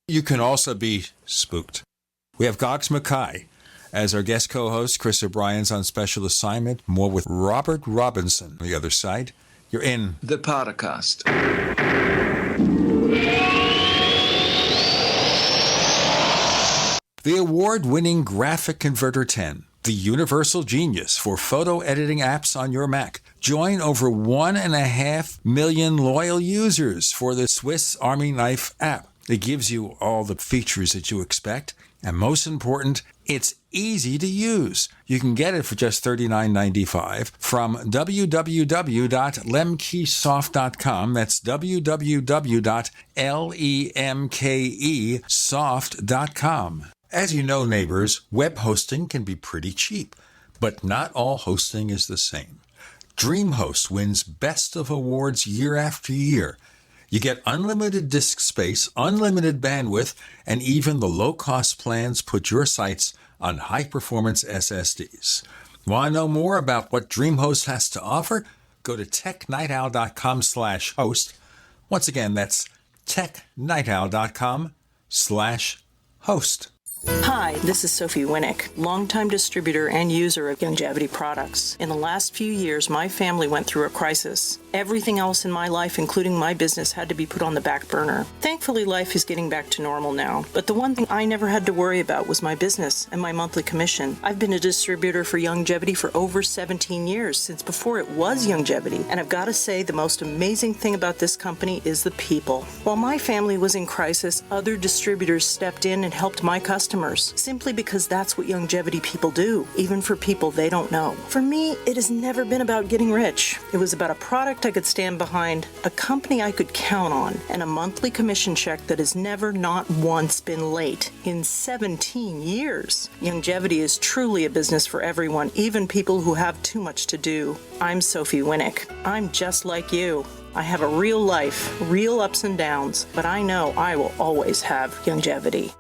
You can also be spooked. We have Goggs Mackay as our guest co-host. Chris O'Brien's on special assignment. More with Robert Robinson on the other side. You're in the Paracast. The award-winning Graphic Converter 10, the universal genius for photo editing apps on your Mac. Join over 1.5 million loyal users for the Swiss Army Knife app. It gives you all the features that you expect, and most important, it's easy to use. You can get it for just $39.95 from www.lemkesoft.com. That's www.lemkesoft.com. As you know, neighbors, web hosting can be pretty cheap, but not all hosting is the same. DreamHost wins Best of Awards year after year. You get unlimited disk space, unlimited bandwidth, and even the low-cost plans put your sites on high-performance SSDs. Want to know more about what DreamHost has to offer? Go to technightowl.com/host. Once again, that's technightowl.com/host. Hi, this is Sophie Winnick, longtime distributor and user of Youngevity products. In the last few years, my family went through a crisis. Everything else in my life, including my business, had to be put on the back burner. Thankfully, life is getting back to normal now. But the one thing I never had to worry about was my business and my monthly commission. I've been a distributor for Youngevity for over 17 years, since before it was Youngevity. And I've got to say, the most amazing thing about this company is the people. While my family was in crisis, other distributors stepped in and helped my customers, simply because that's what Youngevity people do, even for people they don't know. For me, it has never been about getting rich. It was about a product I could stand behind, a company I could count on, and a monthly commission check that has never, not once, been late in 17 years. Youngevity is truly a business for everyone, even people who have too much to do. I'm Sophie Winnick. I'm just like you. I have a real life, real ups and downs, but I know I will always have Youngevity.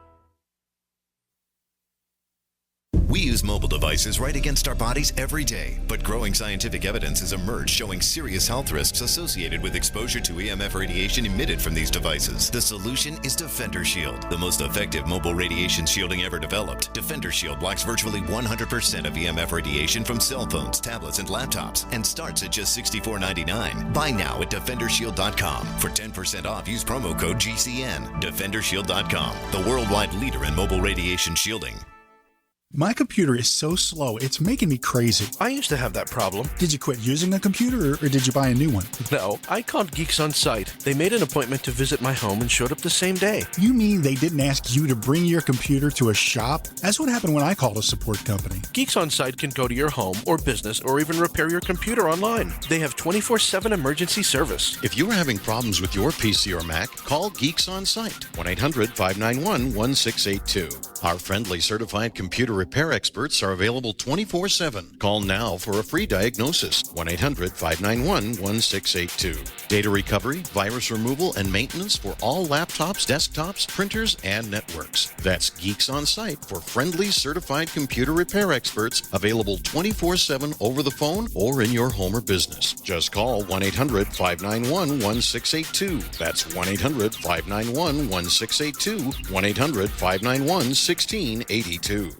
We use mobile devices right against our bodies every day, but growing scientific evidence has emerged showing serious health risks associated with exposure to EMF radiation emitted from these devices. The solution is Defender Shield, the most effective mobile radiation shielding ever developed. Defender Shield blocks virtually 100% of EMF radiation from cell phones, tablets, and laptops, and starts at just $64.99. Buy now at DefenderShield.com. For 10% off, use promo code GCN. DefenderShield.com, the worldwide leader in mobile radiation shielding. My computer is so slow, it's making me crazy. I used to have that problem. Did you quit using a computer or did you buy a new one? No, I called Geeks On Site. They made an appointment to visit my home and showed up the same day. You mean they didn't ask you to bring your computer to a shop? That's what happened when I called a support company. Geeks On Site can go to your home or business or even repair your computer online. They have 24/7 emergency service. If you are having problems with your PC or Mac, call Geeks On Site, 1-800-591-1682. Our friendly certified computer repair experts are available 24/7. Call now for a free diagnosis, 1-800-591-1682. Data recovery, virus removal, and maintenance for all laptops, desktops, printers, and networks. That's Geeks On Site for friendly certified computer repair experts, available 24/7 over the phone or in your home or business. Just call 1-800-591-1682. That's 1-800-591-1682, 1-800-591-1682.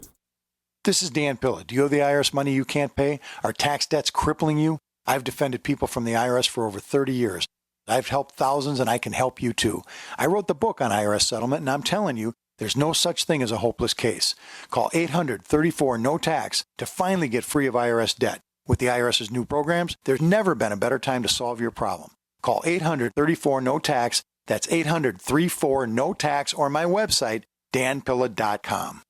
This is Dan Pilla. Do you owe the IRS money you can't pay? Are tax debts crippling you? I've defended people from the IRS for over 30 years. I've helped thousands, and I can help you too. I wrote the book on IRS settlement, and I'm telling you, there's no such thing as a hopeless case. Call 800-34-NO-TAX to finally get free of IRS debt. With the IRS's new programs, there's never been a better time to solve your problem. Call 800-34-NO-TAX. That's 800-34-NO-TAX, or my website, danpilla.com.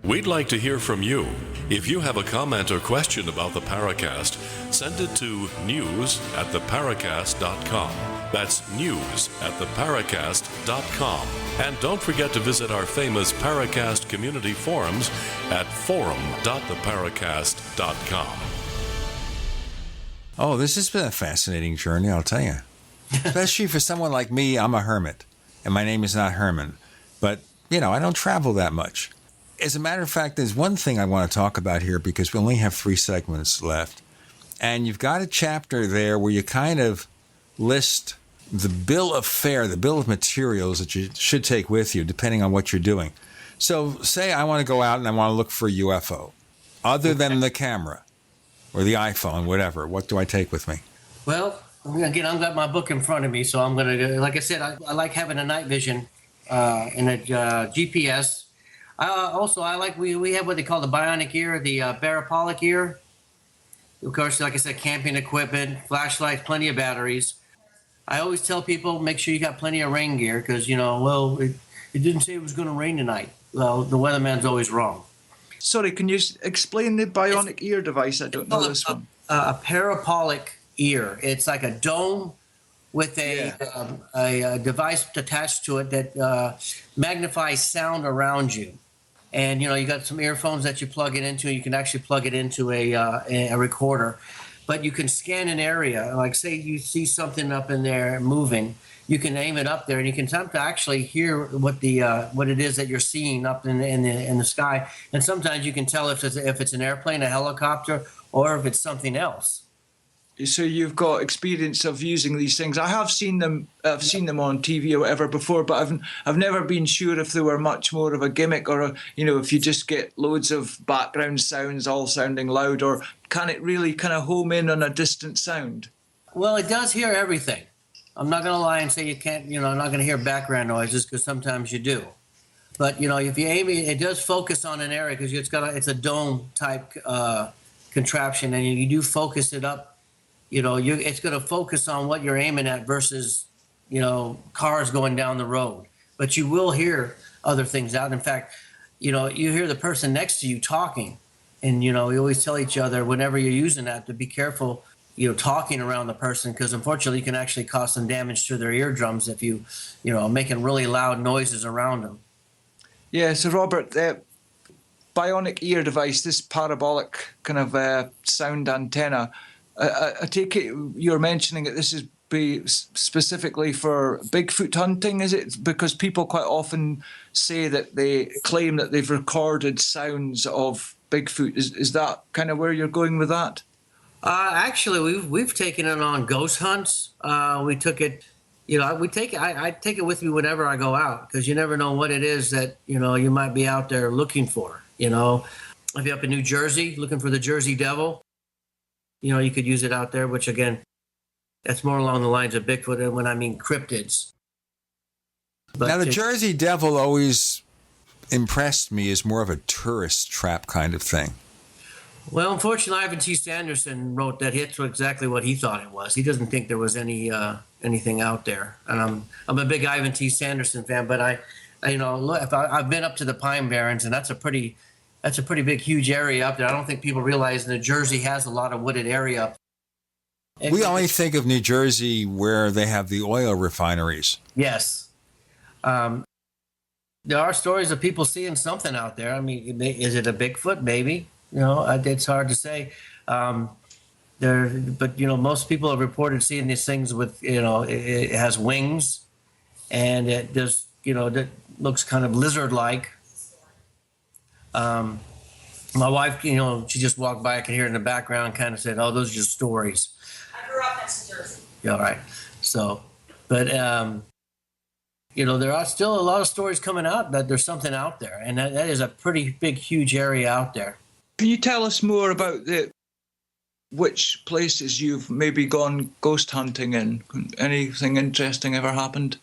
We'd like to hear from you. If you have a comment or question about the Paracast, send it to news@theparacast.com. That's news@theparacast.com. And don't forget to visit our famous Paracast community forums at forum.theparacast.com. Oh, this has been a fascinating journey, I'll tell you. Especially for someone like me, I'm a hermit, and my name is not Herman. But, I don't travel that much. As a matter of fact, there's one thing I want to talk about here because we only have 3 segments left. And you've got a chapter there where you kind of list the bill of fare, the bill of materials that you should take with you, depending on what you're doing. So say I want to go out and I want to look for a UFO. Other than the camera or the iPhone, whatever, what do I take with me? Well, again, I've got my book in front of me, so I'm going to, like I said, I like having a night vision and a GPS. I like, we have what they call the bionic ear, the parabolic ear. Of course, like I said, camping equipment, flashlights, plenty of batteries. I always tell people, make sure you got plenty of rain gear because, it didn't say it was going to rain tonight. Well, the weatherman's always wrong. Sorry, can you explain the bionic ear device? I don't know this one. A parabolic ear. It's like a dome with a device attached to it that magnifies sound around you. And, you got some earphones that you plug it into. You can actually plug it into a recorder. But you can scan an area. Like, say you see something up in there moving. You can aim it up there, and you can attempt to actually hear what it is that you're seeing up in the sky. And sometimes you can tell if it's an airplane, a helicopter, or if it's something else. So you've got experience of using these things. I have seen them. I've seen them on TV or whatever before, but I've never been sure if they were much more of a gimmick or if you just get loads of background sounds all sounding loud, or can it really kind of home in on a distant sound? Well, it does hear everything. I'm not going to lie and say you can't. I'm not going to hear background noises, because sometimes you do. But if you aim it, it does focus on an area, because it's a dome type contraption, and you do focus it up. It's going to focus on what you're aiming at versus, cars going down the road. But you will hear other things out. In fact, you hear the person next to you talking. And, we always tell each other whenever you're using that to be careful, talking around the person, because unfortunately you can actually cause some damage to their eardrums if you, making really loud noises around them. Yeah, so Robert, the bionic ear device, this parabolic kind of sound antenna, I take it you're mentioning that this is specifically for Bigfoot hunting, is it? Because people quite often say that they claim that they've recorded sounds of Bigfoot. Is that kind of where you're going with that? Actually, we've taken it on ghost hunts. We took it, I take it with me whenever I go out, because you never know what it is that, you might be out there looking for. If you're up in New Jersey looking for the Jersey Devil, you could use it out there, which again, that's more along the lines of Bigfoot than when I mean cryptids. But now, the Jersey Devil always impressed me as more of a tourist trap kind of thing. Well, unfortunately, Ivan T. Sanderson wrote that it's exactly what he thought it was. He doesn't think there was anything out there. And I'm a big Ivan T. Sanderson fan, but I've been up to the Pine Barrens, and that's a pretty big, huge area up there. I don't think people realize New Jersey has a lot of wooded area. We only think of New Jersey where they have the oil refineries. Yes. There are stories of people seeing something out there. I mean, is it a Bigfoot? Maybe. It's hard to say. But most people have reported seeing these things with, it has wings, and it does, that looks kind of lizard-like. My wife, she just walked by. I could hear it in the background, kind of said, "Oh, those are just stories." I grew up next to Jersey. Yeah, all right. So, but there are still a lot of stories coming out that there's something out there, and that is a pretty big, huge area out there. Can you tell us more about which places you've maybe gone ghost hunting in? Anything interesting ever happened?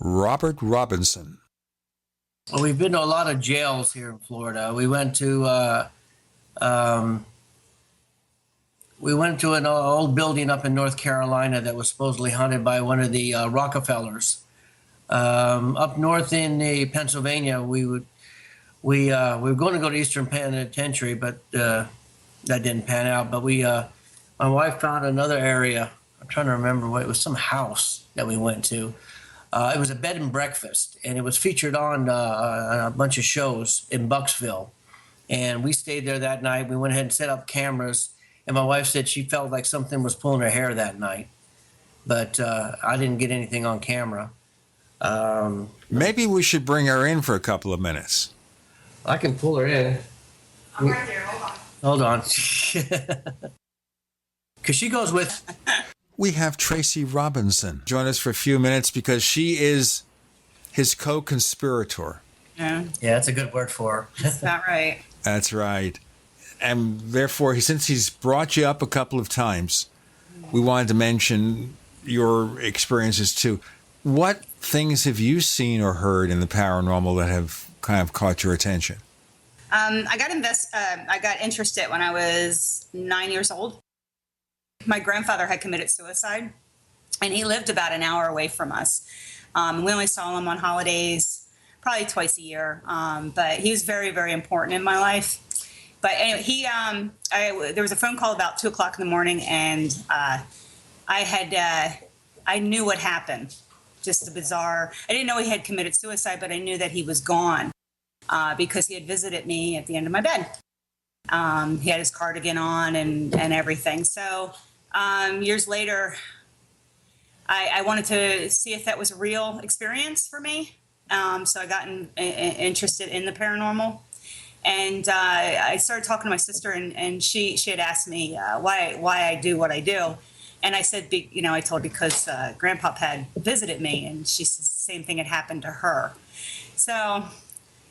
Robert Robinson. Well, we've been to a lot of jails here in Florida. We went to an old building up in North Carolina that was supposedly haunted by one of the Rockefellers. Up north in Pennsylvania, we were going to go to Eastern Penitentiary, but that didn't pan out. But my wife found another area. I'm trying to remember what it was. Some house that we went to. It was a bed and breakfast, and it was featured on a bunch of shows in Bucksville. And we stayed there that night. We went ahead and set up cameras, and my wife said she felt like something was pulling her hair that night. But I didn't get anything on camera. Maybe we should bring her in for a couple of minutes. I can pull her in. I'm right there. Hold on. Because she goes with... We have Tracy Robinson join us for a few minutes because she is his co-conspirator. Yeah, that's a good word for her. That's about right. That's right. And therefore, since he's brought you up a couple of times, we wanted to mention your experiences too. What things have you seen or heard in the paranormal that have kind of caught your attention? I got interested when I was 9 years old. My grandfather had committed suicide, and he lived about an hour away from us. We only saw him on holidays, probably twice a year. But he was very, very important in my life. But anyway, there was a phone call about 2:00 in the morning, and I knew what happened. Just the bizarre. I didn't know he had committed suicide, but I knew that he was gone because he had visited me at the end of my bed. He had his cardigan on and everything. So years later, I wanted to see if that was a real experience for me. So I got interested in the paranormal. And I started talking to my sister, and she had asked me why I do what I do. And I said, I told her because Grandpop had visited me, and she says the same thing had happened to her. So,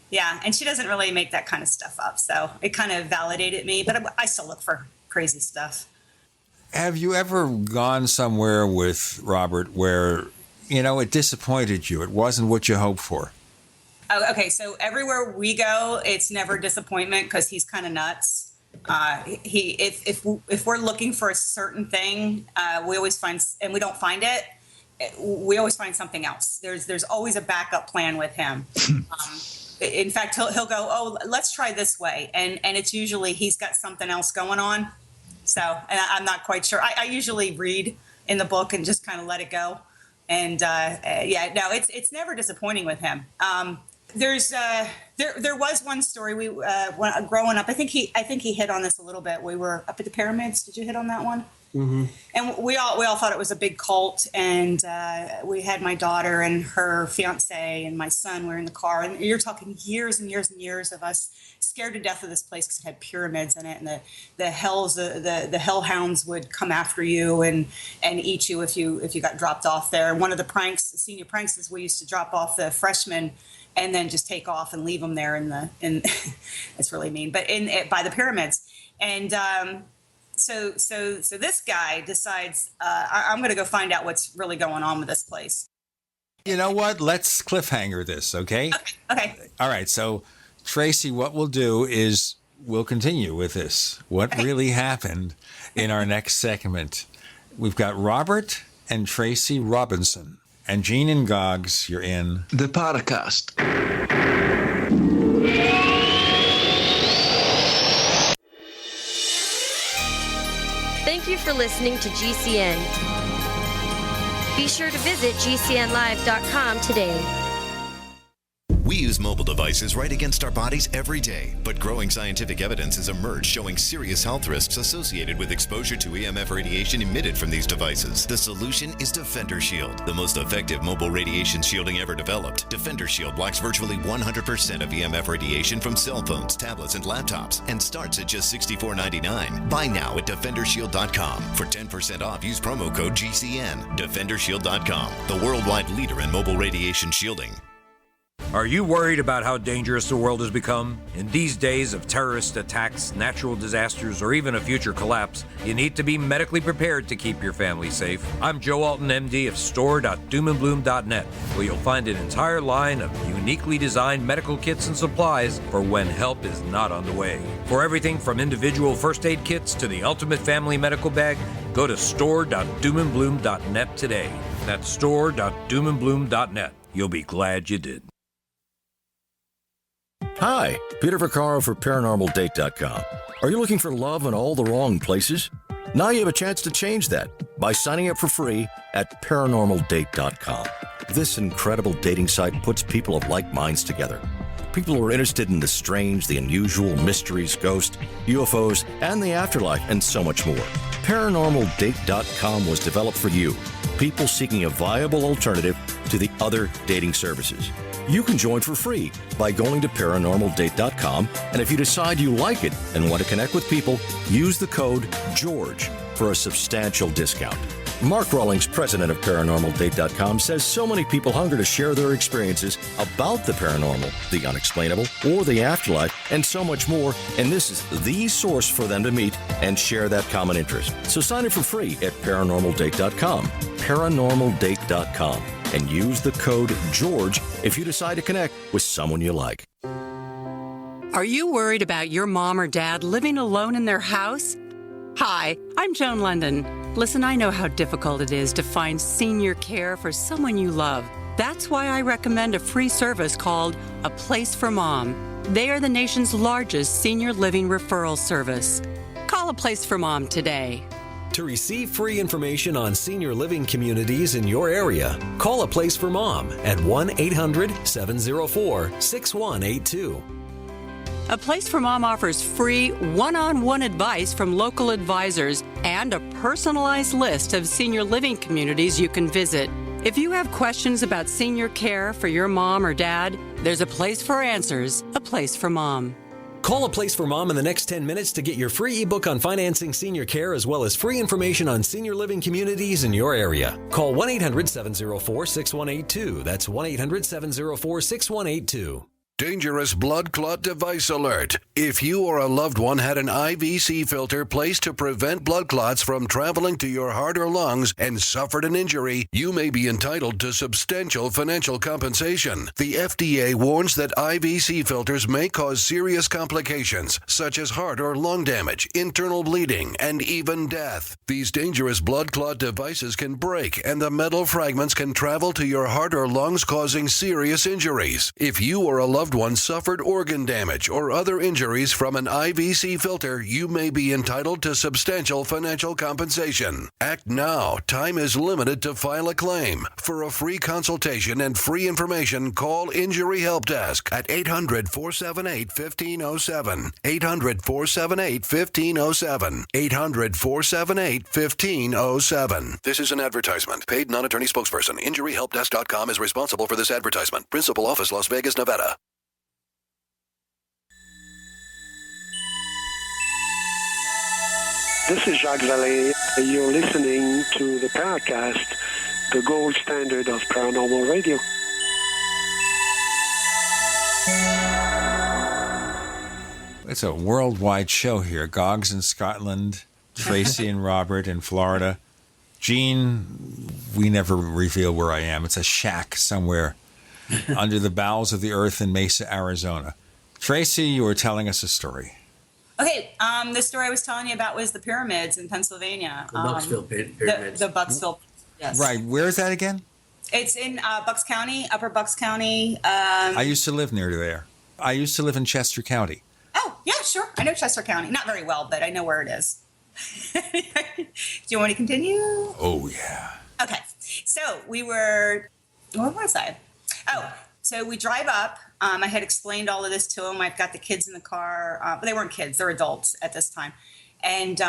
yeah, and she doesn't really make that kind of stuff up. So it kind of validated me, but I still look for crazy stuff. Have you ever gone somewhere with Robert where, it disappointed you? It wasn't what you hoped for? Oh, okay, so everywhere we go, it's never disappointment because he's kind of nuts. If we're looking for a certain thing, we always find, and we don't find it, we always find something else. There's always a backup plan with him. In fact, he'll go, oh, let's try this way, and it's usually he's got something else going on. So, and I'm not quite sure. I usually read in the book and just kind of let it go. And it's never disappointing with him. There was one story when growing up. I think he hit on this a little bit. We were up at the pyramids. Did you hit on that one? Mm-hmm. And we all thought it was a big cult. And we had my daughter and her fiance and my son were in the car. And you're talking years and years and years of us scared to death of this place because it had pyramids in it, and the hellhounds would come after you and eat you if you got dropped off there. And one of the senior pranks is we used to drop off the freshmen and then just take off and leave them there in it's really mean, but by the pyramids. And so this guy decides I'm going to go find out what's really going on with this place. You know what? Let's cliffhanger this, okay? Okay. All right. So, Tracy, what we'll do is we'll continue with this. What really happened in our next segment? We've got Robert and Tracy Robinson. And Gene and Goggs, you're in the Paracast. Thank you for listening to GCN. Be sure to visit GCNlive.com today. We use mobile devices right against our bodies every day, but growing scientific evidence has emerged showing serious health risks associated with exposure to EMF radiation emitted from these devices. The solution is Defender Shield, the most effective mobile radiation shielding ever developed. Defender Shield blocks virtually 100% of EMF radiation from cell phones, tablets, and laptops, and starts at just $64.99. Buy now at DefenderShield.com. For 10% off, use promo code GCN. DefenderShield.com, the worldwide leader in mobile radiation shielding. Are you worried about how dangerous the world has become? In these days of terrorist attacks, natural disasters, or even a future collapse, you need to be medically prepared to keep your family safe. I'm Joe Alton, MD of store.doomandbloom.net, where you'll find an entire line of uniquely designed medical kits and supplies for when help is not on the way. For everything from individual first aid kits to the ultimate family medical bag, go to store.doomandbloom.net today. That's store.doomandbloom.net. You'll be glad you did. Hi, Peter Vaccaro for ParanormalDate.com. Are you looking for love in all the wrong places? Now you have a chance to change that by signing up for free at ParanormalDate.com. This incredible dating site puts people of like minds together. People who are interested in the strange, the unusual, mysteries, ghosts, UFOs, and the afterlife, and so much more. ParanormalDate.com was developed for you, people seeking a viable alternative to the other dating services. You can join for free by going to ParanormalDate.com, and if you decide you like it and want to connect with people, use the code GEORGE for a substantial discount. Mark Rawlings, president of ParanormalDate.com, says so many people hunger to share their experiences about the paranormal, the unexplainable, or the afterlife, and so much more, and this is the source for them to meet and share that common interest. So sign up for free at ParanormalDate.com, ParanormalDate.com, and use the code GEORGE if you decide to connect with someone you like. Are you worried about your mom or dad living alone in their house? Hi, I'm Joan London. Listen, I know how difficult it is to find senior care for someone you love. That's why I recommend a free service called A Place for Mom. They are the nation's largest senior living referral service. Call A Place for Mom today. To receive free information on senior living communities in your area, call A Place for Mom at 1-800-704-6182. A Place for Mom offers free one-on-one advice from local advisors and a personalized list of senior living communities you can visit. If you have questions about senior care for your mom or dad, there's a place for answers, A Place for Mom. Call A Place for Mom in the next 10 minutes to get your free ebook on financing senior care as well as free information on senior living communities in your area. Call 1-800-704-6182. That's 1-800-704-6182. Dangerous blood clot device alert. If you or a loved one had an IVC filter placed to prevent blood clots from traveling to your heart or lungs and suffered an injury, you may be entitled to substantial financial compensation. The FDA warns that IVC filters may cause serious complications, such as heart or lung damage, internal bleeding, and even death. These dangerous blood clot devices can break, and the metal fragments can travel to your heart or lungs, causing serious injuries. If you or a loved one suffered organ damage or other injuries from an IVC filter, you may be entitled to substantial financial compensation. Act now. Time is limited to file a claim. For a free consultation and free information, call Injury Help Desk at 800-478-1507. 800-478-1507. 800-478-1507. This is an advertisement. Paid non-attorney spokesperson. InjuryHelpDesk.com is responsible for this advertisement. Principal office, Las Vegas, Nevada. This is Jacques Vallée. You're listening to the Paracast, the gold standard of paranormal radio. It's a worldwide show here. Goggs in Scotland, Tracy and Robert in Florida. Gene, we never reveal where I am. It's a shack somewhere under the bowels of the earth in Mesa, Arizona. Tracy, you were telling us a story. Okay, the story I was telling you about was the pyramids in Pennsylvania. The Bucksville pyramids. The Bucksville, yes. Right, where is that again? It's in Bucks County, Upper Bucks County. I used to live near there. I used to live in Chester County. Oh, yeah, sure. I know Chester County. Not very well, but I know where it is. Do you want me to continue? Oh, yeah. Okay, so where was I? Oh, so we drive up. I had explained all of this to him. I've got the kids in the car. But they weren't kids. They're adults at this time. And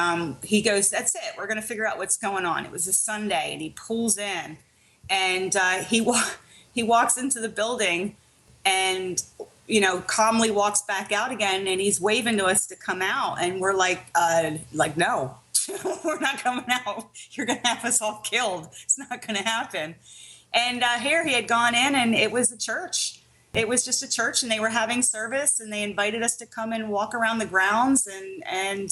he goes, that's it. We're going to figure out what's going on. It was a Sunday, and he pulls in. And he walks into the building and, calmly walks back out again. And he's waving to us to come out. And we're like, no, we're not coming out. You're going to have us all killed. It's not going to happen. And here he had gone in, and it was a church. It was just a church, and they were having service, and they invited us to come and walk around the grounds and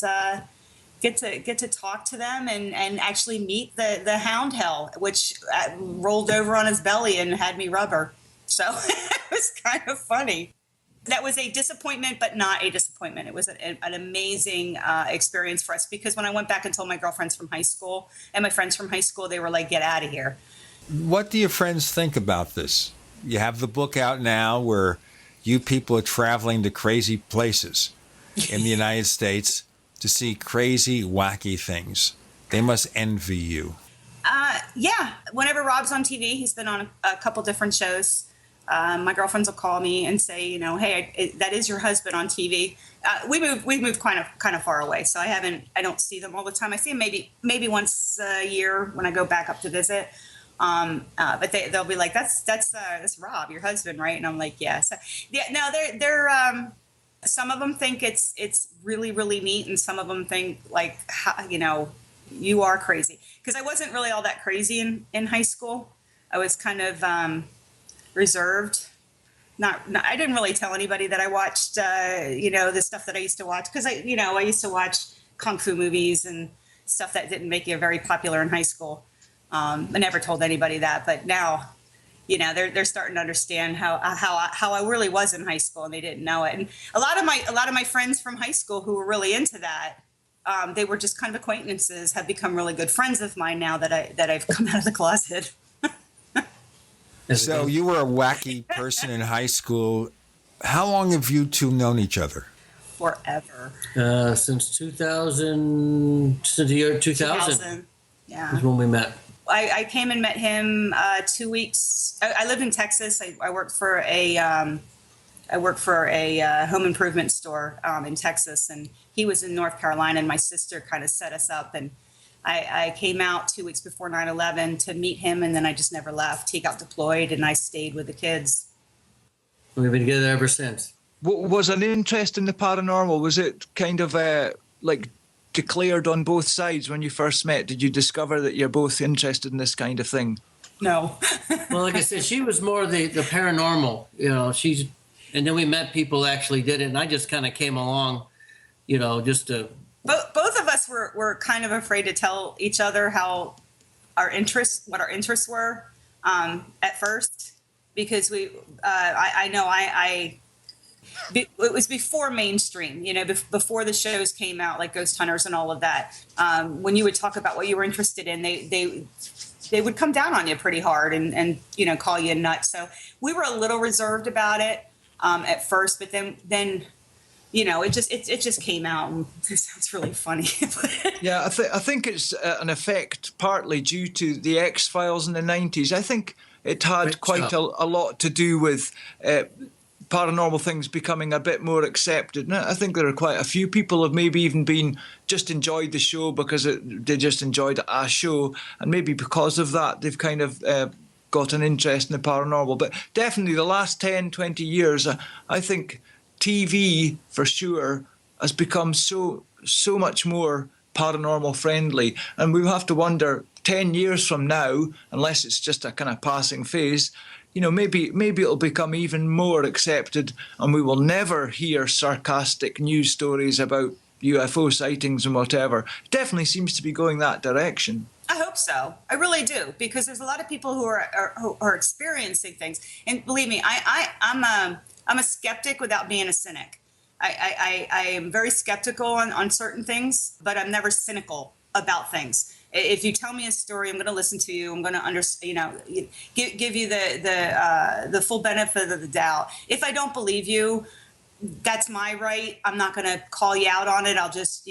get to talk to them and actually meet the hound hell, which rolled over on his belly and had me rub her. So it was kind of funny. That was a disappointment, but not a disappointment. It was an amazing experience for us, because when I went back and told my girlfriends from high school and my friends from high school, they were like, get out of here. What do your friends think about this? You have the book out now where you people are traveling to crazy places in the United States to see crazy, wacky things. They must envy you. Yeah. Whenever Rob's on TV, he's been on a couple different shows. My girlfriends will call me and say, hey, that is your husband on TV. We moved kind of far away, so I don't see them all the time. I see them maybe once a year when I go back up to visit. But they'll be like, that's Rob, your husband, right? And I'm like, yeah. So, yeah. No, they're some of them think it's really, really neat, and some of them think like, you are crazy, because I wasn't really all that crazy in high school. I was kind of reserved. Not I didn't really tell anybody that I watched the stuff that I used to watch, because I used to watch kung fu movies and stuff that didn't make you very popular in high school. I never told anybody that, but now, they're starting to understand how I really was in high school, and they didn't know it. And a lot of my friends from high school who were really into that, they were just kind of acquaintances, have become really good friends of mine now that I've come out of the closet. So you were a wacky person in high school. How long have you two known each other? Forever. Since 2000, since the year 2000. Yeah. Was when we met. I came and met him 2 weeks. I lived in Texas. I worked for a home improvement store in Texas, and he was in North Carolina, and my sister kind of set us up. And I came out 2 weeks before 9/11 to meet him, and then I just never left. He got deployed, and I stayed with the kids. We've been together ever since. Was an interest in the paranormal, was it kind of like declared on both sides when you first met? Did you discover that you're both interested in this kind of thing? No. Well, like I said, she was more the paranormal, and then we met people that actually did it, and I just kind of came along, just to. Both of us were kind of afraid to tell each other what our interests were at first, because it was before mainstream, before the shows came out, like Ghost Hunters and all of that. When you would talk about what you were interested in, they would come down on you pretty hard and call you a nut. So we were a little reserved about it at first, but then it just came out, and it sounds really funny. Yeah, I think it's an effect partly due to the X-Files in the 90s. I think it had quite a lot to do with paranormal things becoming a bit more accepted. And I think there are quite a few people have maybe even just enjoyed the show because they just enjoyed a show, and maybe because of that they've kind of got an interest in the paranormal. But definitely the last 10, 20 years, I think TV for sure has become so much more paranormal friendly, and we have to wonder 10 years from now, unless it's just a kind of passing phase, maybe it'll become even more accepted, and we will never hear sarcastic news stories about UFO sightings and whatever. It definitely seems to be going that direction. I hope so. I really do, because there's a lot of people who are experiencing things, and believe me, I'm a skeptic without being a cynic. I am very skeptical on certain things, but I'm never cynical about things. If you tell me a story, I'm going to listen to you. I'm going to understand, give you the full benefit of the doubt. If I don't believe you, that's my right. I'm not going to call you out on it. I'll just,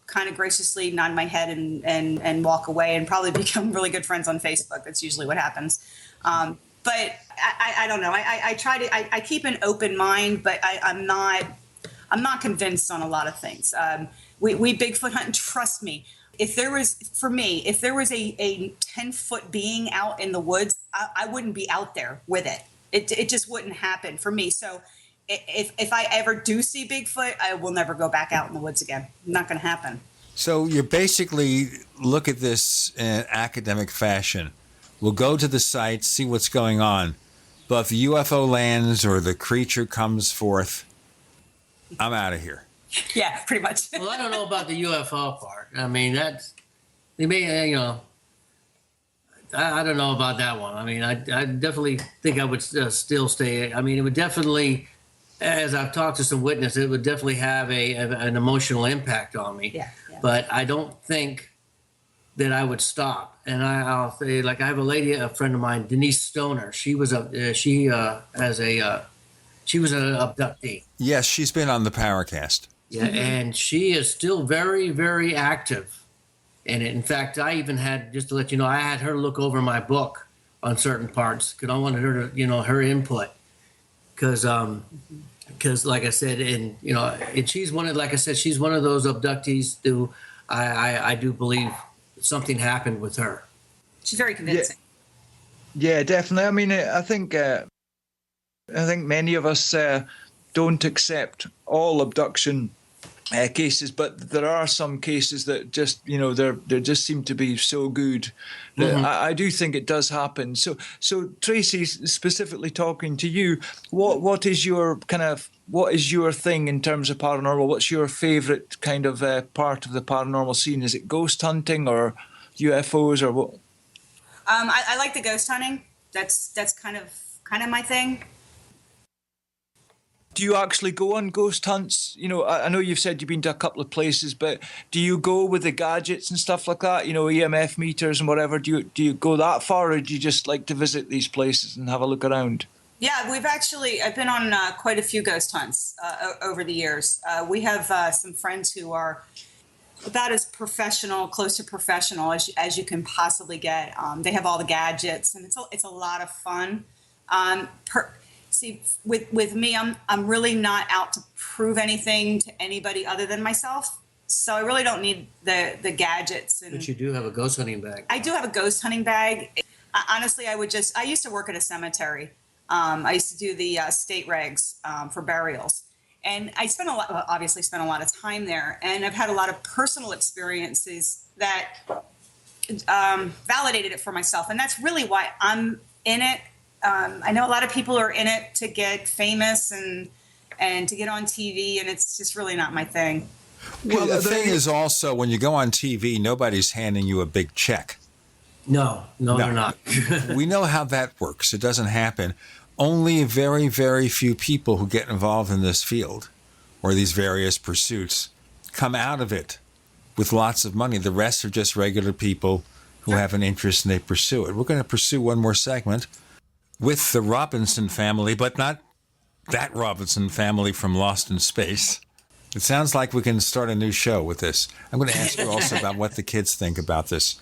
kind of graciously nod my head and walk away, and probably become really good friends on Facebook. That's usually what happens. But I don't know. I keep an open mind, but I'm not convinced on a lot of things. We Bigfoot hunt, and trust me, if there was a 10-foot being out in the woods, I wouldn't be out there with it. It just wouldn't happen for me. So if I ever do see Bigfoot, I will never go back out in the woods again. Not going to happen. So you basically look at this in academic fashion. We'll go to the site, see what's going on. But if the UFO lands or the creature comes forth, I'm out of here. Yeah, pretty much. Well, I don't know about the UFO part. I mean, they may, I don't know about that one. I mean, I definitely think I would still stay. I mean, it would definitely, as I've talked to some witnesses, it would definitely have an emotional impact on me. Yeah. But I don't think that I would stop. And I'll say, like, I have a friend of mine, Denise Stoner. She was an abductee. Yes, she's been on the Paracast. Yeah, and she is still very, very active in it. In fact, I even had, just to let you know, I had her look over my book on certain parts because I wanted her to, her input. Because, like I said, and she's one of, like I said, she's one of those abductees who I do believe something happened with her. She's very convincing. Yeah, definitely. I mean, I think many of us don't accept all abduction cases, but there are some cases that just, they just seem to be so good that I do think it does happen. So Tracy, specifically talking to you, what is your thing in terms of paranormal? What's your favorite kind of part of the paranormal scene? Is it ghost hunting or UFOs or what? I like the ghost hunting. That's kind of my thing. Do you actually go on ghost hunts? I know you've said you've been to a couple of places, but do you go with the gadgets and stuff like that? EMF meters and whatever. Do you go that far, or do you just like to visit these places and have a look around? Yeah, I've been on quite a few ghost hunts over the years. We have some friends who are about as close to professional as you can possibly get. They have all the gadgets, and it's a lot of fun. See, with me, I'm really not out to prove anything to anybody other than myself. So I really don't need the gadgets. But you do have a ghost hunting bag. I do have a ghost hunting bag. Honestly, I used to work at a cemetery. I used to do the state regs for burials. And I obviously spent a lot of time there. And I've had a lot of personal experiences that validated it for myself. And that's really why I'm in it. I know a lot of people are in it to get famous and to get on TV, and it's just really not my thing. Well, the thing is also, when you go on TV, nobody's handing you a big check. No, they're not. We know how that works. It doesn't happen. Only very, very few people who get involved in this field or these various pursuits come out of it with lots of money. The rest are just regular people who have an interest and they pursue it. We're going to pursue one more segment with the Robinson family, but not that Robinson family from Lost in Space. It sounds like we can start a new show with this. I'm going to ask you also about what the kids think about this.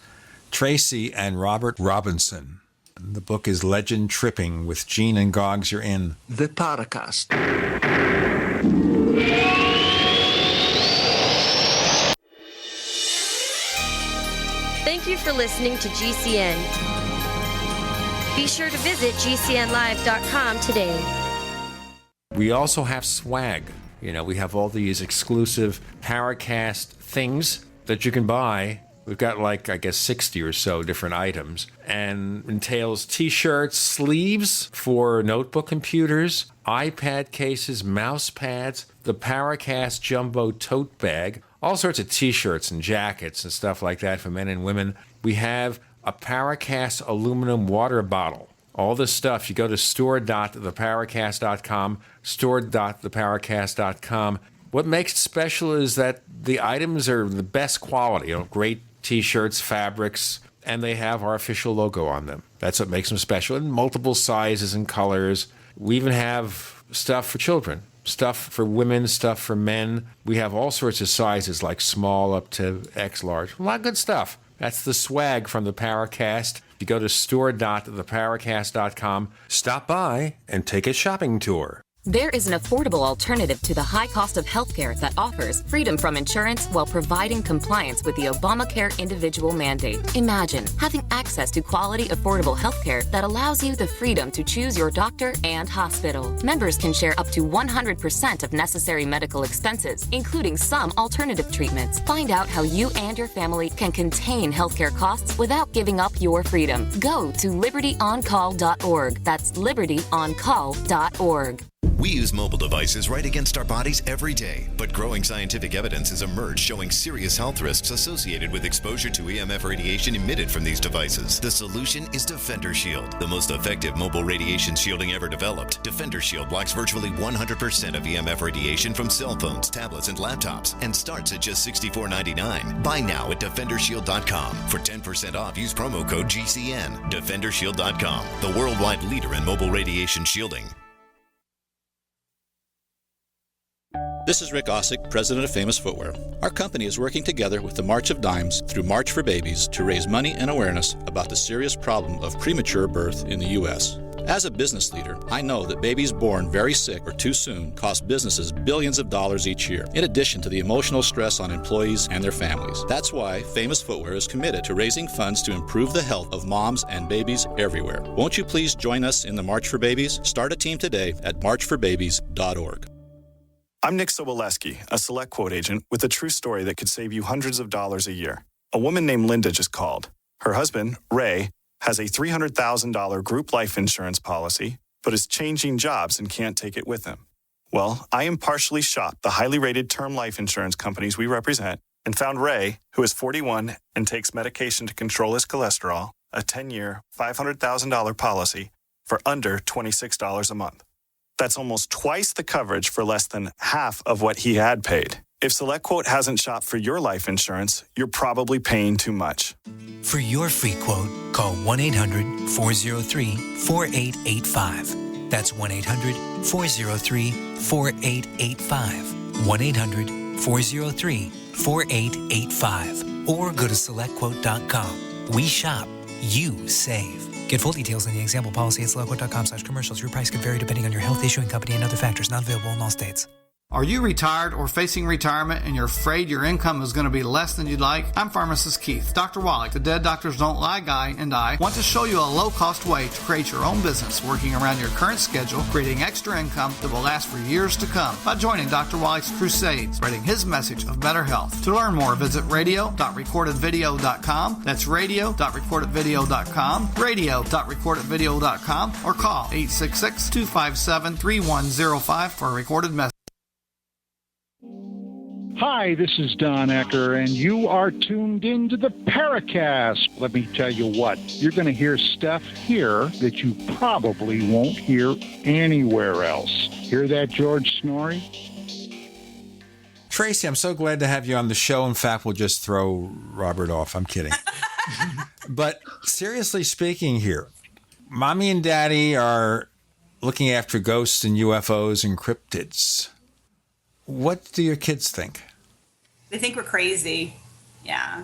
Tracy and Robert Robinson. The book is Legend Tripping with Gene and Goggs. You're in the Paracast. Thank you for listening to GCN. Be sure to visit GCNlive.com today. We also have swag. You know, we have all these exclusive Paracast things that you can buy. We've got 60 or so different items, and entails T-shirts, sleeves for notebook computers, iPad cases, mouse pads, the Paracast Jumbo tote bag, all sorts of T-shirts and jackets and stuff like that for men and women. We have a Paracast aluminum water bottle. All this stuff, you go to store.theparacast.com, store.theparacast.com. What makes it special is that the items are the best quality, great T-shirts, fabrics, and they have our official logo on them. That's what makes them special, in multiple sizes and colors. We even have stuff for children, stuff for women, stuff for men. We have all sorts of sizes, like small up to X large. A lot of good stuff. That's the swag from the Paracast. You go to store.theparacast.com, stop by, and take a shopping tour. There is an affordable alternative to the high cost of healthcare that offers freedom from insurance while providing compliance with the Obamacare individual mandate. Imagine having access to quality, affordable healthcare that allows you the freedom to choose your doctor and hospital. Members can share up to 100% of necessary medical expenses, including some alternative treatments. Find out how you and your family can contain healthcare costs without giving up your freedom. Go to libertyoncall.org. That's libertyoncall.org. We use mobile devices right against our bodies every day, but growing scientific evidence has emerged showing serious health risks associated with exposure to EMF radiation emitted from these devices. The solution is Defender Shield, the most effective mobile radiation shielding ever developed. Defender Shield blocks virtually 100% of EMF radiation from cell phones, tablets, and laptops, and starts at just $64.99. Buy now at DefenderShield.com. For 10% off, use promo code GCN. DefenderShield.com, the worldwide leader in mobile radiation shielding. This is Rick Ossick, president of Famous Footwear. Our company is working together with the March of Dimes through March for Babies to raise money and awareness about the serious problem of premature birth in the U.S. As a business leader, I know that babies born very sick or too soon cost businesses billions of dollars each year, in addition to the emotional stress on employees and their families. That's why Famous Footwear is committed to raising funds to improve the health of moms and babies everywhere. Won't you please join us in the March for Babies? Start a team today at marchforbabies.org. I'm Nick Soboleski, a Select Quote agent with a true story that could save you hundreds of dollars a year. A woman named Linda just called. Her husband, Ray, has a $300,000 group life insurance policy, but is changing jobs and can't take it with him. Well, I impartially shopped the highly rated term life insurance companies we represent and found Ray, who is 41 and takes medication to control his cholesterol, a 10-year, $500,000 policy for under $26 a month. That's almost twice the coverage for less than half of what he had paid. If SelectQuote hasn't shopped for your life insurance, you're probably paying too much. For your free quote, call 1-800-403-4885. That's 1-800-403-4885. 1-800-403-4885. Or go to SelectQuote.com. We shop, you save. Get full details in the example policy at SelectQuote.com/commercials. Your price could vary depending on your health, issuing company, and other factors. Not available in all states. Are you retired or facing retirement and you're afraid your income is going to be less than you'd like? I'm pharmacist Keith. Dr. Wallach, the Dead Doctors Don't Lie guy, and I want to show you a low-cost way to create your own business working around your current schedule, creating extra income that will last for years to come by joining Dr. Wallach's crusade, spreading his message of better health. To learn more, visit radio.recordedvideo.com. That's radio.recordedvideo.com, radio.recordedvideo.com, or call 866-257-3105 for a recorded message. Hi, this is Don Ecker, and you are tuned into the Paracast. Let me tell you what, you're going to hear stuff here that you probably won't hear anywhere else. Hear that, George Snorri? Tracy, I'm so glad to have you on the show. In fact, we'll just throw Robert off. I'm kidding. But seriously speaking here, Mommy and Daddy are looking after ghosts and UFOs and cryptids. What do your kids think? They think we're crazy. Yeah.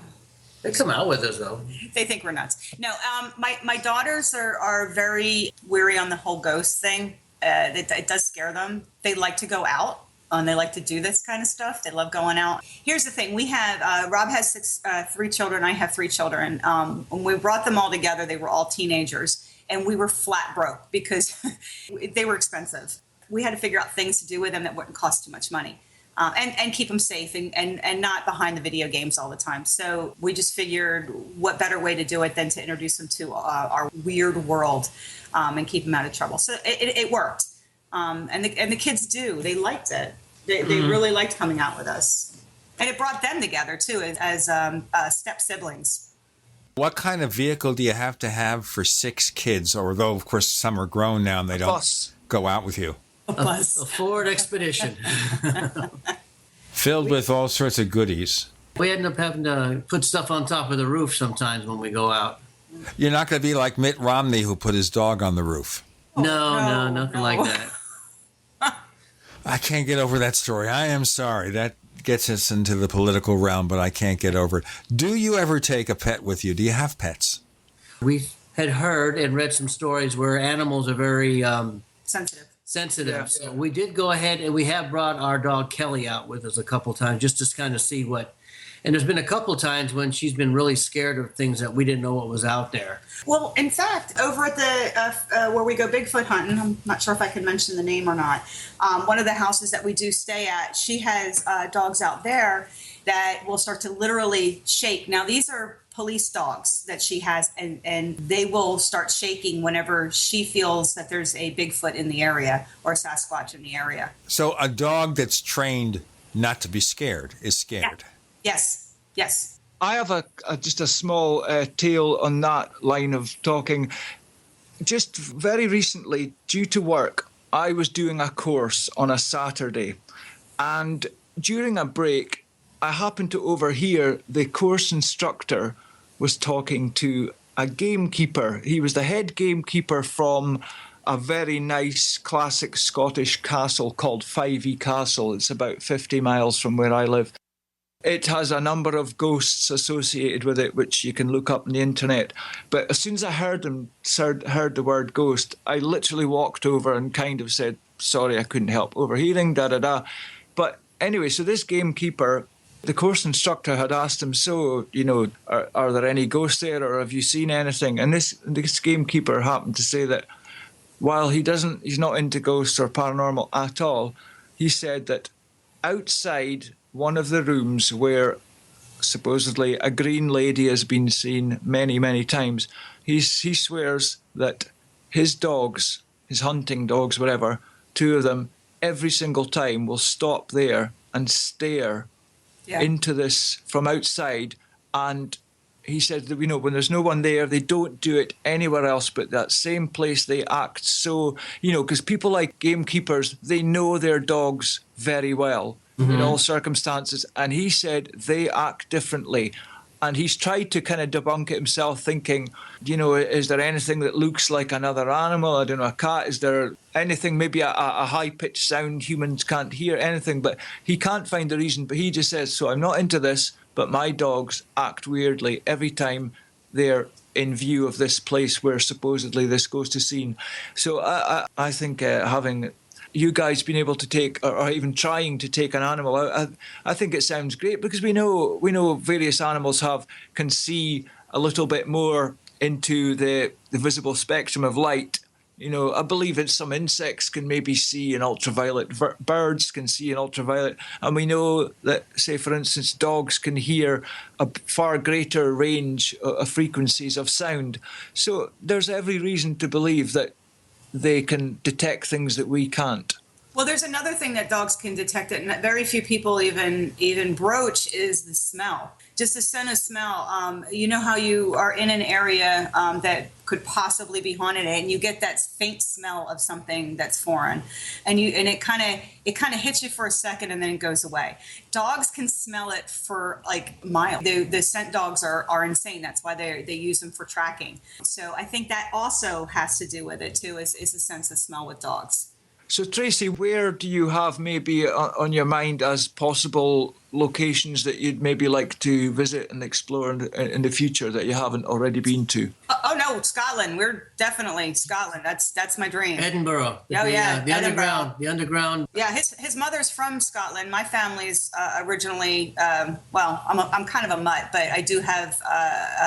They come out with us, though. They think we're nuts. No, my daughters are very weary on the whole ghost thing. It does scare them. They like to go out, and they like to do this kind of stuff. They love going out. Here's the thing. We have, Rob has three children. I have three children. When we brought them all together, they were all teenagers, and we were flat broke because they were expensive. We had to figure out things to do with them that wouldn't cost too much money, and keep them safe and not behind the video games all the time. So we just figured what better way to do it than to introduce them to our weird world and keep them out of trouble. So it worked. And the kids do. They liked it. They really liked coming out with us. And it brought them together, too, as step siblings. What kind of vehicle do you have to have for 6 kids? Although, of course, some are grown now and they don't go out with you. A Ford Expedition. Filled with all sorts of goodies. We end up having to put stuff on top of the roof sometimes when we go out. You're not going to be like Mitt Romney, who put his dog on the roof. No, nothing like that. I can't get over that story. I am sorry. That gets us into the political realm, but I can't get over it. Do you ever take a pet with you? Do you have pets? We had heard and read some stories where animals are very sensitive. Yeah. So we did go ahead and we have brought our dog Kelly out with us a couple times just to kind of see what. And there's been a couple times when she's been really scared of things that we didn't know what was out there. Well, in fact, over at the where we go Bigfoot hunting, I'm not sure if I can mention the name or not. One of the houses that we do stay at, she has dogs out there that will start to literally shake. Now, these are police dogs that she has, and they will start shaking whenever she feels that there's a Bigfoot in the area or a Sasquatch in the area. So a dog that's trained not to be scared is scared. Yeah. Yes. I have just a small tale on that line of talking. Just very recently, due to work, I was doing a course on a Saturday, and during a break, I happened to overhear the course instructor was talking to a gamekeeper. He was the head gamekeeper from a very nice classic Scottish castle called 5e Castle. It's about 50 miles from where I live. It has a number of ghosts associated with it, which you can look up on the internet. But as soon as I heard the word ghost, I literally walked over and kind of said, sorry, I couldn't help overhearing, da-da-da. But anyway, so this gamekeeper, the course instructor had asked him, so, are there any ghosts there, or have you seen anything? And this gamekeeper happened to say that while he's not into ghosts or paranormal at all, he said that outside one of the rooms where supposedly a green lady has been seen many, many times, he swears that his dogs, his hunting dogs, whatever, 2 of them, every single time will stop there and stare into this from outside. And he said that, when there's no one there, they don't do it anywhere else but that same place. They act so, because people like gamekeepers, they know their dogs very well. In all circumstances, and he said they act differently. And he's tried to kind of debunk it himself, thinking, is there anything that looks like another animal? I don't know, a cat? Is there anything, maybe a high-pitched sound humans can't hear, anything? But he can't find the reason. But he just says, so I'm not into this, but my dogs act weirdly every time they're in view of this place where supposedly this ghost is seen. So I think having you guys being able to take, or even trying to take an animal out, I think it sounds great, because we know various animals can see a little bit more into the visible spectrum of light. I believe that some insects can maybe see in ultraviolet, birds can see in ultraviolet, and we know that, say, for instance, dogs can hear a far greater range of frequencies of sound. So there's every reason to believe that they can detect things that we can't. Well, there's another thing that dogs can detect that very few people even broach is the smell. Just the sense of smell. You know how you are in an area that could possibly be haunted, and you get that faint smell of something that's foreign, and it kind of hits you for a second, and then it goes away. Dogs can smell it for like miles. The scent dogs are insane. That's why they use them for tracking. So I think that also has to do with it too. Is a sense of smell with dogs. So, Tracy, where do you have maybe on your mind as possible locations that you'd maybe like to visit and explore in the future that you haven't already been to? Oh no, Scotland. We're definitely Scotland. That's my dream. Edinburgh. Oh yeah, the underground. Yeah, his mother's from Scotland. My family's originally I'm kind of a mutt, but I do have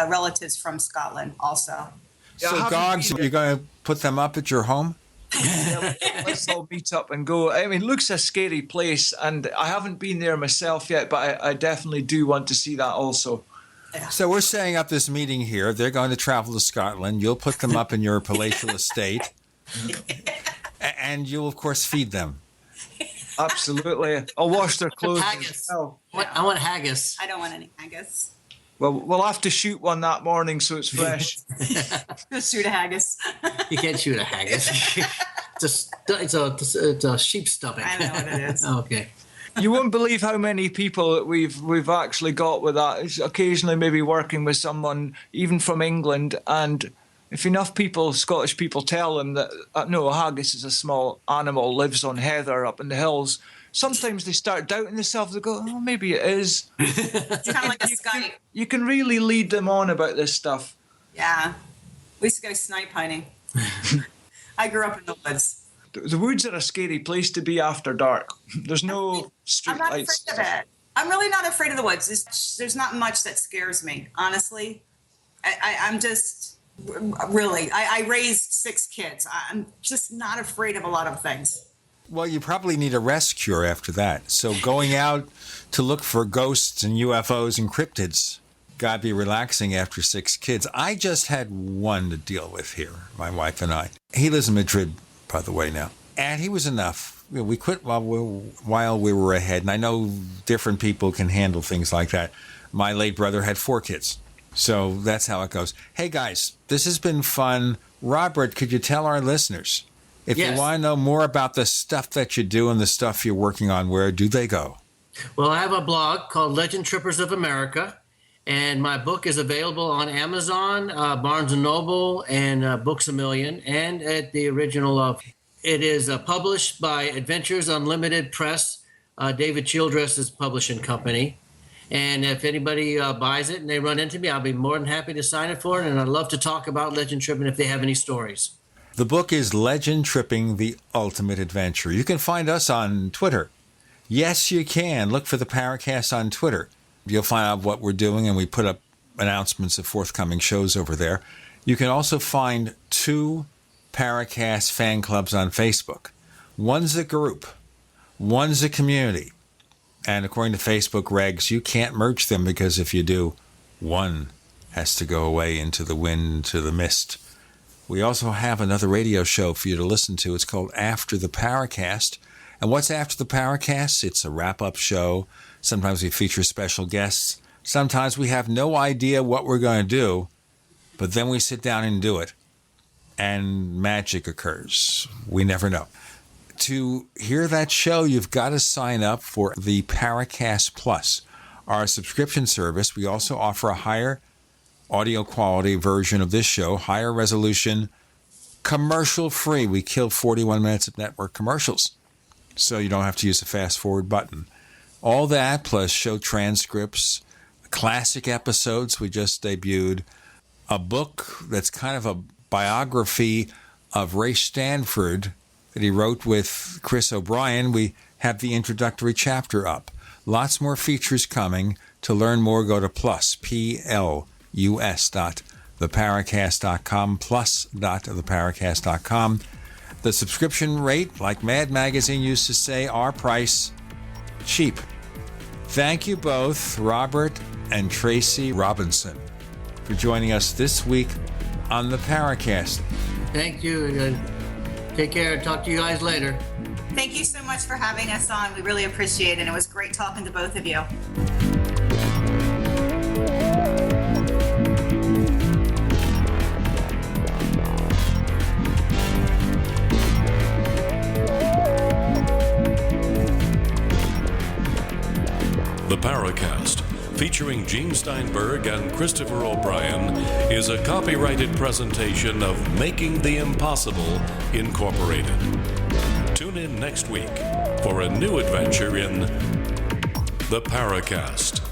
relatives from Scotland also. So, Goggs, you're going to put them up at your home? Let's all meet up and go. I mean, it looks a scary place, and I haven't been there myself yet, but I definitely do want to see that also. So we're setting up this meeting here. They're going to travel to Scotland. You'll put them up in your palatial estate, and you'll, of course, feed them. Absolutely. I'll wash their clothes as well. I want haggis. I don't want any haggis. Well, we'll have to shoot one that morning so it's fresh. Go shoot a haggis. You can't shoot a haggis. It's a sheep stomach. I know what it is. Okay. You won't believe how many people that we've actually got with that. It's occasionally maybe working with someone, even from England, and if enough people, Scottish people, tell them that, no, a haggis is a small animal, lives on heather up in the hills, sometimes they start doubting themselves. They go, oh, maybe it is. It's kind of like a Skype. You can really lead them on about this stuff. Yeah. We used to go snipe hunting. I grew up in the woods. The woods are a scary place to be after dark. There's no street lights. I'm not afraid of it. I'm really not afraid of the woods. There's not much that scares me, honestly. I'm just, really, I raised 6 kids. I'm just not afraid of a lot of things. Well, you probably need a rest cure after that. So going out to look for ghosts and UFOs and cryptids, gotta be relaxing after 6 kids. I just had one to deal with here, my wife and I. He lives in Madrid, by the way, now. And he was enough. We quit while we were ahead. And I know different people can handle things like that. My late brother had 4 kids. So that's how it goes. Hey, guys, this has been fun. Robert, could you tell our listeners, if you want to know more about the stuff that you do and the stuff you're working on, where do they go? Well, I have a blog called Legend Trippers of America, and my book is available on Amazon, Barnes & Noble, and Books A Million, and at the original. It is published by Adventures Unlimited Press, David Childress's publishing company. And if anybody buys it and they run into me, I'll be more than happy to sign it for it, and I'd love to talk about legend tripping if they have any stories. The book is Legend Tripping, The Ultimate Adventure. You can find us on Twitter. Yes, you can. Look for the Paracast on Twitter. You'll find out what we're doing, and we put up announcements of forthcoming shows over there. You can also find 2 Paracast fan clubs on Facebook. One's a group. One's a community. And according to Facebook regs, you can't merge them because if you do, one has to go away into the wind, to the mist. We also have another radio show for you to listen to. It's called After the Paracast. And what's After the Paracast? It's a wrap-up show. Sometimes we feature special guests. Sometimes we have no idea what we're going to do, but then we sit down and do it, and magic occurs. We never know. To hear that show, you've got to sign up for the Paracast Plus, our subscription service. We also offer a higher audio quality version of this show, higher resolution, commercial free. We kill 41 minutes of network commercials, so you don't have to use the fast forward button. All that plus show transcripts, classic episodes we just debuted, a book that's kind of a biography of Ray Stanford, that he wrote with Chris O'Brien, we have the introductory chapter up. Lots more features coming. To learn more, go to plus.theparacast.com, plus.theparacast.com. The subscription rate, like Mad Magazine used to say, our price, cheap. Thank you both, Robert and Tracy Robinson, for joining us this week on the Paracast. Thank you. Take care. Talk to you guys later. Thank you so much for having us on. We really appreciate it. And it was great talking to both of you. The Paracast, featuring Gene Steinberg and Christopher O'Brien, is a copyrighted presentation of Making the Impossible Incorporated. Tune in next week for a new adventure in The Paracast.